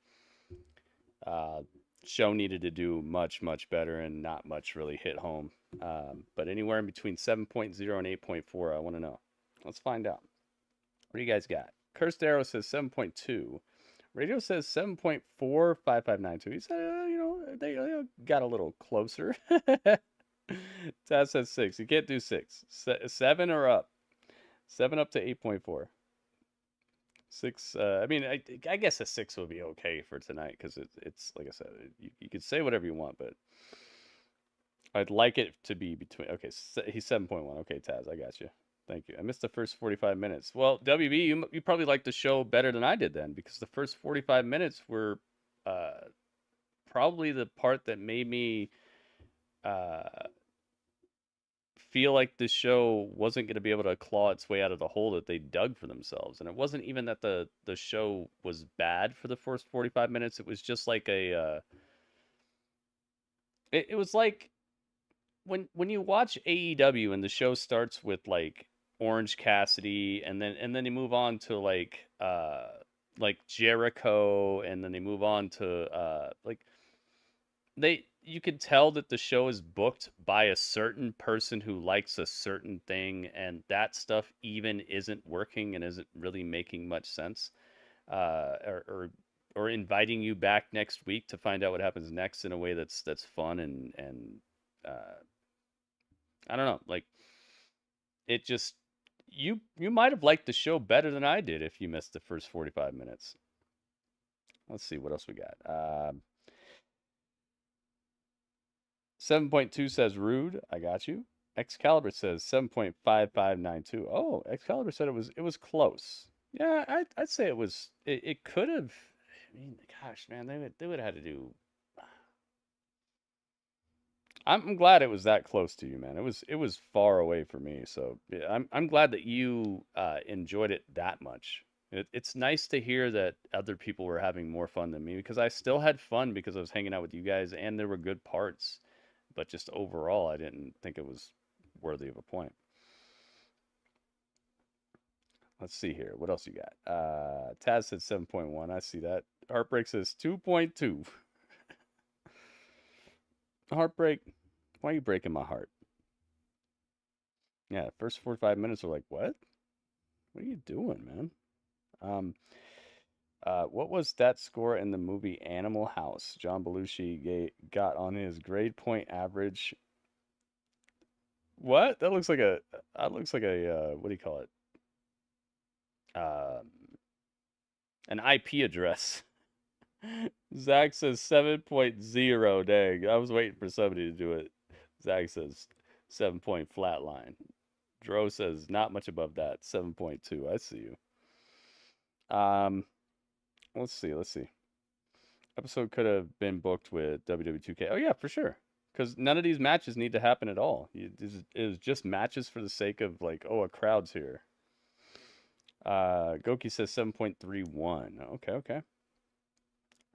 show needed to do much, much better and not much really hit home. But anywhere in between 7.0 and 8.4, I want to know. Let's find out. What do you guys got? Cursed Arrow says 7.2. Radio says 7.45592. He said, they got a little closer. Taz says 6. You can't do 6. 7 or up. 7 up to 8.4. 6. I mean, I guess a 6 would be okay for tonight because it's like I said, you could say whatever you want, but I'd like it to be between. Okay, he's 7.1. Okay, Taz, I got you. Thank you. I missed the first 45 minutes. Well, WB, you probably liked the show better than I did then, because the first 45 minutes were probably the part that made me feel like the show wasn't going to be able to claw its way out of the hole that they dug for themselves. And it wasn't even that the show was bad for the first 45 minutes. It was just like it was like when you watch AEW and the show starts with like Orange Cassidy, and then they move on to like Jericho, and then they move on to you could tell that the show is booked by a certain person who likes a certain thing, and that stuff even isn't working and isn't really making much sense, or inviting you back next week to find out what happens next in a way that's fun and I don't know, like it you might have liked the show better than I did if you missed the first 45 minutes. Let's see what else we got. 7.2 says rude. I got you. Excalibur says 7.5592. Oh, Excalibur said it was close. Yeah, I'd say it was. It could have. I mean, gosh, man, they would have had to do. I'm glad it was that close to you, man. It was far away for me. So yeah, I'm glad that you enjoyed it that much. It's nice to hear that other people were having more fun than me, because I still had fun because I was hanging out with you guys and there were good parts, but just overall, I didn't think it was worthy of a point. Let's see here. What else you got? Taz said 7.1. I see that. Heartbreak says 2.2. Heartbreak. Why are you breaking my heart? Yeah, first 45 minutes are like, what? What are you doing, man? What was that score in the movie Animal House? John Belushi got on his grade point average. What? That looks like a what do you call it? An IP address. Zach says 7.0. Dang, I was waiting for somebody to do it. Zach says 7 point flatline. Dro says not much above that. 7.2. I see you. Let's see. Episode could have been booked with WWE 2K. Oh yeah, for sure. Because none of these matches need to happen at all. It was just matches for the sake of like, oh, a crowd's here. Goki says 7.31. Okay.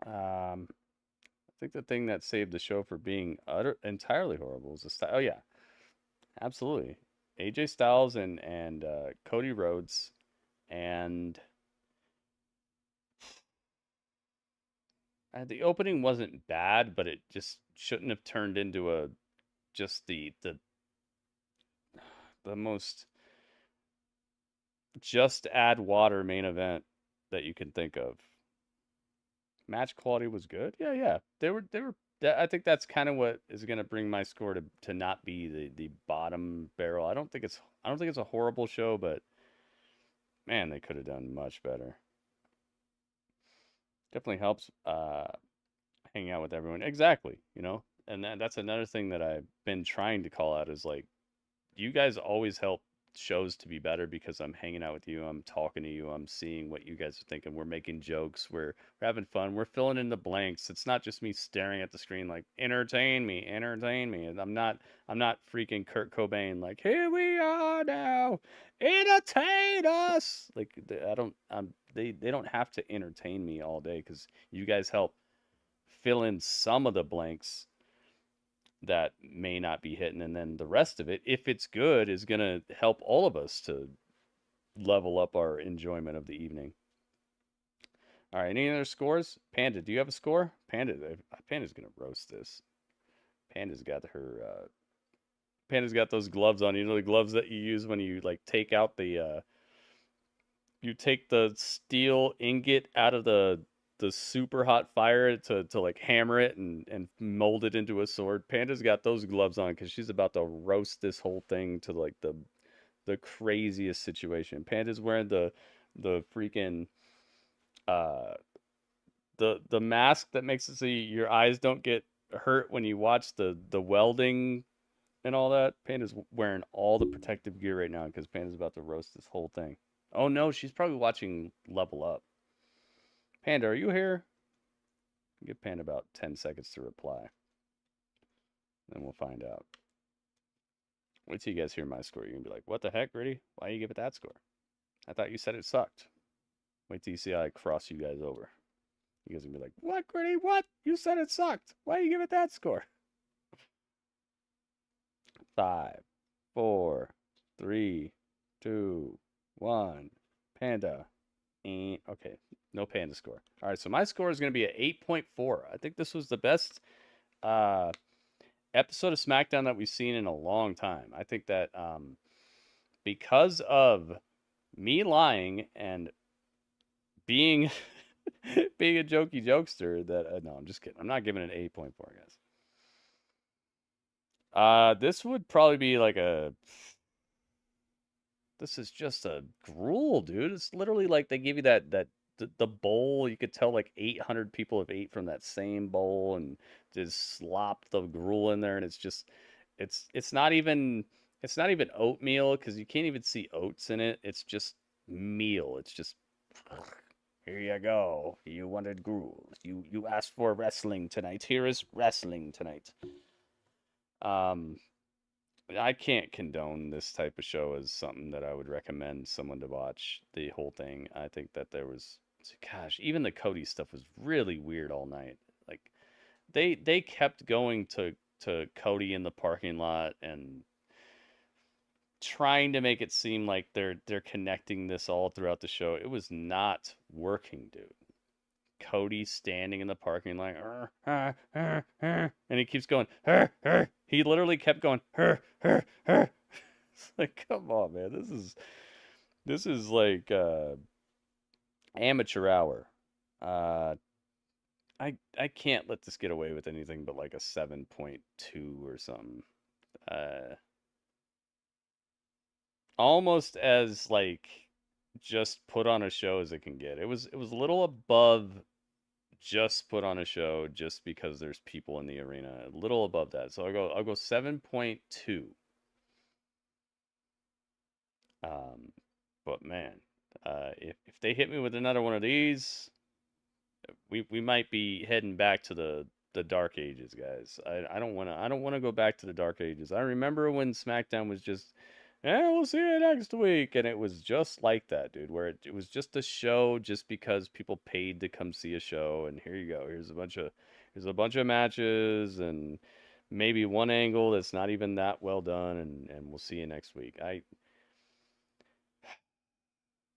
I think the thing that saved the show for being entirely horrible is the style. Oh yeah, absolutely. AJ Styles and Cody Rhodes, and the opening wasn't bad, but it just shouldn't have turned into just the most just add water main event that you can think of. Match quality was good. Yeah. They were. I think that's kind of what is going to bring my score to not be the bottom barrel. I don't think it's a horrible show, but man, they could have done much better. Definitely helps hanging out with everyone. Exactly, and that's another thing that I've been trying to call out is like, you guys always help shows to be better because I'm hanging out with you, I'm talking to you, I'm seeing what you guys are thinking, we're making jokes, we're having fun, we're filling in the blanks. It's not just me staring at the screen like entertain me, and I'm not freaking Kurt Cobain like, here we are now, entertain us. Like they don't have to entertain me all day, because you guys help fill in some of the blanks that may not be hitting, and then the rest of it, if it's good, is going to help all of us to level up our enjoyment of the evening. All right, any other scores? Panda, do you have a score? Panda's going to roast this. Panda's got those gloves on. You know, the gloves that you use when you like take out the you take the steel ingot out of the super hot fire to like hammer it and mold it into a sword. Panda's got those gloves on because she's about to roast this whole thing to like the craziest situation. Panda's wearing the freaking the mask that makes it so your eyes don't get hurt when you watch the welding and all that. Panda's wearing all the protective gear right now because Panda's about to roast this whole thing. Oh no, she's probably watching Level Up. Panda, are you here? Give Panda about 10 seconds to reply. Then we'll find out. Wait till you guys hear my score. You're going to be like, what the heck, Gritty? Why you give it that score? I thought you said it sucked. Wait till you see how I cross you guys over. You guys are going to be like, what, Gritty? What? You said it sucked. Why you give it that score? 5, 4, 3, 2, 1. Panda. Okay, no Panda score. All right, so my score is going to be at 8.4. I think this was the best episode of SmackDown that we've seen in a long time. I think that because of me lying and being being a jokey jokester, that no, I'm just kidding. I'm not giving it an 8.4, guys. This would probably be like This is just a gruel, dude. It's literally like they give you the bowl. You could tell like 800 people have ate from that same bowl and just slopped the gruel in there, and it's just it's not even oatmeal because you can't even see oats in it. It's just meal. It's just here you go. You wanted gruel. You asked for wrestling tonight. Here is wrestling tonight. I can't condone this type of show as something that I would recommend someone to watch the whole thing. I think that there was, gosh, even the Cody stuff was really weird all night. Like they kept going to Cody in the parking lot and trying to make it seem like they're connecting this all throughout the show. It was not working, dude. Cody standing in the parking lot, and he keeps going, he literally kept going, It's like, come on, man. This is like amateur hour. I can't let this get away with anything but like a 7.2 or something. Almost as like just put on a show as it can get. It was a little above just put on a show just because there's people in the arena. A little above that. So I'll go 7.2. But man, if they hit me with another one of these, we might be heading back to the dark ages, guys. I don't want to go back to the dark ages. I remember when SmackDown was just, we'll see you next week, and it was just like that, dude, where it was just a show just because people paid to come see a show, and here you go. Here's a bunch of matches and maybe one angle that's not even that well done, and we'll see you next week.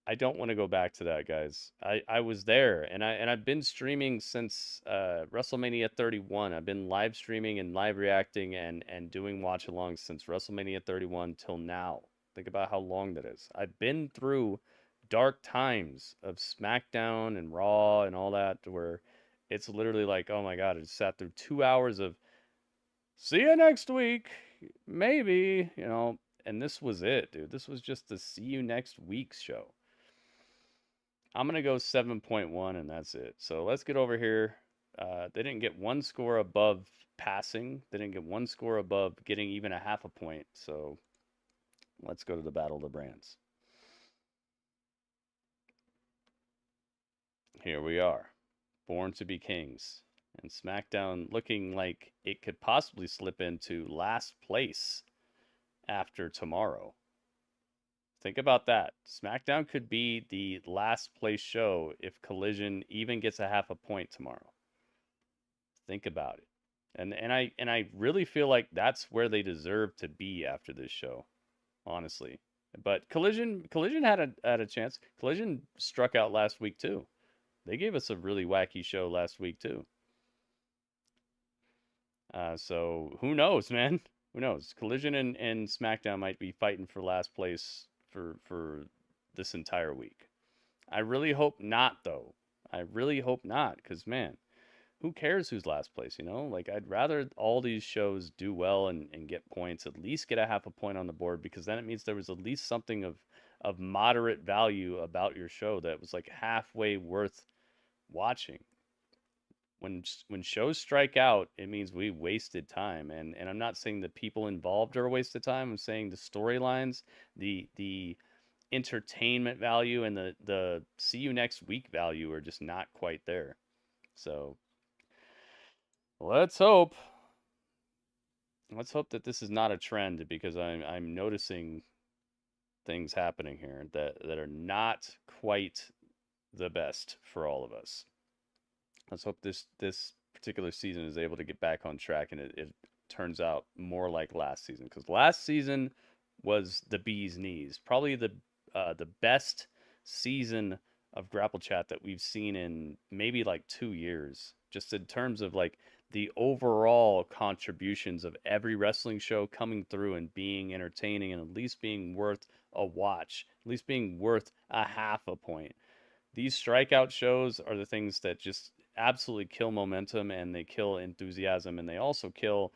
I don't want to go back to that, guys. I was there, and I've been streaming since WrestleMania 31. I've been live streaming and live reacting and doing watch-alongs since WrestleMania 31 till now. Think about how long that is. I've been through dark times of SmackDown and Raw and all that, where it's literally like, oh my God, I just sat through 2 hours of see you next week, maybe, and this was it, dude. This was just the see you next week's show. I'm going to go 7.1, and that's it. So let's get over here. They didn't get one score above passing. They didn't get one score above getting even a half a point. So let's go to the Battle of the Brands. Here we are. Born to be Kings. And SmackDown looking like it could possibly slip into last place after tomorrow. Think about that. SmackDown could be the last place show if Collision even gets a half a point tomorrow. Think about it. And I really feel like that's where they deserve to be after this show, honestly. But Collision had a chance. Collision struck out last week too. They gave us a really wacky show last week too. So who knows, man? Who knows? Collision and SmackDown might be fighting for last place for this entire week. I really hope not, though. I really hope not, because, man, who cares who's last place, Like, I'd rather all these shows do well and get points, at least get a half a point on the board, because then it means there was at least something of moderate value about your show that was, like, halfway worth watching. When shows strike out, it means we wasted time, and I'm not saying the people involved are a waste of time. I'm saying the storylines, the entertainment value, and the see you next week value are just not quite there. So let's hope that this is not a trend, because I'm noticing things happening here that are not quite the best for all of us. Let's hope this particular season is able to get back on track and it turns out more like last season. Because last season was the bee's knees. Probably the best season of Grapple Chat that we've seen in maybe like 2 years. Just in terms of like the overall contributions of every wrestling show coming through and being entertaining and at least being worth a watch. At least being worth a half a point. These strikeout shows are the things that just absolutely kill momentum, and they kill enthusiasm, and they also kill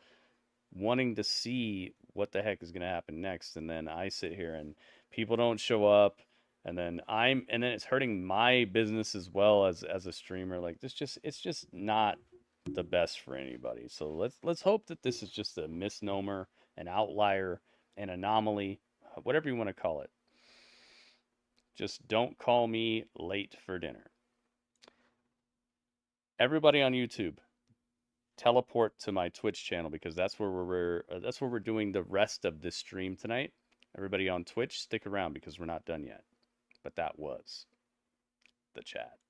wanting to see what the heck is going to happen next. And then I sit here and people don't show up, and then it's hurting my business as well as a streamer. Like it's just not the best for anybody. So let's hope that this is just a misnomer, an outlier, an anomaly, whatever you want to call it. Just don't call me late for dinner. Everybody on YouTube, teleport to my Twitch channel, because that's where we're doing the rest of this stream tonight. Everybody on Twitch, stick around because we're not done yet. But that was the chat.